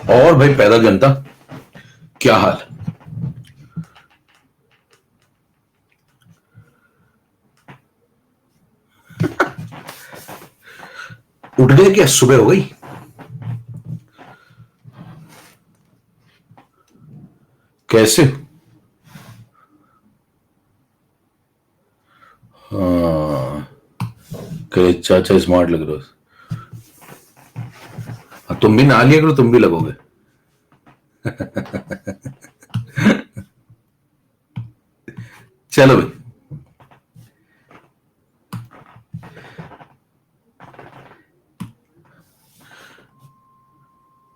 और भाई पैदल जनता, क्या हाल? उठ गए क्या? सुबह हो गई? कैसे? हाँ, करे चाचा स्मार्ट लग रहे हो। तुम भी नहा लिया करो, तुम भी लगोगे। चलो भाई,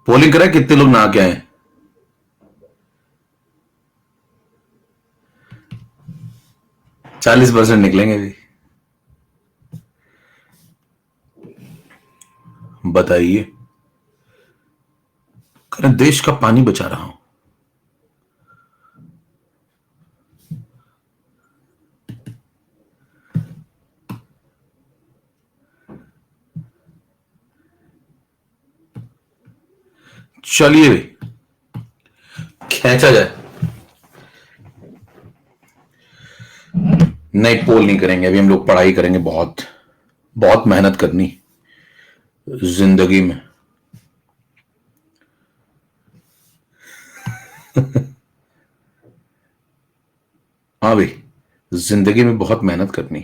पोलिंग करें कितने लोग नहा के आए? 40% निकलेंगे भी। बताइए। करें, देश का पानी बचा रहा हूं। चलिए भाई, खींचा जाए। नहीं, पोल नहीं करेंगे अभी, हम लोग पढ़ाई करेंगे। बहुत बहुत मेहनत करनी जिंदगी में। हाँ भाई, जिंदगी में बहुत मेहनत करनी।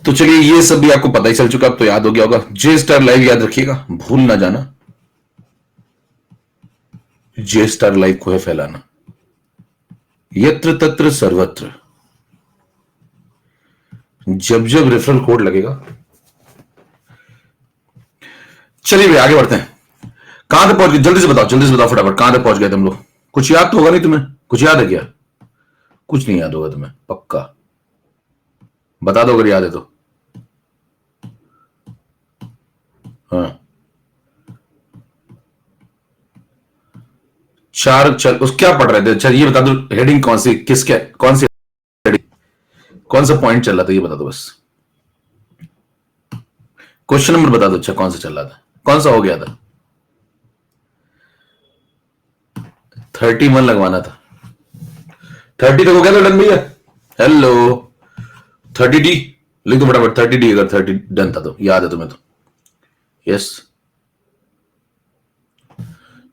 तो चलिए, ये सब भी आपको पता ही चल चुका, अब तो याद हो गया होगा। जे स्टार लाइव याद रखिएगा, भूल ना जाना। जे स्टार लाइव को है फैलाना यत्र तत्र सर्वत्र। जब जब रेफरल कोड लगेगा। चलिए भाई, आगे बढ़ते हैं। कहां तक पहुंच गए? जल्दी से बताओ, जल्दी से बताओ, फटाफट। कहां तक पहुंच गए तुम लोग? कुछ याद तो होगा नहीं तुम्हें? कुछ याद है क्या? कुछ नहीं याद होगा तुम्हें पक्का। बता दो अगर याद है तो। हाँ, चार चल उस क्या पढ़ रहे थे? अच्छा ये बता दो, हेडिंग कौन सी, किसके, कौन सी हेडिंग, कौन सा पॉइंट चल रहा था, ये बता दो बस। क्वेश्चन नंबर बता दो। अच्छा, कौन सा चल रहा था, कौन सा हो गया था? 31 लगवाना था। 30 तक हो गया था डन भैया। हेलो, 30D लिख दो फटाफट। 30D अगर 30 डन था तो, याद है तुम्हें तो? यस,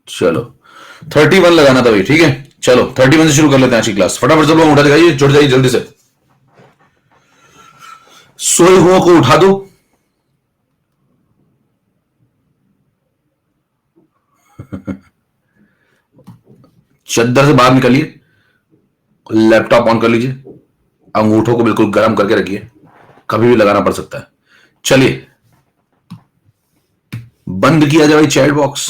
चलो 31 लगाना था भाई। ठीक है, चलो 31 से शुरू कर लेते हैं आज की क्लास। फटाफट सब लोग उठा दिखाइए, जुड़ जाइए जल्दी से। सोए हुओं को उठा दो। चद्दर से बाहर निकलिए, लैपटॉप ऑन कर लीजिए, अंगूठों को बिल्कुल गर्म करके रखिए, कभी भी लगाना पड़ सकता है। चलिए, बंद किया जाए चैट बॉक्स,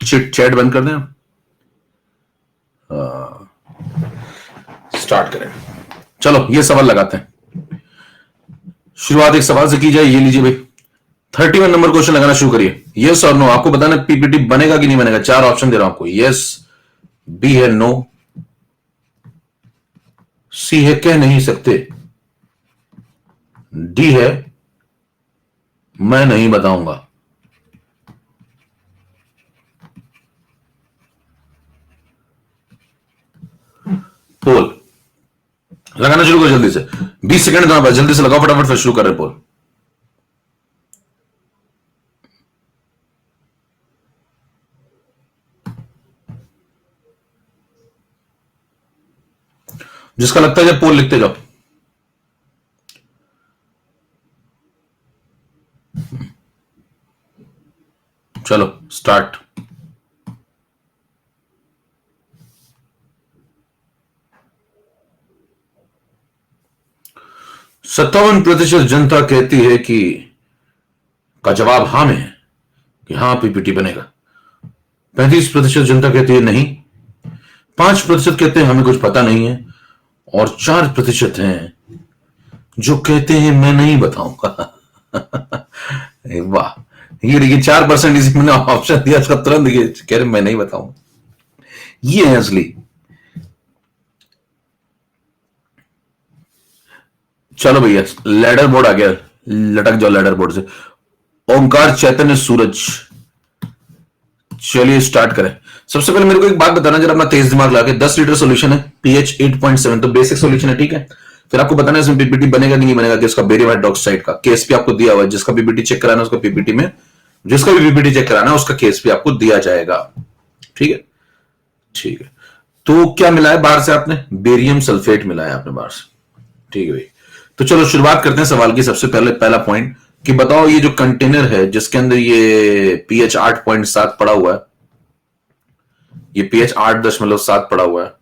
चिट चैट बंद कर दें। स्टार्ट करें। चलो ये सवाल लगाते हैं। शुरुआत एक सवाल से की जाए। ये लीजिए भाई, 31 नंबर क्वेश्चन लगाना शुरू करिए। यस और नो, आपको बताना पीपीटी बनेगा कि नहीं बनेगा। चार ऑप्शन दे रहा हूं आपको। यस, बी है नो, सी है कह नहीं सकते, डी है मैं नहीं बताऊंगा। पोल लगाना शुरू करो जल्दी से। 20 सेकंड था, जल्दी से लगाओ फटाफट, फिर शुरू कर रहे पोल। जिसका लगता है जब पोल लिखते जाओ। चलो स्टार्ट। 57% जनता कहती है कि का जवाब हाँ में है कि हाँ पीपीटी बनेगा। 35% जनता कहती है नहीं। 5% कहते हैं हमें कुछ पता नहीं है। और 4% हैं जो कहते हैं मैं नहीं बताऊंगा। वाह, ये देखिए 4%, इसी मैंने ऑप्शन दिया उसका तुरंत ये कह रहे मैं नहीं बताऊंगा। ये है असली। चलो भैया, लैडर बोर्ड आ गया, लटक जाओ लैडर बोर्ड से। ओंकार चैतन्य सूरज, चलिए स्टार्ट करें। सबसे पहले मेरे को एक बात बताना जरा अपना तेज दिमाग लगा के। 10 लीटर सोल्यूशन है, पीएच 8.7, तो बेसिक सोल्यूशन है, ठीक है। फिर आपको बताना है इसमें पीपीटी बनेगा कि नहीं बनेगा, कि इसका बेरियम हाइड्रोक्साइड का केस भी आपको दिया हुआ है। जिसका पीपीटी चेक कराना है उसका पीपीटी में, जिसका भी पीपीटी चेक कराना है उसका केस भी आपको दिया जाएगा, ठीक है। ठीक है, तो क्या मिला है बाहर से आपने? बेरियम सल्फेट मिला है आपने बाहर से, ठीक है भाई। तो चलो शुरुआत करते हैं सवाल की। सबसे पहले पहला पॉइंट कि बताओ ये जो कंटेनर है जिसके अंदर ये पीएच 8.7 पड़ा हुआ है, ये पीएच 8.7 पड़ा हुआ है,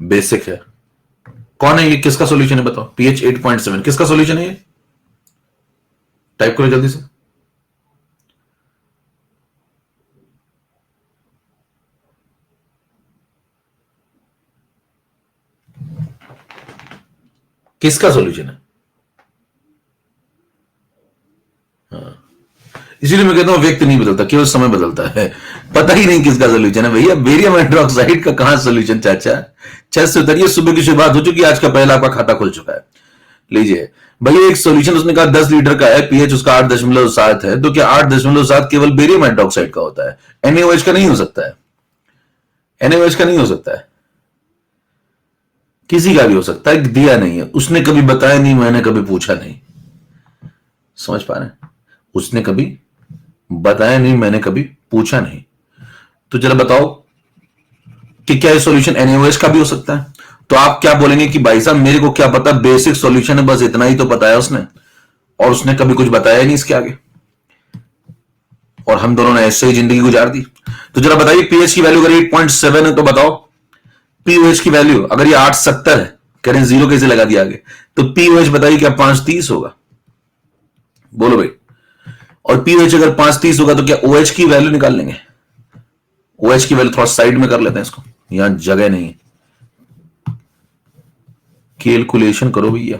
बेसिक है। कौन है ये, किसका सॉल्यूशन है बताओ? पीएच 8.7 किसका सॉल्यूशन है ये? टाइप करो जल्दी से। किसका सॉल्यूशन है? इसीलिए मैं कहता हूं व्यक्ति नहीं बदलता, केवल समय बदलता है। पता ही नहीं किसका सोल्यूशन है भैया। बेरियम हाइड्रोक्साइड का कहां सोल्यूशन चाचा? छत से उतरिए, सुबह की शुरुआत हो चुकी है, आज का पहला आपका खाता खुल चुका है। लीजिए भैया एक सोल्यूशन, उसने कहा 10 लीटर का है, पीएच उसका 8.7 है, तो क्या 8.7 केवल बेरियम हाइड्रोक्साइड का होता है? NaOH का नहीं हो सकता है, NaOH का नहीं हो सकता है, किसी का भी हो सकता है। दिया नहीं है उसने, कभी बताया नहीं, मैंने कभी पूछा नहीं। समझ पा रहे हैं? उसने कभी बताया नहीं, मैंने कभी पूछा नहीं। तो जरा बताओ कि क्या ये सॉल्यूशन NaOH का भी हो सकता है? तो आप क्या बोलेंगे कि भाई साहब मेरे को क्या पता, बेसिक सॉल्यूशन है, बस इतना ही तो बताया उसने, और उसने कभी कुछ बताया नहीं इसके आगे, और हम दोनों ने ऐसे ही जिंदगी गुजार दी। तो जरा बताइए पीएच की वैल्यू अगर 8.7 है तो बताओ पीओएच की वैल्यू अगर ये 8.70 है, कह रहे जीरो कैसे लगा दिया आगे, तो पीओएच बताइए क्या 5.30 होगा? बोलो भाई। और पीओएच अगर 5.30 होगा तो क्या ओएच की वैल्यू निकाल लेंगे? ओएच की वैल्यू थोड़ा साइड में कर लेते हैं इसको, यहां जगह नहीं है। कैलकुलेशन करो भैया।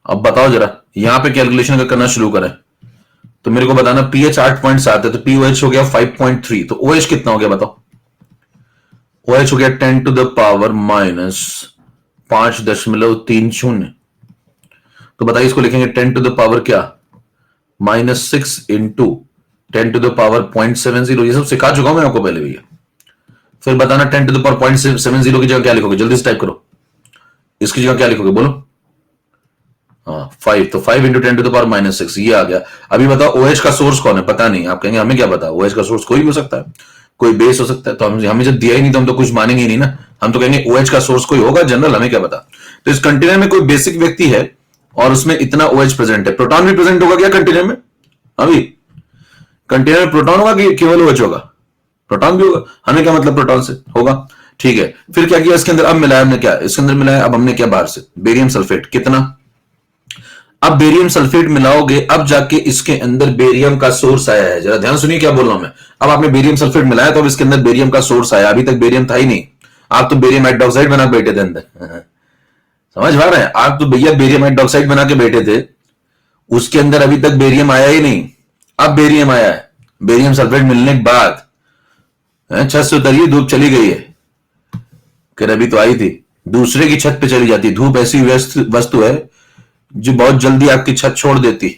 अब बताओ जरा, यहां पे कैलकुलेशन अगर करना शुरू करें तो मेरे को बताना पीएच 8.7 है तो पीओएच हो गया 5.3, तो ओएच कितना हो गया बताओ? ओएच हो गया 10 टू द पावर माइनस 5.30। तो बताइए इसको लिखेंगे 10 टू द पावर क्या, -6 इंटू 10 टू द पावर 0.70। ये सब सिखा चुका हूं मैं आपको पहले भैया। फिर बताना 10 टू द पावर 0.70 की जगह क्या लिखोगे, जल्दी से टाइप करो। इसकी जगह क्या लिखोगे बोलो? हाँ 5, तो 5 इंटू 10 टू द पावर -6 ये आ गया। अभी बताओ ओएच का सोर्स कौन है? पता नहीं। आप कहेंगे हमें क्या पता, ओएच का सोर्स कोई भी हो सकता है, कोई बेस हो सकता है। तो हमें जब दिया ही नहीं तो हम तो कुछ मानेंगे ही नहीं ना, हम तो कहेंगे ओएच का सोर्स कोई होगा जनरल, हमें क्या पता। तो इस कंटेनर में कोई बेसिक व्यक्ति है और उसमें इतना OH प्रेजेंट है। प्रोटॉन भी प्रेजेंट होगा क्या कंटेनर में? अभी कंटेनर में प्रोटॉन होगा कि केवल OH होगा? प्रोटॉन भी होगा। हमें क्या मतलब प्रोटॉन से होगा, ठीक है। फिर क्या किया इसके अंदर, अब मिलाया हमने, क्या इसके अंदर मिलाया, अब हमने क्या बाहर से बेरियम सल्फेट, कितना? अब बेरियम सल्फेट मिलाओगे, अब जाके इसके अंदर बेरियम का सोर्स आया है। जरा ध्यान सुनिए क्या बोल रहा हूं मैं। अब आपने बेरियम सल्फेट मिलाया तो अब इसके अंदर बेरियम का सोर्स आया। अभी तक बेरियम था ही नहीं, आप तो बेरियम हाइड्रोक्साइड बना बैठे थे अंदर। समझ पा रहे हैं? आप तो भैया बेरियम हाइड्रोक्साइड बना के बैठे थे, उसके अंदर अभी तक बेरियम आया ही नहीं। अब बेरियम आया है, बेरियम सल्फेट मिलने के बाद छत से उतरिए, धूप चली गई है। कर अभी तो आई थी, दूसरे की छत पे चली जाती। धूप ऐसी वस्तु है जो बहुत जल्दी आपकी छत छोड़ देती,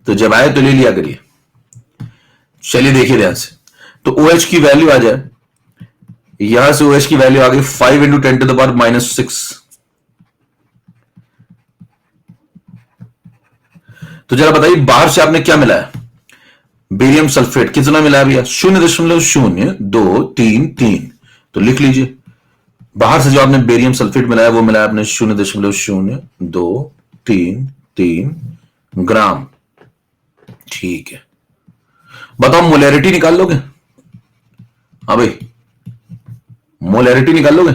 तो जब आए तो ले लिया करिए। चलिए देखिए ध्यान से, तो OH की वैल्यू आ जाए, यहां से OH की वैल्यू आ गई 5 इंटू 10 टू द पावर -6। तो जरा बताइए बाहर से आपने क्या मिलाया? बेरियम सल्फेट कितना मिलाया भैया? 0.02333। तो लिख लीजिए बाहर से जो आपने बेरियम सल्फेट मिलाया वो मिलाया आपने 0.0233 ग्राम, ठीक है। बताओ मोलैरिटी निकाल लोगे? हाँ भाई मोलैरिटी निकाल लोगे?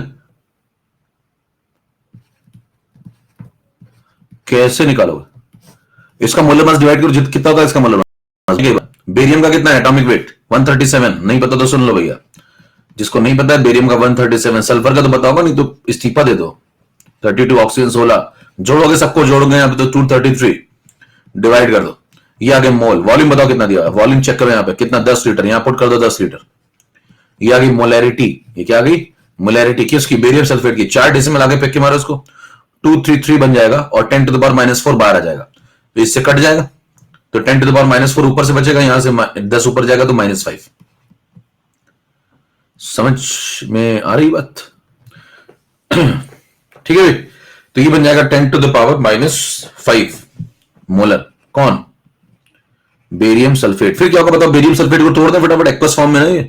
कैसे निकालोगे? इसका मोलर डिवाइड करो, कितना होगा इसका मोलर। बेरियम का कितना है एटॉमिक वेट? 137। नहीं पता तो सुन लो भैया, जिसको नहीं पता है बेरियम का 137। सल्फर का तो बताओगा, नहीं तो इस्तीफा दे दो। 32 ऑक्सीजन 16 जोड़ोगे, सबको जोड़ोगे यहाँ पे तो 233 डिवाइड कर दो, ये आगे मोल। वॉल्यूम बताओ कितना दिया, वॉल्यूम चेक करो यहाँ पे कितना, 10 लीटर, यहाँ पुट कर दो 10 लीटर। ये आ गई मोलैरिटी, ये क्या आ गई? मोलैरिटी किसकी? बेरियम सल्फेट की। 4 डेसिमल आगे फेंक के मारो उसको, 233 बन जाएगा और 10 टू द पावर -4 बाहर आ जाएगा। तो इससे कट जाएगा, तो 10 टू द पावर -4 ऊपर से बचेगा, यहां से 10 ऊपर जाएगा तो -5। समझ में आ रही बात? ठीक है भाई, तो ये बन जाएगा 10 टू द पावर -5 मोलर। कौन? Barium sulphate. फिर क्या होगा बताओ, बेरियम सल्फेट को तोड़ दें फटाफट, एक्वस फॉर्म में। नहीं,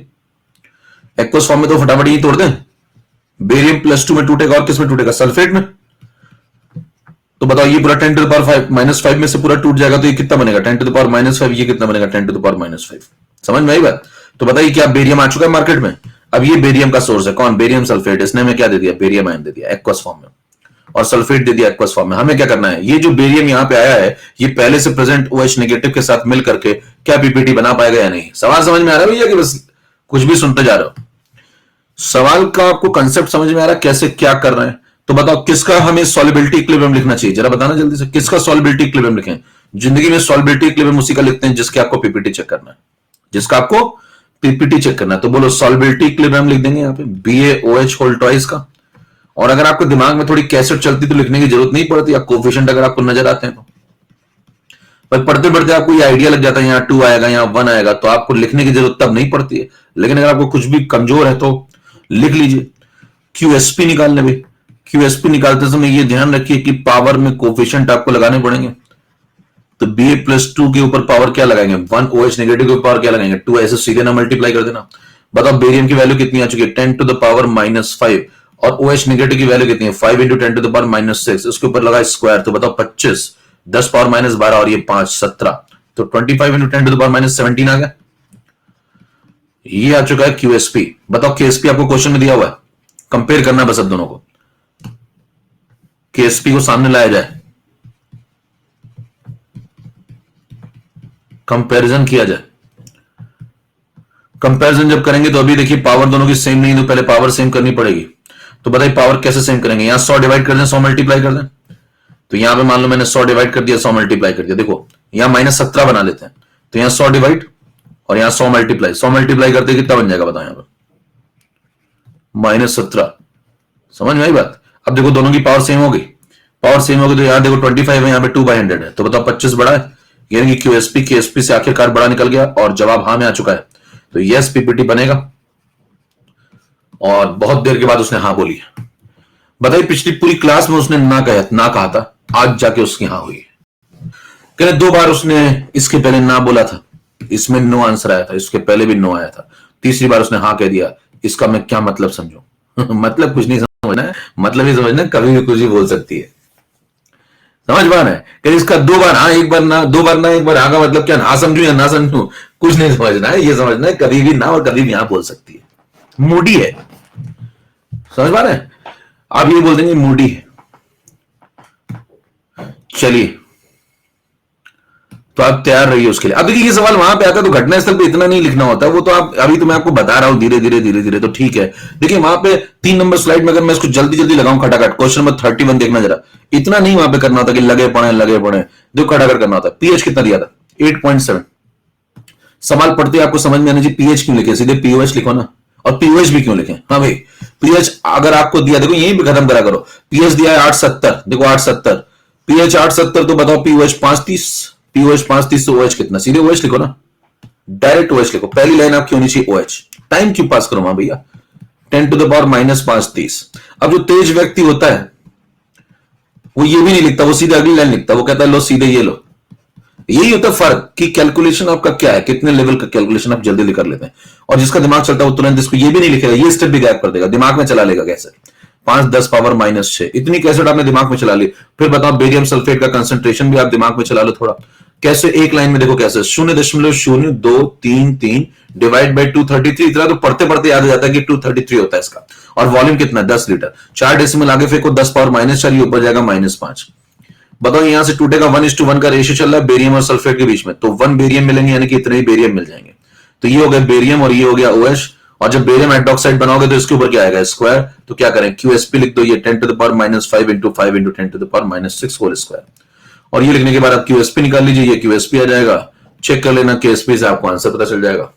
एक्वस फॉर्म में तो फटाफट ये तोड़ दें। बेरियम +2 में टूटेगा और किस में टूटेगा? सल्फेट में। तो बताओ ये पूरा 10 टू द पावर -5 में से पूरा टूट जाएगा, तो ये कितना बनेगा? 10 टू द पावर -5। ये कितना बनेगा? 10 टू द पावर -5। समझ में आई बात? तो बताइए क्या बेरियम आ चुका है मार्केट में? अब ये बेरियम का सोर्स है। कौन? Barium sulphate. इसने हमें क्या दे दिया? बेरियम आयन दे दिया एक्वस फॉर्म में, और सल्फेट दे दिया एक्वस फॉर्म में। हमें क्या करना है? ये जो बेरियम यहां पे आया है, ये पहले से प्रेजेंट OH नेगेटिव के साथ मिल करके क्या पीपीटी बना पाएगा या नहीं? सवाल समझ में आ रहा है भैया कि बस कुछ भी सुनते जा रहे हो? सवाल का आपको कंसेप्ट समझ में आ रहा है, कैसे क्या कर रहे हैं? तो बताओ किसका हमें सॉल्युबिलिटी इक्विलिब्रियम लिखना चाहिए, जरा बताना जल्दी से। किसका सॉल्युबिलिटी इक्विलिब्रियम लिखें? जिंदगी में सॉल्युबिलिटी इक्विलिब्रियम उसी का लिखते हैं जिसके आपको पीपीटी चेक करना है, जिसका आपको पीपीटी चेक करना है। तो बोलो सॉल्युबिलिटी इक्विलिब्रियम लिख देंगे यहाँ पे BaOH होल ट्वाइस का। और अगर आपके दिमाग में थोड़ी कैसेट चलती तो लिखने की जरूरत नहीं पड़ती, या कोफिशिएंट अगर आपको नजर आते हैं तो। पर पढ़ते पढ़ते आपको ये आइडिया लग जाता है, यहाँ 2 आएगा, यहाँ 1 आएगा, तो आपको लिखने की जरूरत तब नहीं पड़ती है। लेकिन अगर आपको कुछ भी कमजोर है तो लिख लीजिए। QSP निकालने में, QSP निकालते समय ये ध्यान रखिए कि पावर में कोफिशिएंट आपको लगाने पड़ेंगे। तो Ba+2 के ऊपर पावर क्या लगाएंगे? 1 OH नेगेटिव के ऊपर पावर क्या लगाएंगे? 2। ऐसे सीधे ना मल्टीप्लाई कर देना। बताओ बेरियम की वैल्यू कितनी आ चुकी है? 10 टू द पावर -5। और OH नेगेटिव की वैल्यू कितनी है? 5 × 10 टू द पावर -6। उसके ऊपर लगा स्क्वायर, तो बताओ 25, 10 पावर -12 और ये 5, 17। तो 25 × 10 टू द पावर -17 आ गया। ये आ चुका है QSP। बताओ KSP आपको क्वेश्चन में दिया हुआ है, कंपेयर करना बस अब दोनों को। KSP को सामने लाया जाए, कंपैरिजन किया जाए। कंपैरिजन जब करेंगे तो अभी देखिए पावर दोनों की सेम नहीं, तो पहले पावर सेम करनी पड़ेगी। तो बताइए पावर कैसे सेम करेंगे? यहां 100 डिवाइड कर दें, 100 मल्टीप्लाई कर दें। तो यहां पे मान लो मैंने 100 डिवाइड कर दिया, 100 मल्टीप्लाई कर दिया। देखो यहां -17 बना लेते हैं, तो यहां 100 डिवाइड और यहां 100 मल्टीप्लाई। 100 मल्टीप्लाई करते कितना बन जाएगा बताओ? यहां पर -17। समझ में आई बात? अब देखो दोनों की पावर सेम हो गई। पावर सेम हो गई तो यहां देखो 25 है, यहां पे 2/100 है, तो बताओ 25 बड़ा है। यानी कि QSP KSP से आखिरकार बड़ा निकल गया और जवाब हाँ में आ चुका है। तो यस पीपीटी बनेगा। और बहुत देर के बाद उसने हाँ बोली। बताइए पिछली पूरी क्लास में उसने ना कहा था, आज जाके उसकी हाँ हुई। कहने 2 बार उसने इसके पहले ना बोला था, इसमें नो आंसर आया था, इसके पहले भी नो आया था, तीसरी बार उसने हाँ कह दिया। इसका मैं क्या मतलब समझूं? मतलब कुछ नहीं समझना है, मतलब ही समझना कभी भी कुछ ही बोल सकती है। समझ पा रहे हैं? कि इसका 2 बार हाँ, 1 बार ना, 2 बार ना, 1 बार हाँ का मतलब क्या? हाँ समझू या ना समझू, कुछ नहीं समझना है। ये समझना है कभी भी ना और कभी भी हाँ बोल सकती है। मूडी है। समझ पा रहे हैं? आप ये बोल देंगे मूडी है। चलिए, तो आप तैयार रहिए उसके लिए। अब देखिए ये सवाल वहां पे आता है तो घटनास्थल पे इतना नहीं लिखना होता, वो तो आप अभी तो मैं आपको बता रहा हूं धीरे धीरे, तो ठीक है। देखिए वहां पे 3 नंबर स्लाइड में अगर मैं इसको जल्दी जल्दी लगाऊं खटाखट, क्वेश्चन नंबर 31 देखना जरा, इतना नहीं वहां पे करना होता कि लगे पड़े देखो खटाखट करना होता है। पीएच कितना दिया था? 8.7। सवाल पढ़ते आपको समझ में आना चाहिए पीएच क्यों लिखे, सीधे पीओएच लिखो ना। और पीओएच भी क्यों लिखें? हाँ भाई पीएच अगर आपको दिया, देखो यहीं पे खत्म करा करो। पीएच दिया है 870, देखो 870, पीएच 870, तो बताओ पीओएच 530, पीओएच 530 तो ओएच कितना? सीधे ओएच लिखो ना, डायरेक्ट ओएच लिखो। पहली लाइन आपकी होनी चाहिए ओएच। टाइम क्यों पास करो? हाँ भैया 10 टू द पावर -530। अब जो तेज व्यक्ति होता है वो ये भी नहीं लिखता, वो सीधे अगली लाइन लिखता, वो कहता है लो सीधे ये लो। यही होता है फर्क कि कैलकुलेशन आपका क्या है, कितने लेवल का कैलकुलेशन आप जल्दी कर लेते हैं। और जिसका दिमाग चलता है वो तुरंत इसको ये भी नहीं लिखेगा, ये स्टेप भी गैप कर देगा, दिमाग में चला लेगा कैसे 5 10 पावर -6। इतनी कैसेट आपने दिमाग में चला ली। फिर बताओ बेरियम सल्फेट का कंसंट्रेशन भी आप दिमाग में चला लो थोड़ा। कैसे? एक लाइन में देखो कैसे 0.0233 डिवाइड बाई 233। इतना तो पढ़ते पढ़ते याद आ जाता है कि 233 होता है इसका। और वॉल्यूम कितना? 10 लीटर। 4 डेसिमल आगे फेंको, 10 पावर -4, ऊपर जाएगा -5। बताओ यहां से टूटेगा 1:1 का रेशियो चल रहा है बेरियम और सल्फेट के बीच में, तो 1 बेरियम मिलेंगे, यानी कि इतने ही बेरियम मिल जाएंगे। तो ये हो गया बेरियम और ये हो गया OH। और जब बेरियम हाइड्रोक्साइड बनाओगे तो इसके ऊपर क्या आएगा? स्क्वायर। तो क्या करें? QSP लिख दो, ये 10 to the power -5 × 5 × 10 to the power -6 whole square. और ये लिखने के बाद आप QSP निकाल लीजिए, ये QSP आ जाएगा। चेक कर लेना KSP से, आपको आंसर पता चल जाएगा।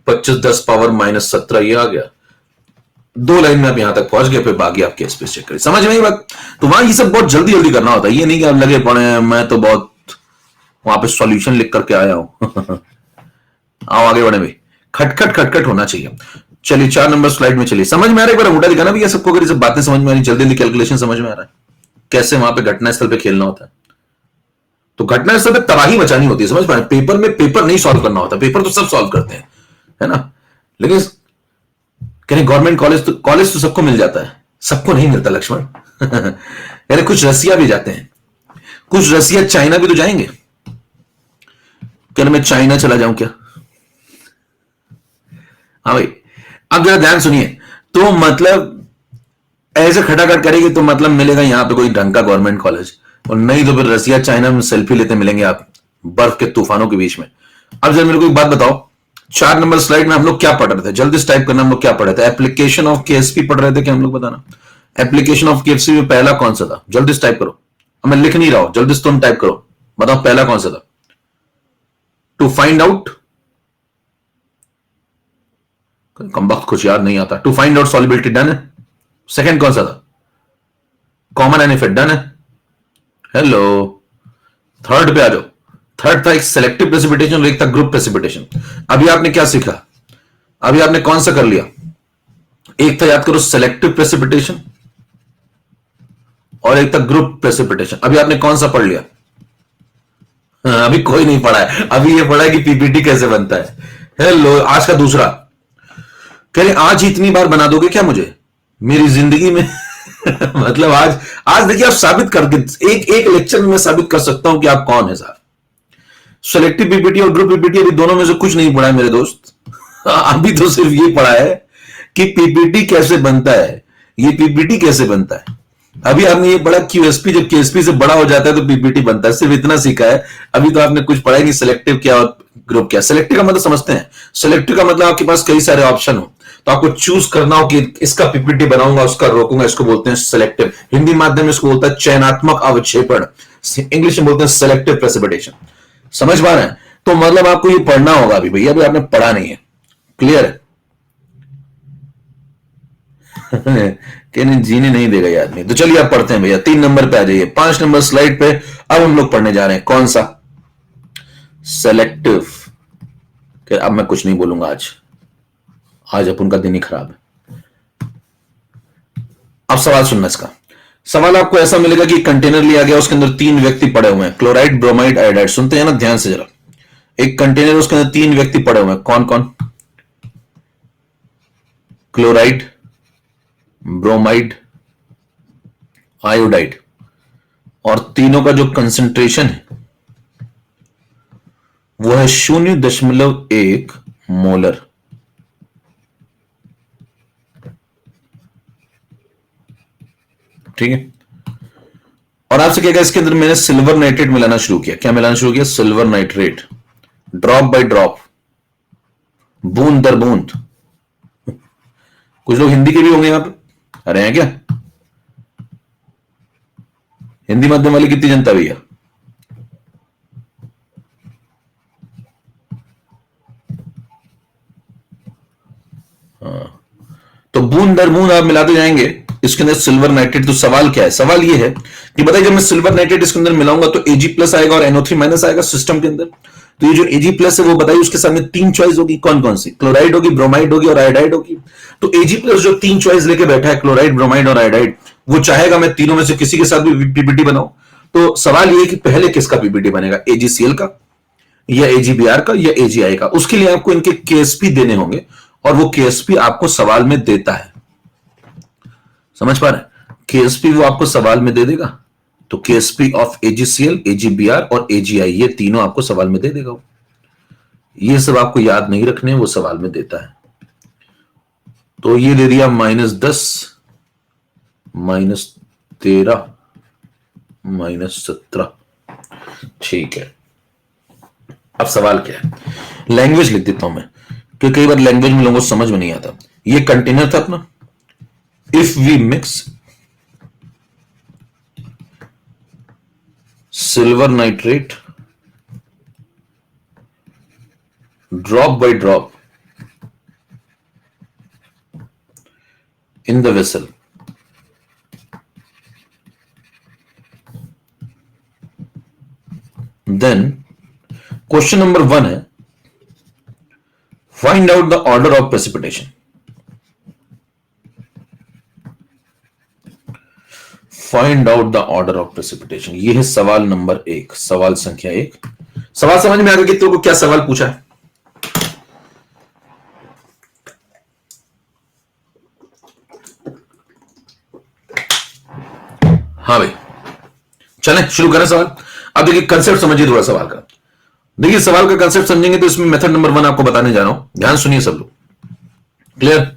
25 10 पावर -17 ये आ गया। 2 लाइन में आप यहां तक पहुंच गए, फिर बाकी आप KSP चेक करें। समझ में ये बात? तो वहां ये सब बहुत जल्दी जल्दी करना होता है, ये नहीं कि आप लगे पड़े हैं मैं तो बहुत वहां पे सॉल्यूशन लिख करके आया हूं। आओ आगे बढ़े भाई, खटखट खटखट होना चाहिए। चलिए 4 नंबर स्लाइड में चलिए, समझ में आ रहा है, एक बार अंगूठा दिखाना भैया सबको, अगर ये सब बातें समझ में आ रही, जल्दी जल्दी कैलकुलेशन समझ में आ रहा है, कैसे वहां पे घटनास्थल पे खेलना होता है। तो घटनास्थल पे तबाही मचानी होती है, समझ पा रहे, पेपर में पेपर नहीं सॉल्व करना होता, पेपर तो सब सॉल्व करते हैं, है ना, लेकिन कह रहे गवर्नमेंट कॉलेज तो सबको मिल जाता है, सबको नहीं मिलता लक्ष्मण। यानी कुछ रसिया भी जाते हैं, कुछ रसिया चाइना भी तो जाएंगे। क्या मैं चाइना चला जाऊं क्या? हाँ भाई, अब जरा ध्यान सुनिए, तो मतलब ऐसे खटाखट करेगी तो मतलब मिलेगा यहां पे कोई ढंग का गवर्नमेंट कॉलेज, और नहीं तो फिर रसिया चाइना में सेल्फी लेते मिलेंगे आप बर्फ के तूफानों के बीच में। अब जरा मेरे को एक बात बताओ, 4 नंबर स्लाइड में हम लोग क्या पढ़ रहे थे, जल्दी से टाइप करना, हम लोग क्या पढ़ रहे थे? एप्लीकेशन ऑफ केएसपी पढ़ रहे थे क्या हम लोग, बताना। एप्लीकेशन ऑफ केएसपी में पहला कौन सा था, जल्दी से टाइप करो। अब मैं लिख नहीं रहा हूं, जल्दी से तुम टाइप करो, बताओ पहला कौन सा था? टू फाइंड आउट, कम वक्त कुछ याद नहीं आता। To find out solubility, done है। सेकंड कौन सा था? कॉमन एनिफिट, डन है। हेलो, थर्ड पे आ जाओ। थर्ड था एक सेलेक्टिव प्रेसिपिटेशन और एक था ग्रुप प्रेसिपिटेशन। अभी आपने क्या सीखा, अभी आपने कौन सा कर लिया? एक था, याद करो, सेलेक्टिव प्रेसिपिटेशन और एक था ग्रुप प्रेसिपिटेशन। अभी आपने कौन सा पढ़ लिया? हाँ, अभी कोई नहीं पढ़ा है, अभी ये पढ़ा है कि पीपीटी कैसे बनता है। हेलो, आज का दूसरा, कह रहे आज ही इतनी बार बना दोगे क्या मुझे मेरी जिंदगी में? मतलब आज आज देखिए, आप साबित करके एक एक लेक्चर में मैं साबित कर सकता हूं कि आप कौन है साहब। सेलेक्टिव पीपीटी और ग्रुप पीपीटी अभी दोनों में से कुछ नहीं पढ़ा है मेरे दोस्त। अभी तो सिर्फ ये पढ़ा है कि पीपीटी कैसे बनता है, ये पीपीटी कैसे बनता है। अभी आपने ये पढ़ा क्यूएसपी, जब क्यूएसपी से बड़ा हो जाता है तो पीपीटी बनता है, सिर्फ इतना सीखा है। अभी तो आपने कुछ पढ़ा ही नहीं, सिलेक्टिव क्या और ग्रुप क्या। सिलेक्टिव का मतलब समझते हैं, सिलेक्टिव का मतलब आपके पास कई सारे ऑप्शन हो, तो आपको चूज करना हो कि इसका पीपीटी बनाऊंगा, उसका रोकूंगा, इसको बोलते हैं सिलेक्टिव। हिंदी माध्यम में इसको बोलता है चयनात्मक अवक्षेपण, इंग्लिश में बोलते हैं सिलेक्टिव प्रेसिपिटेशन। समझ पा रहे हैं? तो मतलब आपको ये पढ़ना होगा अभी भैया, अभी आपने पढ़ा नहीं है, क्लियर है? कहने जीने नहीं देगा ये आदमी। तो चलिए आप पढ़ते हैं भैया, 3 नंबर पे आ जाइए, 5 नंबर स्लाइड पे। अब हम लोग पढ़ने जा रहे हैं कौन सा? सेलेक्टिव। अब मैं कुछ नहीं बोलूंगा आज, आज अपन का दिन ही खराब है। अब सवाल सुनना इसका। सवाल आपको ऐसा मिलेगा कि कंटेनर लिया गया, उसके अंदर 3 व्यक्ति पड़े हुए हैं, क्लोराइड, ब्रोमाइड, आयोडाइड। सुनते हैं ना ध्यान से जरा। एक कंटेनर, उसके अंदर 3 व्यक्ति पड़े हुए हैं, कौन कौन? Chloride, bromide, iodide. और तीनों का जो कंसेंट्रेशन है वो है 0.1 मोलर। ठीक है, और आपसे कहेगा इसके अंदर मैंने सिल्वर नाइट्रेट मिलाना शुरू किया। क्या मिलाना शुरू किया? Silver nitrate, drop by drop, बूंद दर बूंद। कुछ लोग हिंदी के भी होंगे यहां पर, अरे हैं क्या हिंदी माध्यम वाली कितनी जनता भैया? तो बूंद दर बूंद आप मिलाते जाएंगे इसके अंदर सिल्वर नाइट्रेट। तो सवाल क्या है? सवाल ये है कि बताइए, जब मैं सिल्वर नाइट्रेट इसके अंदर मिलाऊंगा तो Ag प्लस आएगा और NO3 माइनस आएगा सिस्टम के अंदर। तो ये जो Ag प्लस है वो बताइए, उसके सामने 3 चॉइस होगी, कौन कौन सी? क्लोराइड होगी, ब्रोमाइड होगी और आयोडाइड होगी। तो Ag प्लस जो 3 चॉइस लेके बैठा है, क्लोराइड, ब्रोमाइड और आयोडाइड, वो चाहेगा मैं तीनों में से किसी के साथ भी पीपीटी बनाऊं। तो सवाल ये है कि पहले किसका पीपीटी बनेगा, AgCl का या AgBr का या AgI का। उसके लिए आपको इनके केएसपी देने होंगे, और वो केएसपी आपको सवाल में देता है। समझ पा रहे हैं? केएसपी वो आपको सवाल में दे देगा। तो केएसपी ऑफ AgCl, AgBr और AgI, ये तीनों आपको सवाल में दे देगा। ये सब आपको याद नहीं रखने, वो सवाल में देता है। तो ये दे दिया -10, -13, -17। ठीक है, अब सवाल क्या है? लैंग्वेज लिख देता हूं मैं, क्योंकि कई बार लैंग्वेज में लोगों को समझ में नहीं आता। ये कंटेनर था अपना। If we mix silver nitrate drop by drop in the vessel, then question number 1 है, find out the order of precipitation. Find out the order of precipitation, यह है सवाल नंबर 1, सवाल संख्या 1। सवाल समझ में आ गया कि तुमको क्या सवाल पूछा है? हाँ भाई, चलें शुरू करें सवाल। अब देखिए कंसेप्ट समझिए थोड़ा सवाल का। देखिए सवाल का कंसेप्ट समझेंगे तो इसमें मेथड नंबर 1 आपको बताने जा रहा हूं, ध्यान सुनिए सब लोग। क्लियर?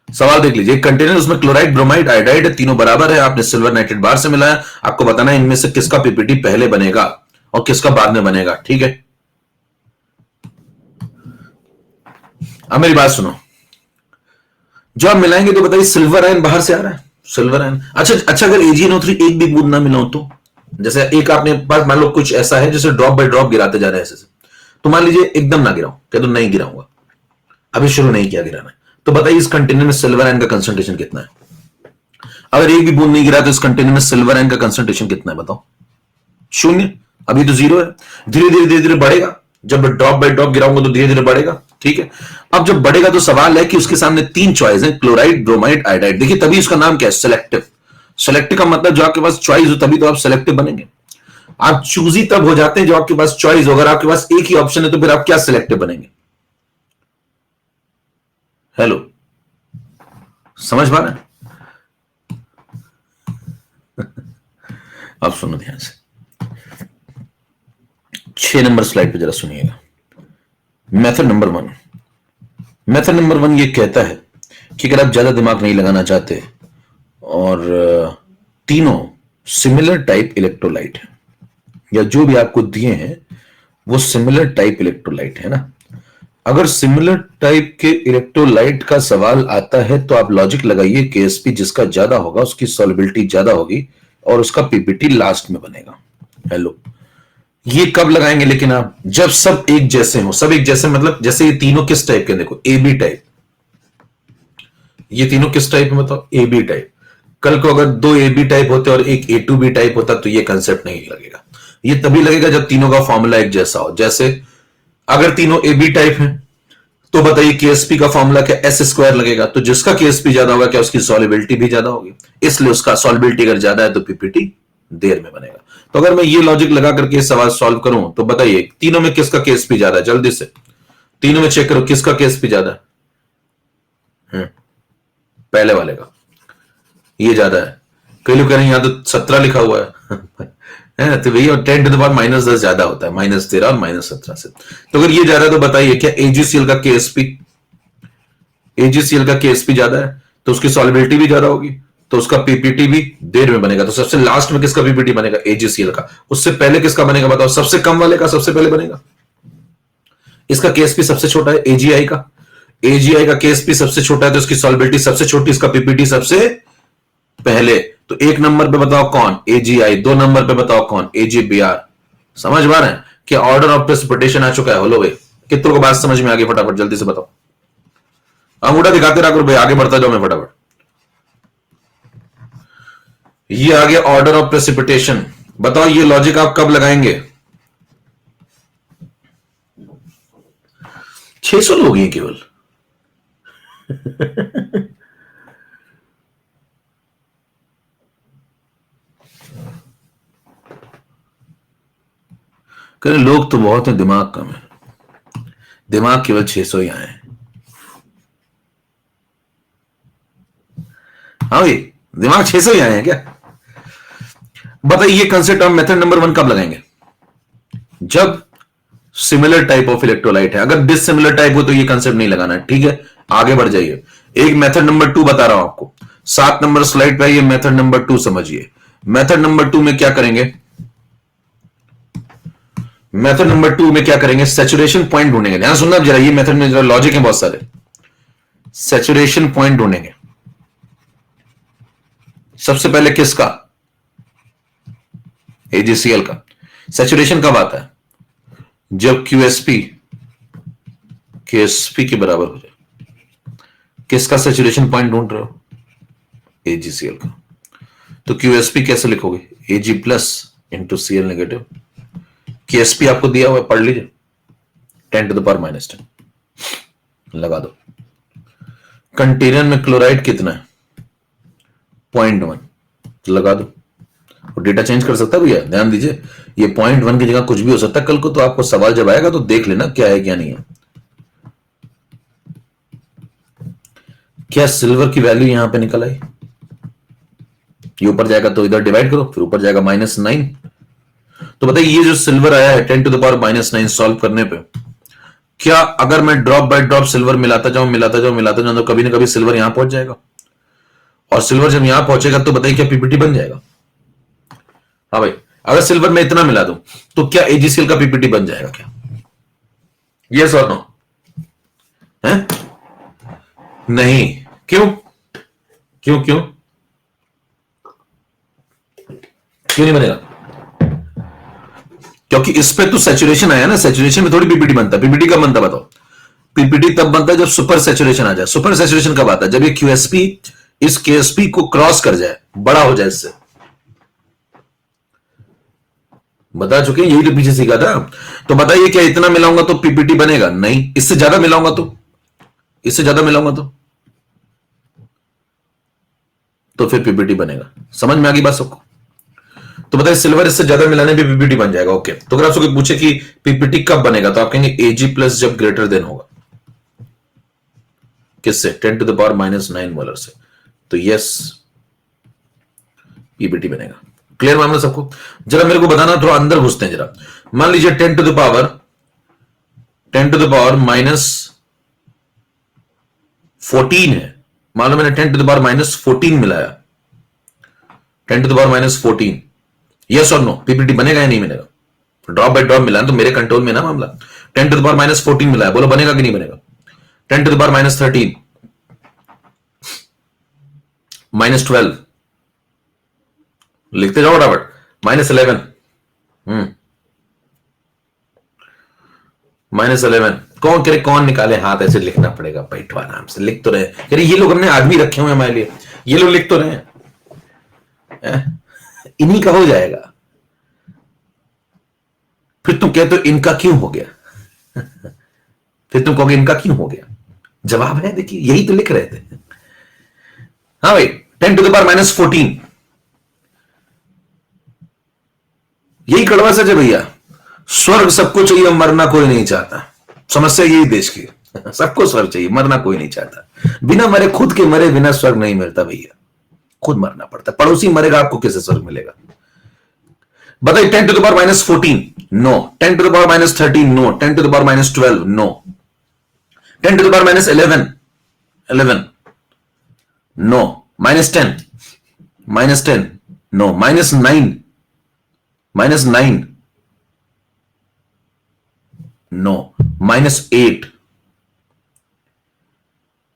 सवाल देख लीजिए, कंटेनर उसमें क्लोराइड, ब्रोमाइड, आयोडाइड है, तीनों बराबर है, आपने सिल्वर नाइट्रेट बार से मिलाया, आपको बताना है इनमें से किसका पीपीटी पहले बनेगा और किसका बाद में बनेगा। ठीक है, अब मेरी बात सुनो। जो आप मिलाएंगे तो बताइए सिल्वर आयन बाहर से आ रहा है, सिल्वर आयन। अच्छा अगर AgNO3 एक भी बूंद ना मिला हो तो, जैसे एक आपने पास मान लो कुछ ऐसा है जैसे ड्रॉप बाय ड्रॉप गिराते जा रहे हैं ऐसे, तो मान लीजिए एकदम ना गिराऊं, कह दो नहीं गिराऊंगा, अभी शुरू नहीं किया गिराना, तो बताइए इस कंटेनर में सिल्वर आयन का कंसंट्रेशन कितना है? अगर एक भी बूंद नहीं गिरा तो इस कंटेनर में सिल्वर आयन का कंसंट्रेशन कितना है बताओ? 0। अभी तो 0 है। धीरे धीरे बढ़ेगा, जब ड्रॉप बाय ड्रॉप गिराऊंगा तो धीरे धीरे बढ़ेगा। ठीक है, अब जब बढ़ेगा तो सवाल है कि उसके सामने 3 चॉइस है, क्लोराइड, ब्रोमाइड, आयोडाइड। देखिए तभी उसका नाम क्या है, सिलेक्टिव। सिलेक्टिव का मतलब जो आपके पास चॉइस हो तभी तो आप सिलेक्टिव बनेंगे। आप चूजी तब हो जाते हैं जो आपके पास चॉइस हो। अगर आपके पास एक ही ऑप्शन है तो फिर आप क्या सिलेक्टिव बनेंगे? हेलो, समझ पा रहे हैं? अब सुनो ध्यान से, 6 नंबर स्लाइड पे जरा सुनिएगा। मेथड नंबर 1, मेथड नंबर 1 ये कहता है कि अगर आप ज्यादा दिमाग नहीं लगाना चाहते और तीनों सिमिलर टाइप इलेक्ट्रोलाइट है, या जो भी आपको दिए हैं वो सिमिलर टाइप इलेक्ट्रोलाइट है ना, अगर सिमिलर टाइप के इलेक्ट्रोलाइट का सवाल आता है तो आप लॉजिक लगाइए, केएसपी जिसका ज्यादा होगा उसकी सॉल्युबिलिटी ज्यादा होगी और उसका पीपीटी लास्ट में बनेगा। हेलो, ये कब लगाएंगे लेकिन आप? जब सब एक जैसे हो। सब एक जैसे मतलब जैसे ये तीनों किस टाइप के, देखो ए बी टाइप, ये तीनों किस टाइप में बताओ? A B type. कल को अगर 2 ए बी टाइप होते और एक A2B टाइप होता तो ये कंसेप्ट नहीं लगेगा। ये तभी लगेगा जब तीनों का फॉर्मूला एक जैसा हो। जैसे अगर तीनों ए बी टाइप हैं तो बताइए केएसपी का फॉर्मूला क्या? S² लगेगा। तो जिसका केएसपी ज्यादा होगा क्या उसकी सॉल्युबिलिटी भी ज्यादा होगी, इसलिए उसका सॉल्युबिलिटी अगर ज्यादा है तो पीपीटी देर में बनेगा। तो अगर मैं ये लॉजिक लगा करके सवाल सॉल्व करूं तो बताइए तीनों में किसका केएसपी ज्यादा है? जल्दी से तीनों में चेक करो किसका केएसपी ज्यादा है। पहले वाले का ये ज्यादा है। कई लोग कह रहे हैं यहां तो 17 लिखा हुआ है तो भैया 10⁻⁻10 ज्यादा होता है, -13 और -17 से। तो अगर ये ज्यादा है तो बताइए क्या एजीसीएल का केएसपी ज्यादा है तो उसकी सॉल्युबिलिटी भी ज्यादा होगी, तो उसका पीपीटी भी देर में बनेगा। तो सबसे लास्ट में किसका पीपीटी बनेगा? एजीसीएल का। उससे पहले किसका बनेगा बताओ? सबसे कम वाले का सबसे पहले बनेगा। इसका केएसपी सबसे छोटा है एजीआई का, एजीआई का केएसपी सबसे छोटा है तो इसकी सॉल्युबिलिटी सबसे छोटी, इसका पीपीटी सबसे पहले। तो 1 नंबर पे बताओ कौन? एजीआई। 2 नंबर पे बताओ कौन? एजीबीआर। समझ पा रहे हैं कि ऑर्डर ऑफ प्रेसिपिटेशन आ चुका है? हेलो भाई, कितनों को बात समझ में आ गई? फटाफट जल्दी से बताओ, अंगूठा दिखाते रहा करो भाई, आगे बढ़ता जाओ मैं फटाफट। ये आ गया ऑर्डर ऑफ प्रेसिपिटेशन। बताओ ये लॉजिक आप कब लगाएंगे? 600 लोग हैं केवल। कह लोग तो बहुत है, दिमाग कम है। दिमाग केवल 600 ही आए हैं। हाँ भाई, दिमाग 600 ही आए हैं क्या? बताइए कंसेप्ट ऑफ मेथड नंबर 1 कब लगाएंगे? जब सिमिलर टाइप ऑफ इलेक्ट्रोलाइट है। अगर डिसिमिलर टाइप हो तो ये कंसेप्ट नहीं लगाना है। ठीक है, आगे बढ़ जाइए। एक मेथड नंबर 2 बता रहा हूं आपको, 7 नंबर स्लाइड पे। ये मेथड नंबर 2 समझिए। मेथड नंबर 2 में क्या करेंगे? मेथड नंबर 2 में क्या करेंगे? सैचुरेशन पॉइंट ढूंढेंगे। ध्यान सुनना जरा, ये मेथड में जरा लॉजिक है बहुत सारे। सैचुरेशन पॉइंट ढूंढेंगे। सबसे पहले किसका? एजीसीएल का। सैचुरेशन कब आता है? जब क्यूएसपी केएसपी के बराबर हो जाए। किसका सैचुरेशन पॉइंट ढूंढ रहे हो? एजीसीएल का। तो क्यूएसपी कैसे लिखोगे? AG plus into CL negative. KSP आपको दिया हुआ है, पढ़ लीजिए। 10⁻⁻10 लगा दो। कंटेनर में क्लोराइड कितना है? 0.1 लगा दो। और डेटा चेंज कर सकता है भैया, ध्यान दीजिए, ये 0.1 की जगह कुछ भी हो सकता है कल को, तो आपको सवाल जब आएगा तो देख लेना क्या है क्या नहीं है। क्या सिल्वर की वैल्यू यहां पे निकल आई? ये ऊपर जाएगा तो इधर डिवाइड करो, फिर ऊपर जाएगा -9। तो बताइए ये जो सिल्वर आया है 10⁻⁻9 सॉल्व करने पे, क्या अगर मैं ड्रॉप बाय ड्रॉप सिल्वर मिलाता जाऊं तो कभी ना कभी सिल्वर यहां पहुंच जाएगा? और सिल्वर जब यहां पहुंचेगा तो बताइए क्या पीपीटी बन जाएगा? हाँ भाई, अगर सिल्वर में इतना मिला दूं तो क्या एजीसीएल का पीपीटी बन जाएगा क्या? यस और नो? है नहीं। क्यों क्यों क्यों क्यों नहीं बनेगा? क्योंकि इस पे तो सैचुरेशन आया ना, सैचुरेशन में थोड़ी पीपीटी बनता है। पीपीटी कब बनता बताओ? पीपीटी तब बनता है जब सुपर सैचुरेशन आ जाए। सुपर सैचुरेशन कब आता है? जब ये क्यूएसपी इस केएसपी को क्रॉस कर जाए, बड़ा हो जाए इससे। बता चुके हैं, यही तो पीछे सीखा था। तो बताइए क्या इतना मिलाऊंगा तो पीपीटी बनेगा? नहीं। इससे ज्यादा मिलाऊंगा तो फिर पीपीटी बनेगा। समझ में आ गई बात सबको? तो बताइए सिल्वर इससे ज्यादा मिलाने पे पीपीटी बन जाएगा। ओके, तो अगर आपसे कोई पूछे कि पीपीटी कब बनेगा तो आप कहेंगे एजी प्लस जब ग्रेटर देन होगा। किससे? 10⁻⁻9 मोलर से। तो यस, पीपीटी बनेगा। क्लियर मामला सबको? जरा मेरे को बताना, थोड़ा अंदर घुसते हैं जरा। मान लीजिए 10⁻14 है। मान लो मैंने 10⁻14 मिलाया, 10⁻14, यस और नो, पीपीटी बनेगा या नहीं बनेगा? ड्रॉप बाय ड्रॉप मिला तो मेरे कंट्रोल में ना मामला। 10⁻14 मिलाया, बोलो बनेगा कि नहीं बनेगा? 10⁻13, -12, लिखते जाओ फटाफट, -11, -11। कौन करे, कौन निकाले हाथ? ऐसे लिखना पड़ेगा, बैठवा नाम से लिख तो रहे। अरे ये लोग हमने आदमी रखे हुए हमारे लिए, ये लोग लिख तो रहे हैं, इन्हीं का हो जाएगा। फिर तुम कहते हो इनका क्यों हो गया? फिर तुम कहोगे इनका क्यों हो गया? जवाब है, देखिए यही तो लिख रहे थे। हाँ भाई, 10⁻14, यही कड़वा सच है भैया। स्वर्ग सबको चाहिए, मरना कोई नहीं चाहता। समस्या यही देश की, सबको स्वर्ग चाहिए, मरना कोई नहीं चाहता। बिना मरे, खुद के मरे बिना स्वर्ग नहीं मिलता भैया, खुद मरना पड़ता। पड़ोसी मरेगा, आपको कैसे स्वर्ग मिलेगा? बताइए 10⁻14 no, 10⁻13 no, 10⁻12 no, 10⁻11 no, -10 no, -9 no, -8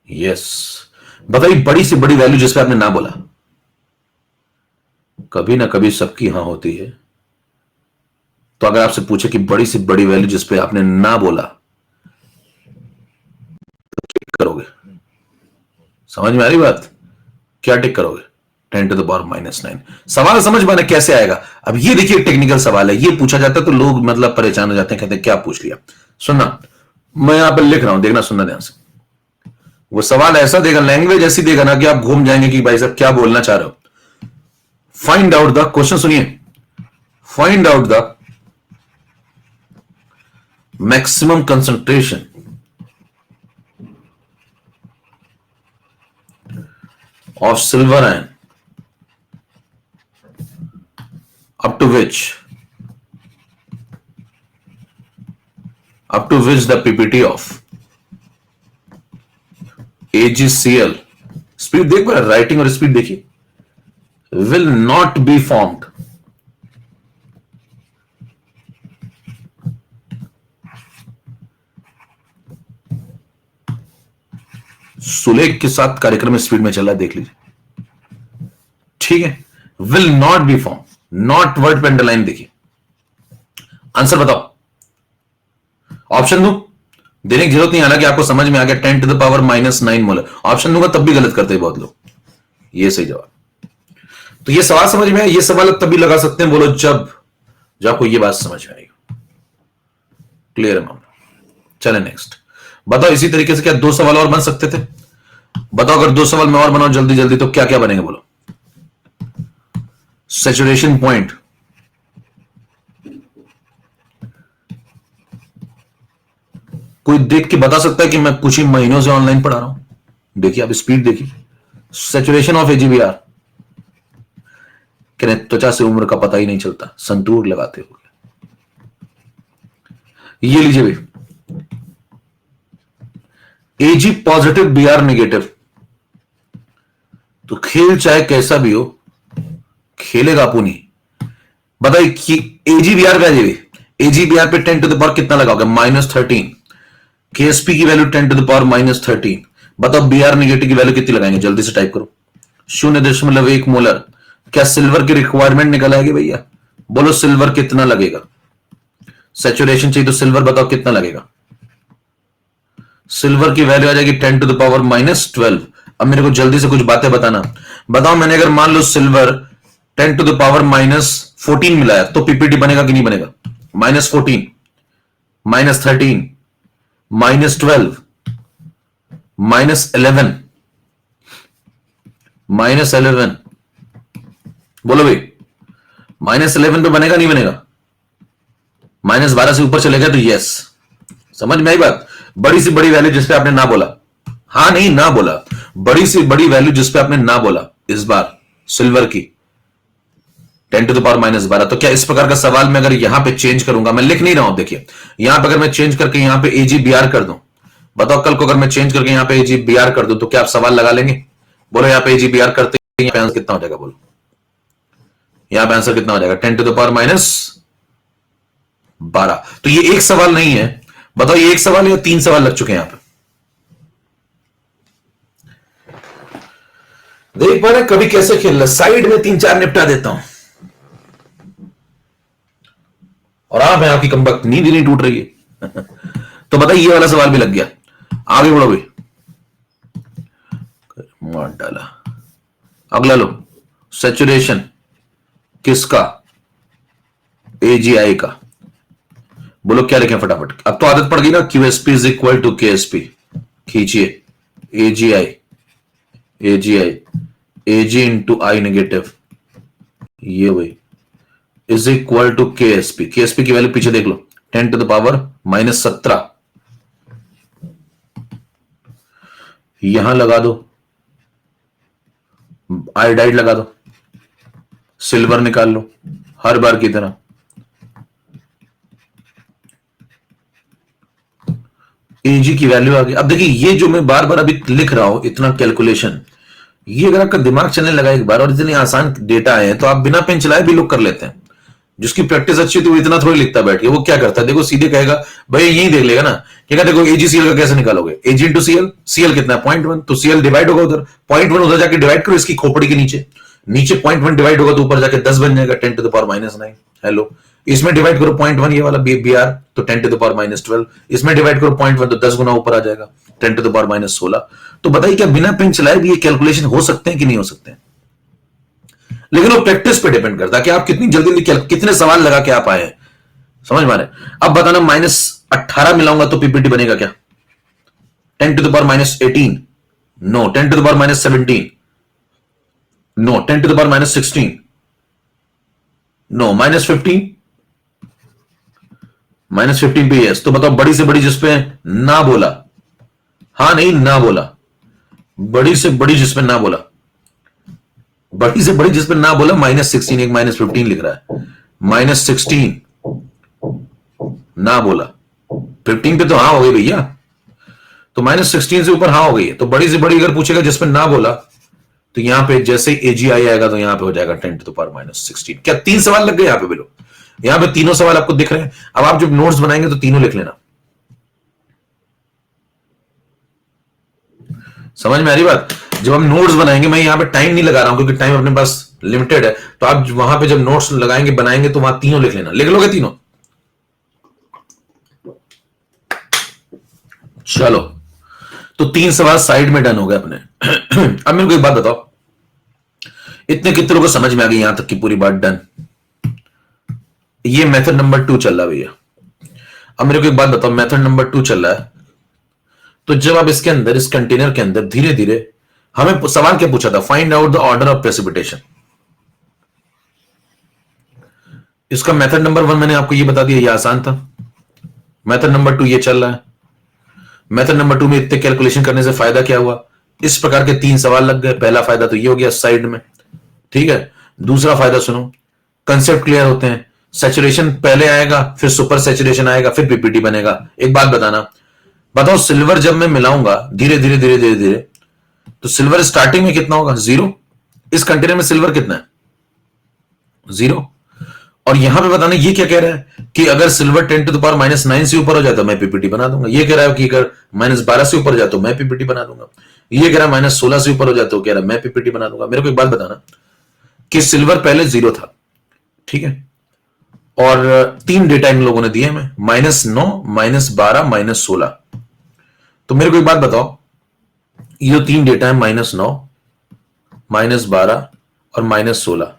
yes. बताइए बड़ी से बड़ी वैल्यू जिसपे आपने ना बोला। कभी ना कभी सबकी हां होती है। तो अगर आपसे पूछे कि बड़ी से बड़ी वैल्यू जिसपे आपने ना बोला, तो टिक करोगे? समझ में आ रही बात? क्या टिक करोगे? 10⁻⁻9। सवाल समझ में कैसे आएगा? अब ये देखिए टेक्निकल सवाल है, ये पूछा जाता है तो लोग मतलब परेशान हो जाते हैं, कहते हैं क्या पूछ लिया। सुनना, मैं यहां पर लिख रहा हूं, देखना, सुनना ध्यान से। वो सवाल ऐसा देगा, लैंग्वेज ऐसी देगा ना कि आप घूम जाएंगे कि भाई साहब क्या बोलना चाह रहे हो। फाइंड आउट द, क्वेश्चन सुनिए, find out the maximum concentration of silver iron up to which the PPT of AgCl, speed देख पा, राइटिंग और स्पीड देखिए, will not be formed सुलेख के साथ कार्यक्रम स्पीड में चल रहा है, देख लीजिए, ठीक है। Will not be form, not word पे अंडरलाइन देखिए। आंसर बताओ, ऑप्शन दो, देने की जरूरत नहीं, हालांकि आपको समझ में आ गया 10⁻⁻9 मोलर। ऑप्शन दूंगा तब भी गलत करते हैं बहुत लोग। ये सही जवाब। तो ये सवाल समझ में आया? ये सवाल तभी लगा सकते हैं, बोलो जब आपको ये बात समझ में आएगी। क्लियर है मामला? चले नेक्स्ट। बताओ इसी तरीके से क्या 2 सवाल और बन सकते थे? बताओ अगर 2 सवाल मैं और बनाऊं जल्दी जल्दी तो क्या क्या बनेगा बोलो। सैचुरेशन पॉइंट, कोई देख के बता सकता है कि मैं कुछ ही महीनों से ऑनलाइन पढ़ा रहा हूं? देखिए आप स्पीड देखिए। सैचुरेशन ऑफ एजीबीआर, कहने त्वचा से उम्र का पता ही नहीं चलता, संतूर लगाते हो। ये लीजिए भाई, एजी पॉजिटिव बीआर नेगेटिव, तो खेल चाहे कैसा भी हो खेलेगा पुनी। बताइए कि एजीबीआर का जी, एजीबीआर पे 10 टू द पावर कितना लगाओगे? -13। केएसपी की वैल्यू 10 टू द पावर -13। बताओ बीआर नेगेटिव की वैल्यू कितनी लगाएंगे? जल्दी से टाइप करो। 0.1 मोलर। क्या सिल्वर की रिक्वायरमेंट निकल आएगी भैया? बोलो सिल्वर कितना लगेगा? सैचुरेशन चाहिए तो सिल्वर बताओ कितना लगेगा? सिल्वर की वैल्यू आ जाएगी 10 टू द पावर -12। अब मेरे को जल्दी से कुछ बातें बताना। बताओ मैंने अगर मान लो सिल्वर 10 टू द पावर -14 मिलाया तो पीपीटी बनेगा कि नहीं बनेगा? -14, -13, -12, -11, -11। बोलो भाई -11 पे बनेगा नहीं बनेगा? -12 से ऊपर चलेगा तो यस। समझ में आई बात? बड़ी से बड़ी वैल्यू जिसपे आपने ना बोला, हाँ नहीं ना बोला, बड़ी से बड़ी वैल्यू जिसपे आपने ना बोला इस बार सिल्वर की 10 टू द पावर -12। तो क्या इस प्रकार का सवाल मैं अगर यहां पे चेंज करूंगा, मैं लिख नहीं रहा हूं, देखिए यहां पे अगर मैं चेंज करके यहां पे एजीबीआर कर दूं, बताओ कल को अगर मैं चेंज करके यहां पे एजीबीआर कर दूं तो क्या आप सवाल लगा लेंगे? बोलो यहां पे एजीबीआर करते यहां पे आंसर कितना हो जाएगा? बोलो यहां पे आंसर कितना हो जाएगा? 10 टू द पावर -12। तो ये एक सवाल नहीं है। बताओ ये एक सवाल या 3 सवाल लग चुके हैं यहां पे? देख पा रहे कभी कैसे खेल रहा, साइड में 3-4 निपटा देता हूं और आप है आपकी कमबख्त नींद ही नहीं टूट रही है। तो बताइए ये वाला सवाल भी लग गया। आगे बढ़ो भाई, मार डाला। अगला लो, सैचुरेशन किसका? एजीआई का। बोलो क्या लिखें फटाफट? अब तो आदत पड़ गई ना, QSP is equal to KSP. खींचिए AGI, AGI AG into I negative, ये भाई is equal to KSP. KSP की वैल्यू पीछे देख लो, 10 टू द पावर -17। यहां लगा दो, आयोडाइड लगा दो, सिल्वर निकाल लो हर बार की तरह। एजी की वैल्यू आ गई। अब देखिए ये जो मैं बार बार अभी लिख रहा हूं इतना कैलकुलेशन, ये अगर आपका दिमाग चलने लगा एक बार और इतनी आसान डेटा है तो आप बिना पेन चलाए भी लोग कर लेते हैं। जिसकी प्रैक्टिस अच्छी थी वो इतना थोड़ी लिखता बैठ के। वो क्या करता है देखो, सीधे कहेगा भाई यही देख लेगा ना, क्या देखो एजीसीएल का कैसे निकालोगे? एजी इंटू सीएल, सीएल कितना है? 0.1, तो सीएल डिवाइड होगा उधर 0.1, उधर जाके डिवाइड करो इसकी खोपड़ी के नीचे, नीचे 0.1 डिवाइड होगा तो ऊपर जाके 10 बन जाएगा, 10 टू द पावर -9। हेलो, इसमें डिवाइड करो 0.1 ये वाला बीआर तो 10 टू द पावर -12, इसमें डिवाइड करो 0.1 तो 10 गुना ऊपर आ जाएगा 10 टू द पावर -16। तो बताइए क्या बिना पेन चलाए भी ये कैलकुलेशन हो सकते हैं कि नहीं हो सकते हैं? लेकिन वो प्रैक्टिस पे डिपेंड करता है कि आप कितनी जल्दी कितने सवाल लगा के आप आए हैं। समझ में आ रहे? अब बताना -18 मिलाऊंगा तो पीपीटी बनेगा क्या? 10 to the power -18 no, 10 to the power -17 no, 10 to the power -16 no, -15 -15 पे यस। तो बताओ बड़ी से बड़ी जिसपे ना बोला, हाँ नहीं ना बोला, बड़ी से बड़ी जिसपे ना बोला, बड़ी से बड़ी जिसपे ना बोला -16, एक -15 लिख रहा है, -16 ना बोला, 15 पे तो हाँ हो गई भैया, तो -16 से ऊपर हाँ हो गई है। तो बड़ी से बड़ी अगर पूछेगा जिसपे ना बोला तो यहां पे जैसे ही एजीआई आएगा तो यहां पे हो जाएगा 10 टू द पावर -16। क्या 3 सवाल लग गए यहां पे बिलो? यहां पे तीनों सवाल आपको दिख रहे हैं। अब आप जब नोट्स बनाएंगे तो तीनों लिख लेना। समझ में आ रही बात? जब हम नोट्स बनाएंगे, मैं यहां पे टाइम नहीं लगा रहा हूं क्योंकि टाइम अपने पास लिमिटेड है, तो आप वहां पे जब नोट्स लगाएंगे बनाएंगे तो वहां तीनों लिख लेना। लिख लोगे तीनों? चलो, तो 3 सवाल साइड में डन हो गए अपने। अब मेरे को एक बात बताओ, इतने कितने लोगों को समझ में आ गई यहां तक की पूरी बात? डन। ये मेथड नंबर 2 चल रहा भैया। अब मेरे को एक बात बताओ, मेथड नंबर 2 चल रहा है, तो जब आप इसके अंदर, इस कंटेनर के अंदर धीरे धीरे, हमें सवाल क्या पूछा था, find out the order of precipitation. इसका मेथड नंबर 1 मैंने आपको ये बता दिया, ये आसान था। मेथड नंबर 2 ये चल रहा है। मेथड नंबर 2 में इतने कैलकुलेशन करने से फायदा क्या हुआ, इस प्रकार के 3 सवाल लग गए। पहला फायदा तो ये हो गया साइड में, ठीक है। दूसरा फायदा सुनो, कंसेप्ट क्लियर होते हैं। सैचुरेशन पहले आएगा, फिर सुपर सैचुरेशन आएगा, फिर पीपीटी बनेगा। एक बात बताओ सिल्वर जब मैं मिलाऊंगा धीरे धीरे धीरे धीरे धीरे, तो सिल्वर स्टार्टिंग में कितना होगा, 0। इस कंटेनर में सिल्वर कितना है, 0। और यहां पे बताना ये क्या कह रहा है कि अगर सिल्वर 10 टू द पावर -9 से ऊपर हो जाए तो मैं पीपीटी बना दूंगा। ये कह रहा है कि अगर -12 से ऊपर जाए तो मैं पीपीटी बना दूंगा। ये कह रहा है -16 से ऊपर हो जाए तो कह रहा है मैं पीपीटी बना दूंगा। मेरे को एक बात बताना कि सिल्वर पहले 0 था, ठीक है, और 3 डेटा इन लोगों ने दिए हमें, -9, -12, -16। तो मेरे को एक बात बताओ, ये 3 डेटा है, -9, -12 और -16,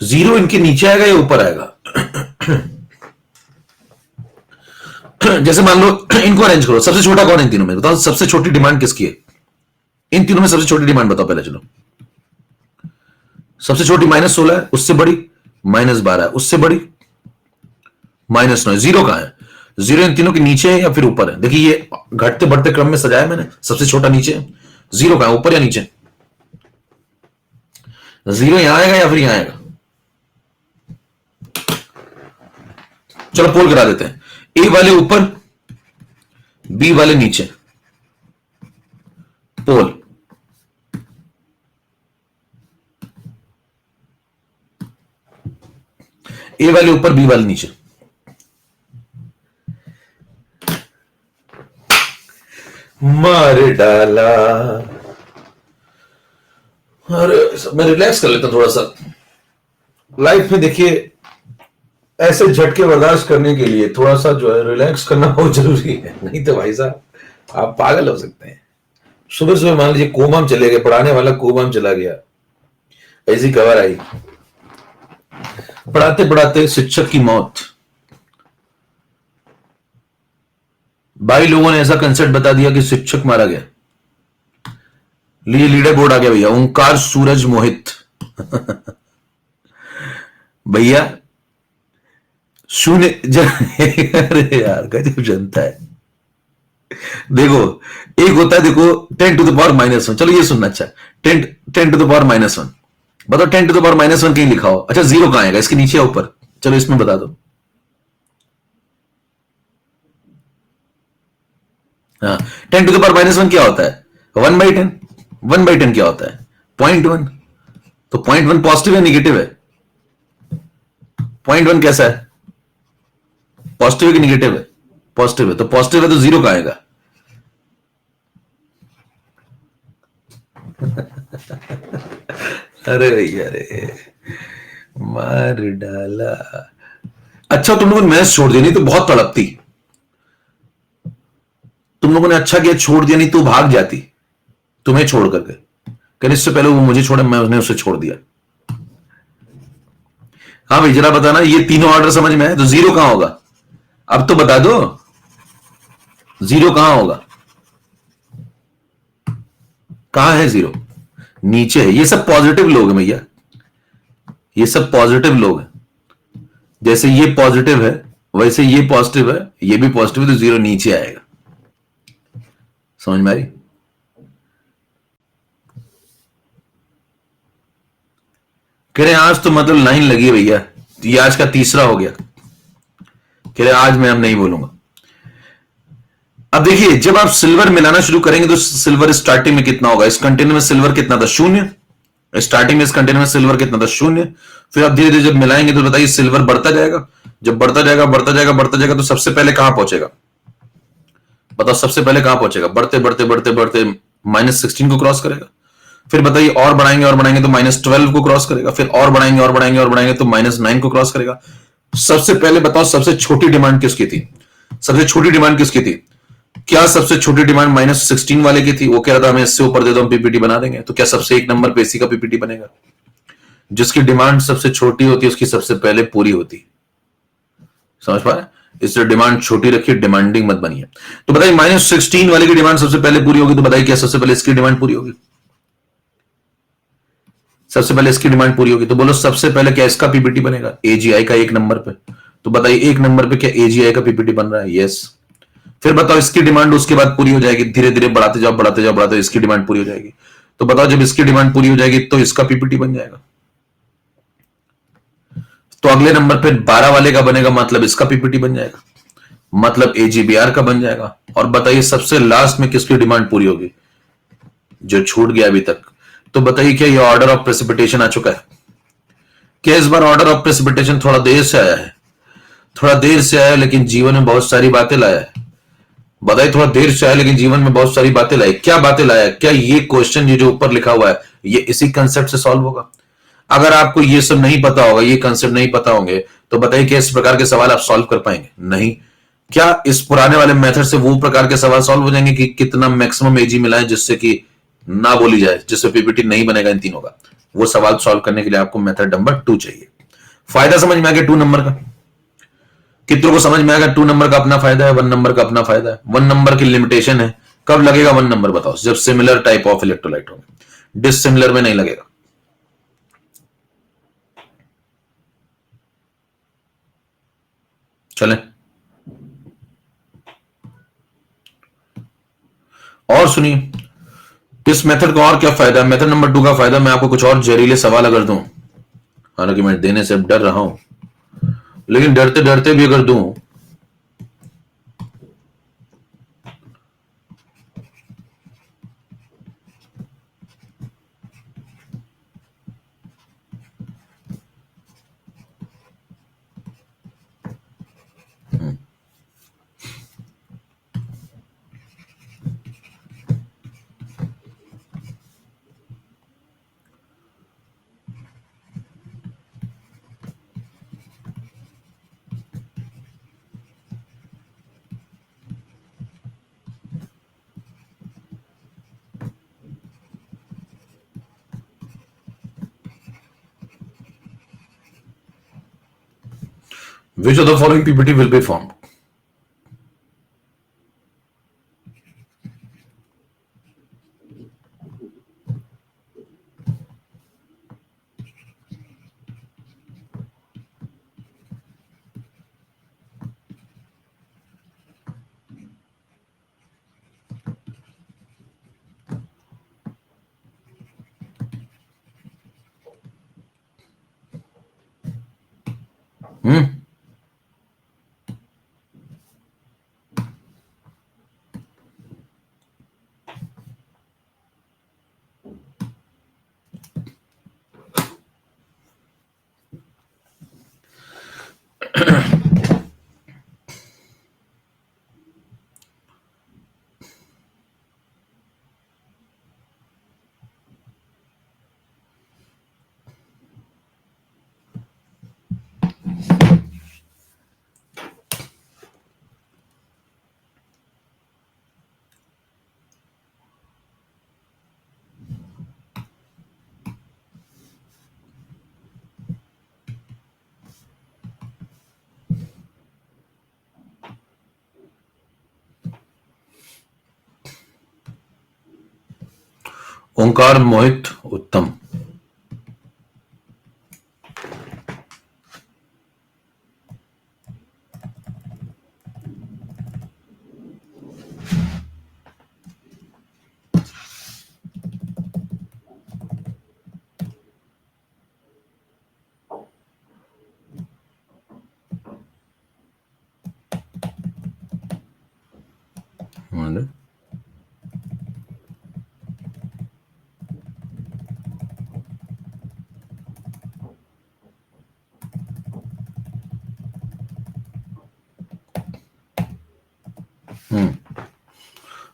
0 इनके नीचे आएगा या ऊपर आएगा? जैसे मान लो इनको अरेंज करो, सबसे छोटा कौन है इन तीनों में, बताओ सबसे छोटी डिमांड किसकी है? इन तीनों में सबसे छोटी डिमांड बताओ पहले, चलो। सबसे छोटी -16 है, उससे बड़ी -12 है, उससे बड़ी -9। 0 कहां है? 0 इन तीनों के नीचे है या फिर ऊपर है? देखिए ये घटते बढ़ते क्रम में सजाया मैंने, सबसे छोटा नीचे है। 0 कहां है, ऊपर या नीचे? 0 यहां आएगा या फिर यहां आएगा? चलो पोल करा देते हैं, ए वाले ऊपर, बी वाले नीचे, पोल। ए वाले ऊपर, बी वाले नीचे। मार डाला। अरे मैं रिलैक्स कर लेता हूं थोड़ा सा। लाइफ में देखिए ऐसे झटके बर्दाश्त करने के लिए थोड़ा सा जो है रिलैक्स करना बहुत जरूरी है, नहीं तो भाई साहब आप पागल हो सकते हैं। सुबह सुबह मान लीजिए कोमा में चले गए, पढ़ाने वाला कोमा में चला गया, ऐसी खबर आई, पढ़ाते पढ़ाते शिक्षक की मौत। भाई लोगों ने ऐसा कंसेप्ट बता दिया कि शिक्षक मारा गया। लीडर बोर्ड आ गया भैया, ओंकार सूरज मोहित। भैया शून्य अरे यार गजब जनता है। देखो एक होता है, देखो 10 टू द पावर -1, चलो ये सुनना। अच्छा 10 टू द पावर -1 बताओ, 10 टू द पावर -1 कहीं लिखा हो? अच्छा 0 कहां आएगा, इसके नीचे या ऊपर? चलो इसमें बता दो। हाँ 10 टू द पावर -1 क्या होता है? 1/10। 1/10 क्या होता है? 0.1। तो 0.1 पॉजिटिव है निगेटिव है? 0.1 कैसा है, पॉजिटिव है कि निगेटिव है? पॉजिटिव है। तो पॉजिटिव है तो 0 कहां आएगा? अरे भैया रे मार डाला। अच्छा तुम लोगों ने मैथ्स छोड़ दिया, नहीं तो बहुत तड़पती। तुम लोगों ने अच्छा किया छोड़ दिया, नहीं तो भाग जाती तुम्हें छोड़ करके। कहने इससे पहले वो मुझे छोड़ा, मैं उसे छोड़ दिया। हाँ भाई जरा बताना, ये तीनों ऑर्डर समझ में आए? तो 0 कहां होगा अब तो बता दो, 0 कहां होगा? कहां है 0? नीचे है। ये सब पॉजिटिव लोग हैं भैया, ये सब पॉजिटिव लोग हैं। जैसे ये पॉजिटिव है वैसे ये पॉजिटिव है, ये भी पॉजिटिव है, तो 0 नीचे आएगा। समझ में आ रही? कह रहे आज तो मतलब लाइन लगी भैया, ये आज का तीसरा हो गया। कह रहे आज मैं अब नहीं बोलूंगा। अब देखिए जब आप सिल्वर मिलाना शुरू करेंगे तो सिल्वर स्टार्टिंग में कितना होगा? इस कंटेनर में सिल्वर कितना था? 0। स्टार्टिंग में इस कंटेनर में सिल्वर कितना था? 0। फिर आप धीरे धीरे जब मिलाएंगे तो बताइए सिल्वर बढ़ता जाएगा। जब बढ़ता जाएगा बढ़ता जाएगा बढ़ता जाएगा तो सबसे पहले कहां पहुंचेगा? बताओ सबसे पहले कहां पहुंचेगा? बढ़ते बढ़ते बढ़ते बढ़ते -16 को क्रॉस करेगा। फिर बताइए और बढ़ाएंगे तो -12 को क्रॉस करेगा। फिर और बढ़ाएंगे तो -9 को क्रॉस करेगा। सबसे पहले बताओ सबसे छोटी डिमांड किसकी थी? सबसे छोटी डिमांड किसकी थी? क्या सबसे छोटी डिमांड -16 वाले की थी? वो कह रहा था हमें इससे ऊपर दे दो हम पीपीटी बना देंगे। तो क्या सबसे एक नंबर पे इसी का पीपीटी बनेगा? जिसकी डिमांड सबसे छोटी होती है उसकी सबसे पहले पूरी होती। समझ पा रहे? इससे डिमांड छोटी रखिए, डिमांडिंग मत बनिए। तो बताइए -16 वाले की डिमांड सबसे पहले पूरी होगी, तो बताइए क्या सबसे पहले इसकी डिमांड पूरी होगी? सबसे पहले इसकी डिमांड पूरी होगी, तो बोलो सबसे पहले क्या इसका पीपीटी बनेगा? एजीआई का 1 नंबर पे। तो बताइए 1 नंबर पे क्या एजीआई का पीपीटी बन रहा है? यस। फिर बताओ इसकी डिमांड उसके बाद पूरी हो जाएगी, धीरे धीरे बढ़ाते जाओ बढ़ाते जाओ बढ़ाते, इसकी डिमांड पूरी हो जाएगी। तो बताओ जब इसकी डिमांड पूरी हो जाएगी तो इसका पीपीटी बन जाएगा। तो अगले नंबर पे 12 वाले का बनेगा, मतलब इसका पीपीटी बन जाएगा, मतलब एजीबीआर का बन जाएगा। और बताइए सबसे लास्ट में किसकी डिमांड पूरी होगी? जो छूट गया अभी तक। तो बताइए क्या ये ऑर्डर ऑफ प्रेसिपिटेशन आ चुका है? क्या इस बार ऑर्डर ऑफ प्रेसिपिटेशन थोड़ा देर से आया है? थोड़ा देर से आया लेकिन जीवन में बहुत सारी बातें लाया है। बताइए थोड़ा देर से आया लेकिन जीवन में बहुत सारी बातें लाई। क्या बातें लाया? क्या ये क्वेश्चन ये जो ऊपर लिखा हुआ है ये इसी कंसेप्ट से सॉल्व होगा? अगर आपको ये सब नहीं पता होगा, ये कंसेप्ट नहीं पता होंगे, तो बताइए क्या इस प्रकार के सवाल आप सॉल्व कर पाएंगे? नहीं। क्या इस पुराने वाले मेथड से वो प्रकार के सवाल सॉल्व हो जाएंगे कि कितना मैक्सिमम एजी मिला है जिससे कि ना बोली जाए, जिससे पीपीटी नहीं बनेगा इन तीनों का? वो सवाल सॉल्व करने के लिए आपको मेथड नंबर 2 चाहिए। फायदा समझ में आ गया 2 नंबर का? कितनों को समझ में आएगा 2 नंबर का अपना फायदा है, 1 नंबर का अपना फायदा है? 1 नंबर की लिमिटेशन है, कब लगेगा 1 नंबर बताओ? जब सिमिलर टाइप ऑफ इलेक्ट्रोलाइट होंगे, डिसिमिलर में नहीं लगेगा। चलें और सुनिए इस मेथड का और क्या फायदा है। मेथड नंबर 2 का फायदा मैं आपको कुछ और जहरीले सवाल अगर दूं, हालांकि मैं देने से डर रहा हूं, लेकिन डरते डरते भी अगर दूं, which of the following PPT will be formed? हम्म ओंकार मोहित उत्तम।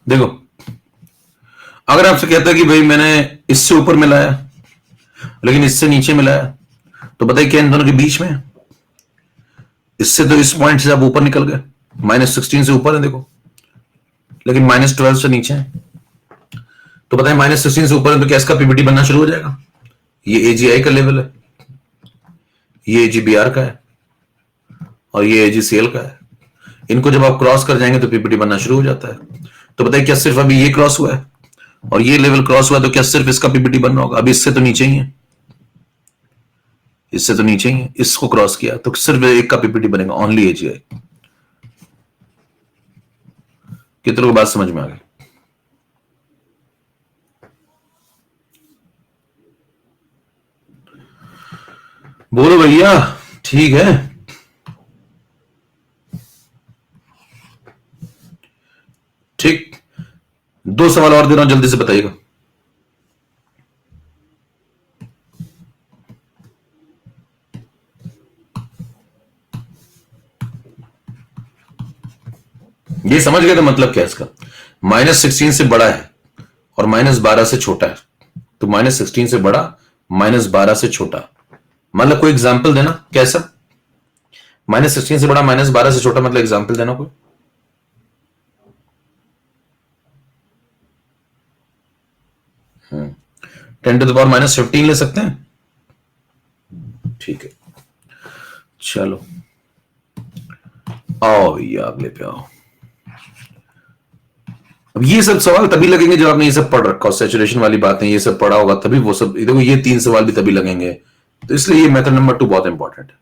देखो अगर आपसे कहता है कि भाई मैंने इससे ऊपर मिलाया लेकिन इससे नीचे मिलाया, तो बताइए क्या इन दोनों के बीच में? इससे तो इस पॉइंट से आप ऊपर निकल गए, -16 से ऊपर है देखो, लेकिन -12 से नीचे है। तो बताइए -16 से ऊपर है तो क्या इसका पीपीटी बनना शुरू हो जाएगा? ये एजीआई का लेवल है, ये एजीबीआर का है और ये एजीसीएल का है। इनको जब आप क्रॉस कर जाएंगे तो पीपीटी बनना शुरू हो जाता है। तो बताइए क्या सिर्फ अभी ये क्रॉस हुआ है और ये लेवल क्रॉस हुआ तो क्या सिर्फ इसका पीपीटी बनना होगा? अभी इससे तो नीचे ही है, इससे तो नीचे ही है, इसको क्रॉस किया तो सिर्फ एक का पीपीटी बनेगा, ओनली एजीआई। कितनों को बात समझ में आ गई? बोलो भैया, ठीक है। ठीक, 2 सवाल और दे रहा हूं, जल्दी से बताइएगा। ये समझ गए तो मतलब क्या है इसका? -16 से बड़ा है और -12 से छोटा है, तो -16 से बड़ा, -12 से छोटा। मतलब कोई एग्जाम्पल देना कैसा? -16 से बड़ा, -12 से छोटा, मतलब एग्जाम्पल देना कोई। 10⁻⁻15 ले सकते हैं? ठीक है, चलो आओ भैया अगले पे आओ। अब ये सब सवाल तभी लगेंगे जब आपने ये सब पढ़ रखा हो, सैचुरेशन वाली बातें ये सब पढ़ा होगा तभी वो सब। देखो ये 3 सवाल भी तभी लगेंगे, तो इसलिए ये मेथड नंबर 2 बहुत इंपॉर्टेंट है,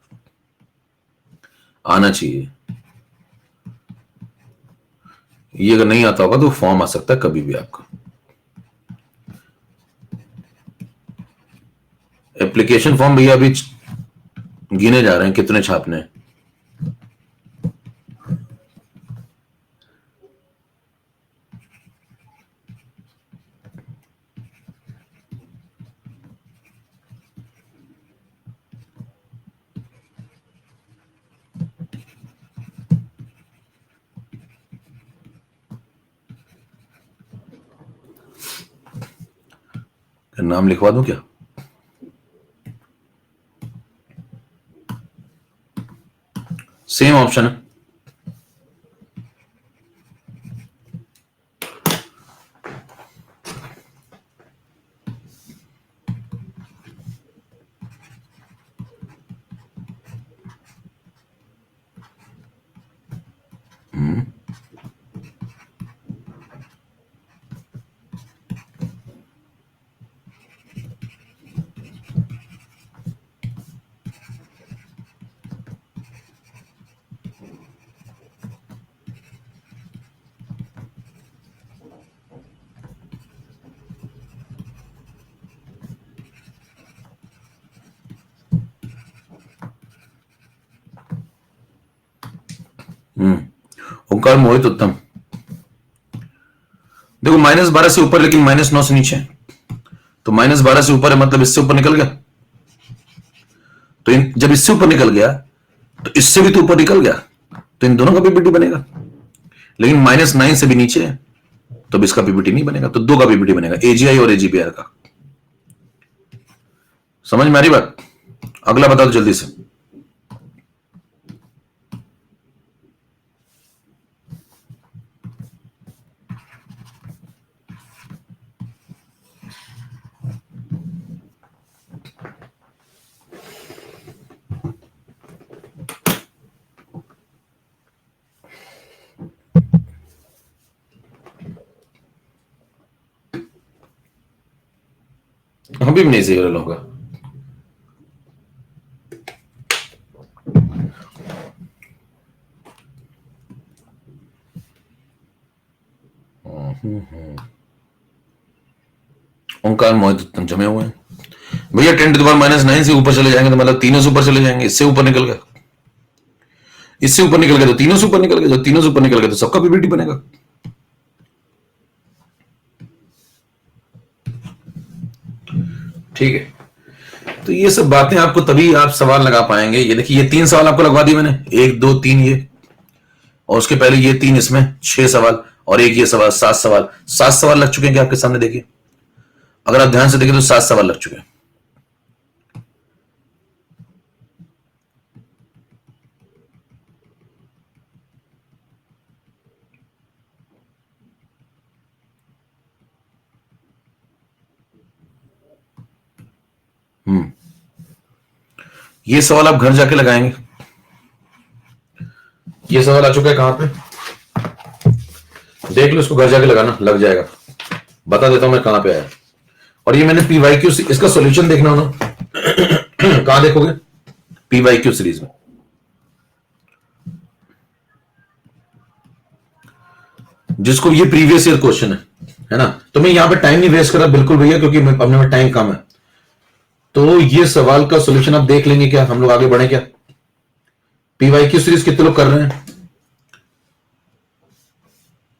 आना चाहिए। ये अगर नहीं आता होगा तो फॉर्म आ सकता है कभी भी आपका। एप्लीकेशन फॉर्म भैया अभी गिने जा रहे हैं कितने छापने हैं। नाम लिखवा दूं क्या? सेम ऑप्शन है। ओंकार मोहित उत्तम। देखो -12 से ऊपर लेकिन -9 से नीचे, तो -12 से ऊपर है मतलब इससे ऊपर निकल गया, तो जब इससे ऊपर निकल गया तो इससे भी तो ऊपर निकल गया, तो इन दोनों का पीपीटी बनेगा। लेकिन -9 से भी नीचे है तो अब इसका पीपीटी नहीं बनेगा, तो 2 का पीपीटी बनेगा, एजीआई और एजीपीआर का। समझ में आ रही बात? अगला बता दो जल्दी से। अभी भी नहीं सही होगा। ओंकार मोहित उत्तम जमे हुए हैं भैया। 10⁻⁹ से ऊपर चले जाएंगे तो मतलब तीनों से ऊपर चले जाएंगे, इससे ऊपर निकल गया, इससे ऊपर निकल गया तो तीनों से ऊपर निकल गया, जब तीनों से ऊपर निकल गया तो सबका पीपीटी बनेगा। ठीक है, तो ये सब बातें आपको तभी आप सवाल लगा पाएंगे। ये देखिए ये 3 सवाल आपको लगवा दिए मैंने, 1 2 3 ये, और उसके पहले ये 3, इसमें 6 सवाल और एक ये सवाल, 7 सवाल। 7 सवाल लग चुके हैं क्या आपके सामने? देखिए अगर आप ध्यान से देखें तो 7 सवाल लग चुके हैं। ये सवाल आप घर जाके लगाएंगे ये सवाल आ चुका है कहां पे, देख लो, इसको घर जाके लगाना, लग जाएगा। बता देता हूं मैं कहां पे आया। और ये मैंने पीवाईक्यू, इसका सॉल्यूशन देखना हो ना, कहां देखोगे, पीवाईक्यू सीरीज में। जिसको ये प्रीवियस ईयर क्वेश्चन है ना, तो मैं यहां पे टाइम नहीं वेस्ट कर रहा बिल्कुल भैया, क्योंकि अपने में टाइम कम है। तो ये सवाल का सॉल्यूशन आप देख लेंगे क्या, हम लोग आगे बढ़े क्या। पीवाईक्यू सीरीज कितने लोग कर रहे हैं,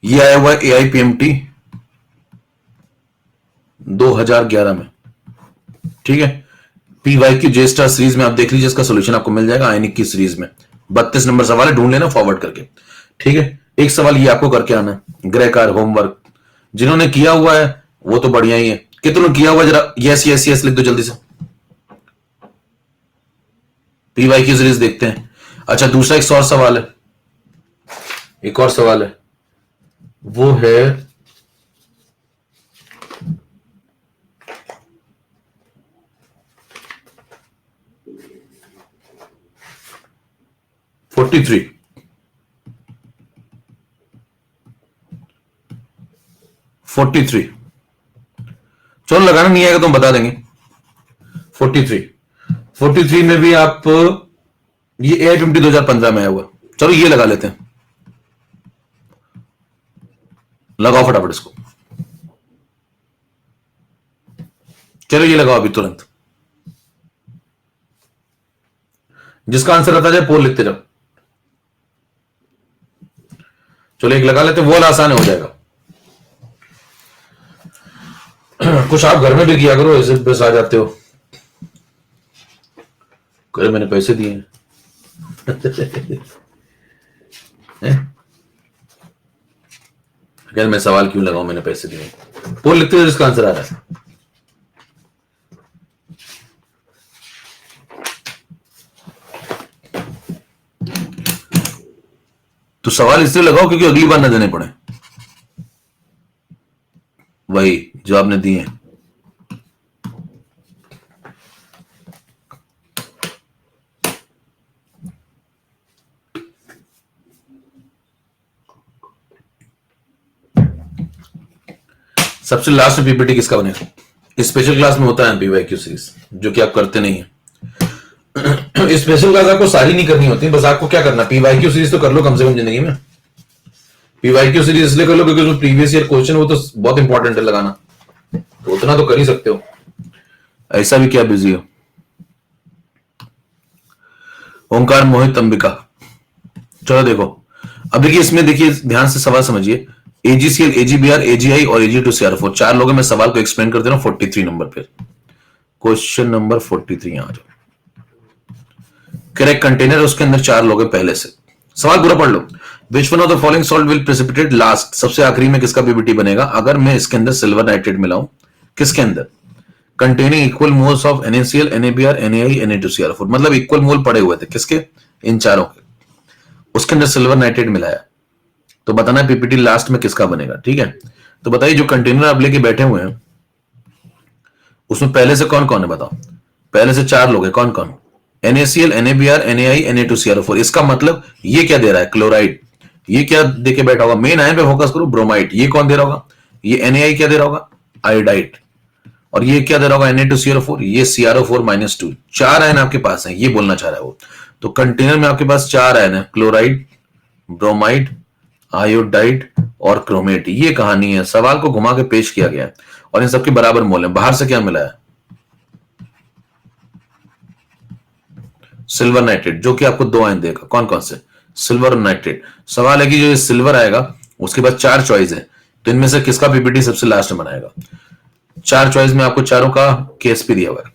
ये आया हुआ है AIPMT 2011 में, ठीक है। पीवाईक्यू जे स्टार सीरीज में आप देख लीजिए, इसका सॉल्यूशन आपको मिल जाएगा आयनिक की सीरीज में। 32 नंबर सवाल है, ढूंढ लेना फॉरवर्ड करके, ठीक है। एक सवाल ये आपको करके आना है, ग्रे कार होमवर्क। जिन्होंने किया हुआ है वो तो बढ़िया ही है, कितनों किया हुआ जरा यस यस यस लिख दो जल्दी से। पीवाईक्यू सीरीज देखते हैं। अच्छा, दूसरा एक और सवाल है, एक और सवाल है, वो है 43। चलो, लगाना नहीं आएगा तो हम बता देंगे। 43 में भी आप, ये AIPMT 2015 में आया हुआ, चलो ये लगा लेते हैं, लगाओ फटाफट इसको, चलो ये लगाओ अभी तुरंत। जिसका आंसर आता जाए पोल लिखते जाओ। चलो एक लगा लेते, वो आसान हो जाएगा। कुछ आप घर में भी किया करो, ऐसे बस आ जाते हो, करे मैंने पैसे दिए हैं। मैं सवाल क्यों लगाऊं, मैंने पैसे दिए। पोल लिखते हो जिसका आंसर आ रहा है। तो सवाल इसलिए लगाओ क्योंकि अगली बार ना देने पड़े, वही जो आपने दिए हैं। सबसे लास्ट में पीपीटी किसका बनेगा, स्पेशल क्लास में होता है पीवाईक्यू सीरीज, जो कि आप करते नहीं है। स्पेशल क्लास आपको सारी नहीं करनी होती, बस आपको क्या करना, पीवाईक्यू सीरीज तो कर लो कम से कम जिंदगी में। पीवाईक्यू सीरीज इसलिए कर लो क्योंकि उसमें प्रीवियस ईयर क्वेश्चन वो तो बहुत इंपॉर्टेंट है लगाना, तो उतना तो कर ही सकते हो, ऐसा भी क्या बिजी हो। ओंकार मोहित अंबिका, चलो देखो, अब देखिए इसमें, देखिए ध्यान से सवाल समझिए। AGCL, AGBR, AGI और AG2CR4 चार लोग हैं, मैं सवाल को एक्सप्लेन कर दे रहा हूं 43 नंबर पे। क्वेश्चन नंबर 43 यहां आ जाओ। करेक्ट कंटेनर, उसके अंदर चार लोग हैं पहले से। सवाल पूरा पढ़ लो। Which one of the following salt will precipitate last, सबसे आखिरी में किसका पीपीटी बनेगा अगर मैं इसके अंदर सिल्वर नाइट्रेट मिलाऊं, किसके अंदर, containing equal moles of NaCl, NaBr, NaI, Na2CR4, मतलब इक्वल मोल पड़े हुए थे किसके, इन चारों के, उसके अंदर सिल्वर नाइट्रेट मिलाया, तो बताना है पीपीटी लास्ट में किसका बनेगा, ठीक है। तो बताइए जो कंटेनर आप लेके बैठे हुए हैं उसमें पहले से कौन कौन है, बताओ। पहले से चार लोग हैं, कौन कौन, NaCl, NaBr, NaI, Na2CR4। इसका मतलब ये क्या दे रहा है, क्लोराइड। ये क्या देके बैठा होगा, मेन आयन पे फोकस करो, ब्रोमाइड। ये कौन दे रहा होगा, ये NaI क्या दे रहा होगा, आयोडाइड। और ये क्या दे रहा होगा, Na2CR4, ये CrO4-2। चार आयन आपके पास है, ये बोलना चाह रहा है वो। तो कंटेनर में आपके पास चार आयन है, क्लोराइड, ब्रोमाइड, आयोडाइड और क्रोमेट। ये कहानी है, सवाल को घुमा के पेश किया गया है और इन सबके बराबर मोल है। बाहर से क्या मिला है, सिल्वर नाइट्रेट, जो कि आपको दो आयन देगा, कौन कौन से, सिल्वर और नाइट्रेट। सवाल है कि जो सिल्वर आएगा उसके बाद चार चॉइस है, तो इनमें से किसका पीपीटी सबसे लास्ट में बनाएगा। चार चॉइस में आपको चारों का केस भी दिया हुआ है।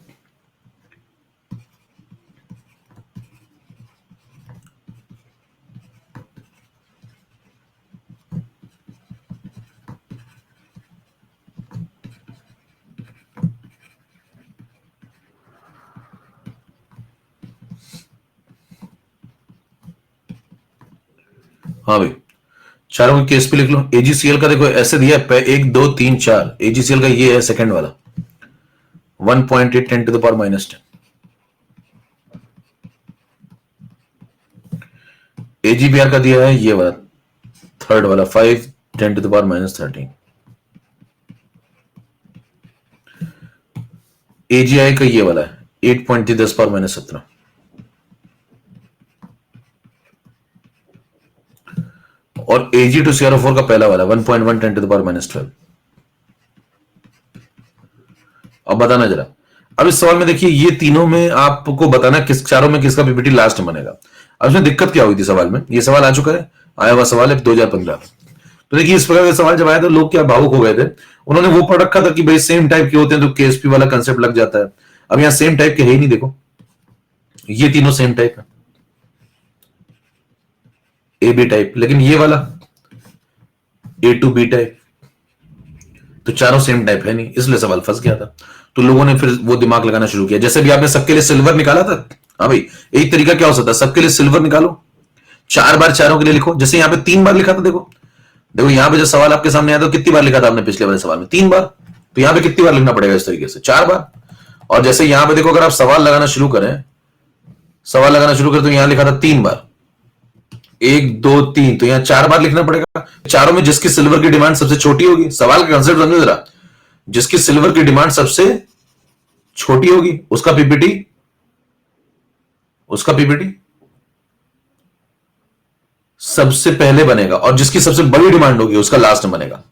हाँ भाई, चारों के केस पे लिख लो। AgCl का देखो ऐसे दिया है, 1 2 3 4। AgCl का ये है सेकंड वाला, 1.8 10⁻⁻10। AGPR का दिया है ये वाला थर्ड वाला 5 10⁻⁻13। AGI का ये वाला है 8.10⁻17। और Ag2CrO4 का पहला वाला 1.1 10⁻12। अब बताना जरा, अब इस सवाल में देखिए ये तीनों में आपको बताना किस चारों में किसका पीपीटी लास्ट बनेगा। अब इसमें दिक्कत क्या हुई थी सवाल में, ये सवाल आ चुका है, आया हुआ सवाल है 2015। तो देखिए इस प्रकार का सवाल जब आया तो लोग क्या भावुक हो गए थे, उन्होंने वो पढ़ रखा था कि भाई सेम टाइप के होते हैं तो केएसपी वाला कंसेप्ट लग जाता है। अब यहां सेम टाइप के है ही नहीं, देखो ये तीनों सेम टाइप है, ए बी टाइप, लेकिन ये वाला ए टू बी टाइप, तो चारों सेम टाइप है नहीं, इसलिए सवाल फंस गया था। तो लोगों ने फिर वो दिमाग लगाना शुरू किया, जैसे भी आपने सबके लिए सिल्वर निकाला था। हाँ भाई, एक तरीका क्या हो सकता है, सबके लिए सिल्वर निकालो, 4 बार चारों के लिए लिखो। जैसे यहां पे 3 बार लिखा था, देखो देखो यहां पे जो सवाल आपके सामने आया था कितनी बार लिखा था आपने पिछले वाले सवाल में, 3 बार। तो यहां पे कितनी बार लिखना पड़ेगा, इस तरीके से 4 बार। और जैसे यहां पे देखो, अगर आप सवाल लगाना शुरू करें, तो यहां लिखा था 3 बार, 1 2 3, तो यहां 4 बार लिखना पड़ेगा। चारों में जिसकी सिल्वर की डिमांड सबसे छोटी होगी, सवाल का कंसेप्ट समझो जरा, जिसकी सिल्वर की डिमांड सबसे छोटी होगी उसका पीपीटी सबसे पहले बनेगा, और जिसकी सबसे बड़ी डिमांड होगी उसका लास्ट में बनेगा।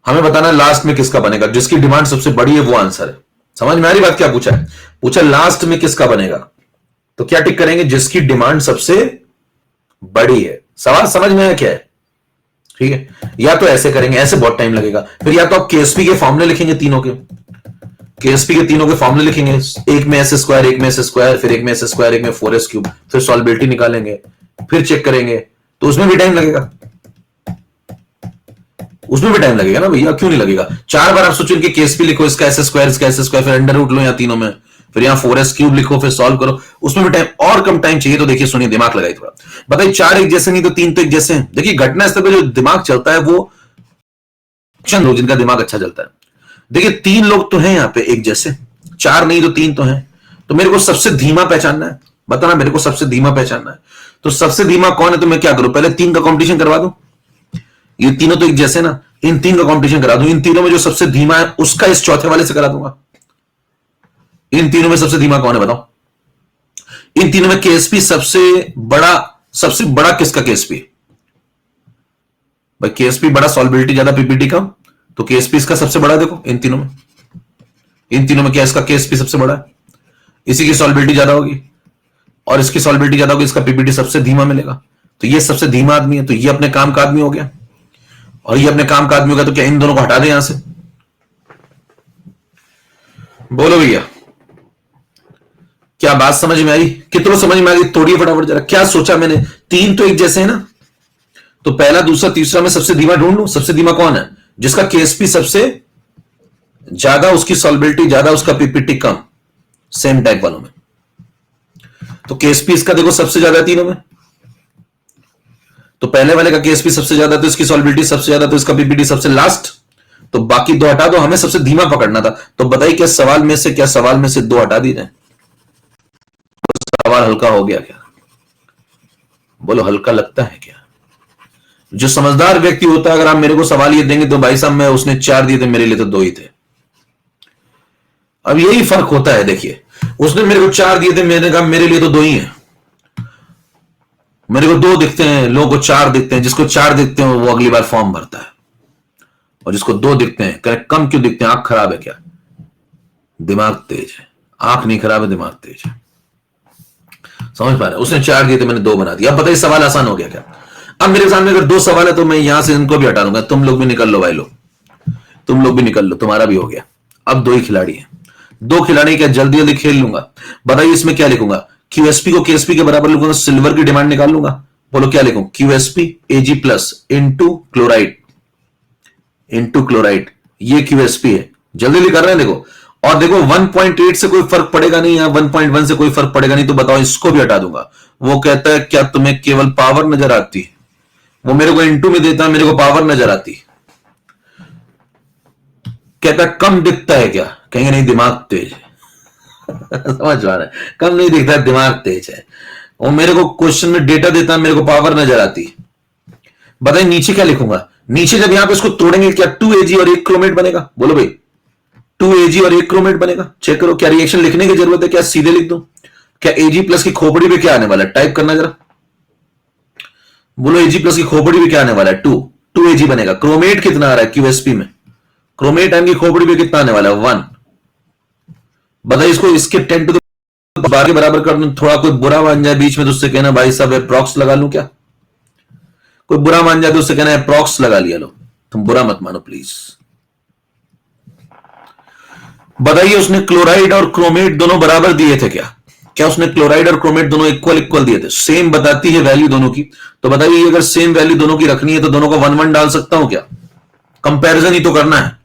हमें बताना है लास्ट में किसका बनेगा, जिसकी डिमांड सबसे बड़ी है वो आंसर है। समझ में आ रही बात, क्या पूछा है, पूछा लास्ट में किसका बनेगा, तो क्या टिक करेंगे, जिसकी डिमांड सबसे बड़ी है। सवाल समझ में आया क्या है, ठीक है। या तो ऐसे करेंगे, ऐसे बहुत टाइम लगेगा, फिर या तो आप केएसपी के फॉर्मूले लिखेंगे, केएसपी के तीनों के फॉर्मूले लिखेंगे, एक में एस स्क्वायर, एक में एस स्क्वायर, फिर एक में एस स्क्वायर, एक में 4s क्यूब, फिर सॉल्बिलिटी निकालेंगे, फिर चेक करेंगे, तो उसमें भी टाइम लगेगा, ना भैया, क्यों नहीं लगेगा। 4 बार आप सोचो कि केएसपी लिखो, इसका एस स्क्वायर, फिर अंडर रूट लो या तीनों में, फिर यहां 4s क्यूब लिखो, फिर सॉल्व करो, उसमें भी टाइम और कम टाइम चाहिए। तो देखिए सुनिए, दिमाग लगाइए थोड़ा, बताइए 4 एक जैसे नहीं तो 3 तो एक जैसे हैं। देखिए घटना स्तर पर जो दिमाग चलता है वो चंद लोग जिनका दिमाग अच्छा चलता है। देखिए 3 लोग तो हैं यहां पे एक जैसे, 4 नहीं तो 3 तो हैं, तो मेरे को सबसे धीमा पहचानना है, बताना मेरे को सबसे धीमा पहचानना है। तो सबसे धीमा कौन है, तो मैं क्या करूं, पहले 3 का कंपटीशन करवा दूं, ये तीनों तो एक जैसे ना, इन 3 का कंपटीशन करा दूं, इन तीनों में जो सबसे धीमा है उसका इस चौथे वाले से करा दूंगा। इन तीनों में सबसे धीमा कौन है बताओ, इन तीनों में केएसपी सबसे बड़ा किसका केएसपी, भाई केएसपी बड़ा, सॉल्बिलिटी ज्यादा, पीपीटी कम, तो केएसपी इसका सबसे बड़ा। देखो इन तीनों में क्या इसका केएसपी सबसे बड़ा है, इसी की सॉल्बिलिटी ज्यादा होगी और इसकी सॉल्बिलिटी ज्यादा होगी, इसका पीपीटी सबसे धीमा मिलेगा। तो ये सबसे धीमा आदमी है, तो ये अपने काम का आदमी हो गया, और ये अपने काम का आदमी होगा, तो क्या इन दोनों को हटा दें यहां से, बोलो भैया, क्या बात समझ में आई, कितनों समझ में आ गई, तोड़िए फटाफट जरा। क्या सोचा मैंने, 3 तो एक जैसे है ना, तो पहला दूसरा तीसरा में सबसे धीमा ढूंढ लूं। सबसे धीमा कौन है, जिसका केएसपी सबसे ज्यादा, उसकी सॉल्बिलिटी ज्यादा, उसका पीपीटी कम, सेम टाइप वालों में। तो केएसपी इसका देखो सबसे ज्यादा तीनों में, तो पहले वाले का केएसपी सबसे ज्यादा, तो इसकी सॉल्बिलिटी सबसे ज्यादा, तो इसका पीपीटी सबसे लास्ट, तो बाकी 2 हटा दो, हमें सबसे धीमा पकड़ना था। तो बताइए क्या सवाल में से 2 हटा दी जाए, सवाल हल्का हो गया क्या, बोलो हल्का लगता है क्या। जो समझदार व्यक्ति होता है, अगर आप मेरे को सवाल ये देंगे तो भाई साहब मैं उसने 4 दिए थे, मेरे लिए तो 2 ही थे। अब यही फर्क होता है, देखिए उसने मेरे को 4 दिए थे, मैंने कहा मेरे लिए तो 2 ही है। मेरे को 2 दिखते हैं, लोगों को 4 दिखते हैं, जिसको 4 दिखते हैं वो अगली बार फॉर्म भरता है, और जिसको 2 दिखते हैं, करेक्ट कम क्यों दिखते हैं, आंख खराब है क्या, दिमाग तेज है, आंख नहीं खराब है, दिमाग तेज है। समझ पा रहे, उसने 4 दिए थे, मैंने 2 बना दिया। अब बताइए सवाल आसान हो गया क्या। अब मेरे सामने अगर 2 सवाल है तो मैं यहां से इनको भी हटा दूंगा, तुम लोग भी निकल लो भाई लोग, तुम लोग भी निकल लो, तुम्हारा भी हो गया। अब 2 ही खिलाड़ी हैं, 2 खिलाड़ी क्या जल्दी जल्दी खेल लूंगा। बताइए इसमें क्या लिखूंगा, क्यूएसपी को केएसपी के बराबर लिखूंगा, सिल्वर की डिमांड निकाल लूंगा। बोलो क्या लिखूं, क्यूएसपी एजी प्लस इंटू क्लोराइड, ये क्यूएसपी है, जल्दी जल्दी कर रहे हैं देखो। और देखो 1.8 से कोई फर्क पड़ेगा नहीं, या 1.1 से कोई फर्क पड़ेगा नहीं, तो बताओ इसको भी हटा दूंगा। वो कहता है क्या तुम्हें केवल पावर नजर आती है, वो मेरे को इंटू में देता है, मेरे को पावर नजर आती। कहता है कम दिखता है क्या, कहेंगे नहीं दिमाग तेज है समझ पा रहे, कम नहीं दिखता है, दिमाग तेज है। और मेरे को क्वेश्चन में डेटा देता है, मेरे को पावर नजर आती है। बताइए नीचे क्या लिखूंगा? नीचे जब यहां पे इसको तोड़ेंगे क्या 2Ag और एक क्रोमेट बनेगा? बोलो भाई 2Ag और एक क्रोमेट बनेगा। चेक करो क्या रिएक्शन लिखने की जरूरत है, क्या सीधे लिख दो? क्या Ag प्लस की खोपड़ी पे क्या आने वाला है? टाइप करना जरा, बोलो Ag प्लस की खोपड़ी पे क्या आने वाला है? 2Ag बनेगा। क्रोमेट कितना आ रहा है QSP में? क्रोमेट आएंगी खोपड़ी पे कितना आने वाला है? 1। बताइए इसको इसके 10 टू 12 के बराबर कर दूं, थोड़ा कोई बुरा मान जाए बीच में तो उससे कहना भाई साहब अप्रॉक्स लगा लूं क्या? कोई बुरा मान जाए तो उससे कहना अप्रॉक्स लगा लिया। लो तुम बुरा मत मानो प्लीज। बताइए उसने क्लोराइड और क्रोमेट दोनों बराबर दिए थे क्या? क्या उसने क्लोराइड और क्रोमेट दोनों इक्वल इक्वल दिए थे? सेम बताती है वैल्यू दोनों की। तो बताइए अगर सेम वैल्यू दोनों की रखनी है तो दोनों को 1 1 डाल सकता हूं क्या? कंपैरिजन ही तो करना है,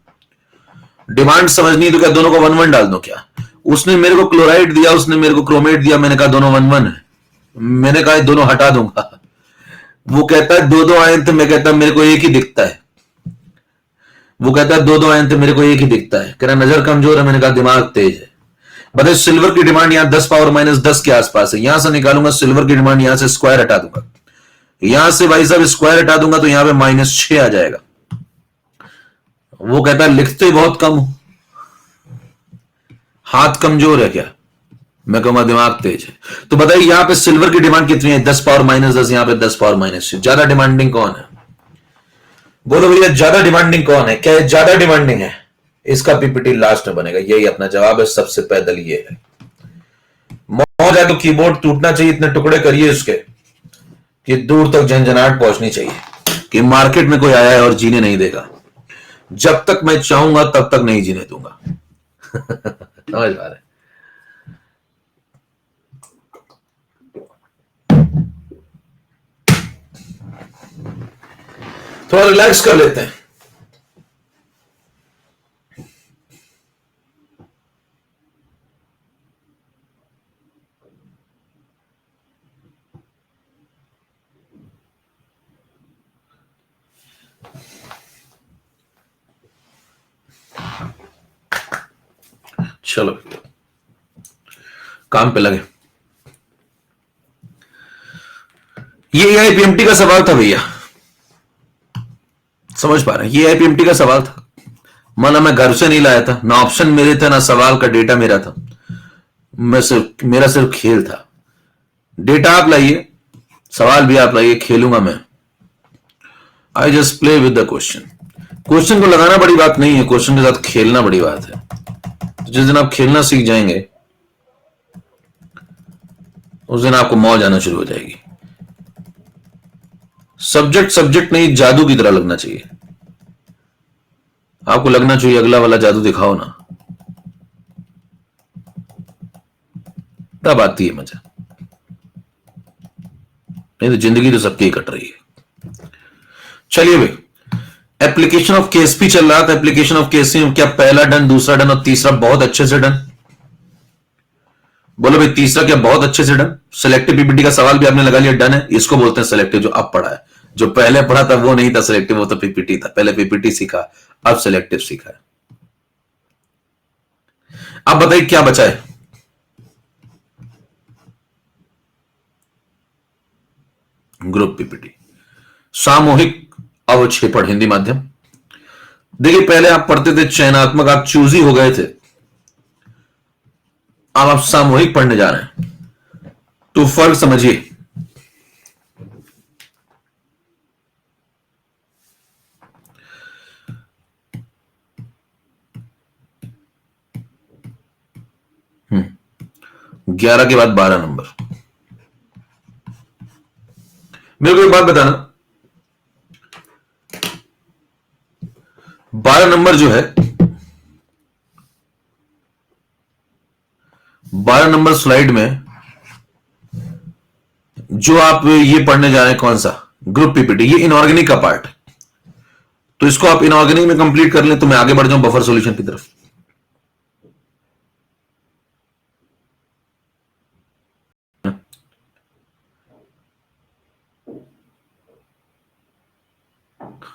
डिमांड समझनी है तो क्या दोनों को 1 1 डाल दो क्या? उसने मेरे को क्लोराइड दिया, उसने मेरे को क्रोमेट दिया, मैंने कहा दोनों 1 1 है, मैंने कहा दोनों हटा दूंगा। वो कहता है दो दो आए थे, मैं कहता मेरे को एक ही दिखता है। वो कहता है दो दो आए थे, मेरे को एक ही दिखता है। कह रहा नजर कमजोर है, मैंने कहा दिमाग तेज है। बताइए सिल्वर की डिमांड यहां 10 पावर -10 के आसपास है, यहां से निकालूंगा सिल्वर की डिमांड, यहां से स्क्वायर हटा दूंगा, यहां से भाई साहब स्क्वायर हटा दूंगा तो यहां पे -6 आ जाएगा। वो कहता है लिखते बहुत कम हो, हाथ कमजोर है क्या? मैं कहूंगा दिमाग तेज है। तो बताइए यहां पे सिल्वर की डिमांड कितनी है? 10 पावर -10, यहां पे 10 पावर -6। ज्यादा डिमांडिंग कौन है? बोलो भैया ज्यादा डिमांडिंग कौन है? क्या ज्यादा डिमांडिंग है? इसका पीपीटी लास्ट में बनेगा, यही अपना जवाब है। सबसे पैदल ये है। मौज है तो कीबोर्ड टूटना चाहिए, इतने टुकड़े करिए उसके कि दूर तक झंझनाहट पहुंचनी चाहिए कि मार्केट में कोई आया है और जीने नहीं देगा। जब तक मैं चाहूंगा तब तक नहीं जीने दूंगा। समझ पा रहे? थोड़ा रिलैक्स कर लेते हैं। चलो काम पे लगे। ये आईपीएमटी का सवाल था भैया, समझ पा रहे हैं? ये आईपीएमटी का सवाल था। माना मैं घर से नहीं लाया था, ना ऑप्शन मेरे थे ना सवाल का डेटा मेरा था, मेरा सिर्फ खेल था। डेटा आप लाइए, सवाल भी आप लाइए, खेलूंगा मैं। I just play with the question. Question को लगाना बड़ी बात नहीं है, क्वेश्चन के साथ खेलना बड़ी बात है। तो जिस दिन आप खेलना सीख जाएंगे उस दिन आपको मौज आना शुरू हो जाएगी। सब्जेक्ट सब्जेक्ट नहीं, जादू की तरह लगना चाहिए। आपको लगना चाहिए अगला वाला जादू दिखाओ ना, तब आती है मजा। नहीं तो जिंदगी तो सबकी ही कट रही है। चलिए भाई, एप्लीकेशन ऑफ केएसपी चल रहा था। एप्लीकेशन ऑफ केएसपी में क्या पहला डन, दूसरा डन और तीसरा बहुत अच्छे से डन? बोलो भाई तीसरा क्या बहुत अच्छे से डन? सिलेक्टिव पीपीटी का सवाल भी आपने लगा लिया, डन है। इसको बोलते हैं सिलेक्टिव, जो अब पढ़ा है। जो पहले पढ़ा था वो नहीं था सिलेक्टिव, वो तो पीपीटी था। पहले पीपीटी सीखा, अब सिलेक्टिव सीखा है। अब बताइए क्या बचा है? ग्रुप पीपीटी, सामूहिक अवक्षेपण हिंदी माध्यम। देखिए पहले आप पढ़ते थे चयनात्मक, आप चूजी हो गए थे, अब आप सामूहिक पढ़ने जा रहे हैं। तो फर्क समझिए। हम्म 11 के बाद 12 नंबर। मेरे को एक बात बताना, 12 नंबर जो है, 12 नंबर स्लाइड में जो आप ये पढ़ने जा रहे हैं, कौन सा? Group PPT. ये इनऑर्गेनिक का पार्ट है, तो इसको आप इनऑर्गेनिक में कंप्लीट कर लें तो मैं आगे बढ़ जाऊं बफर सॉल्यूशन की तरफ।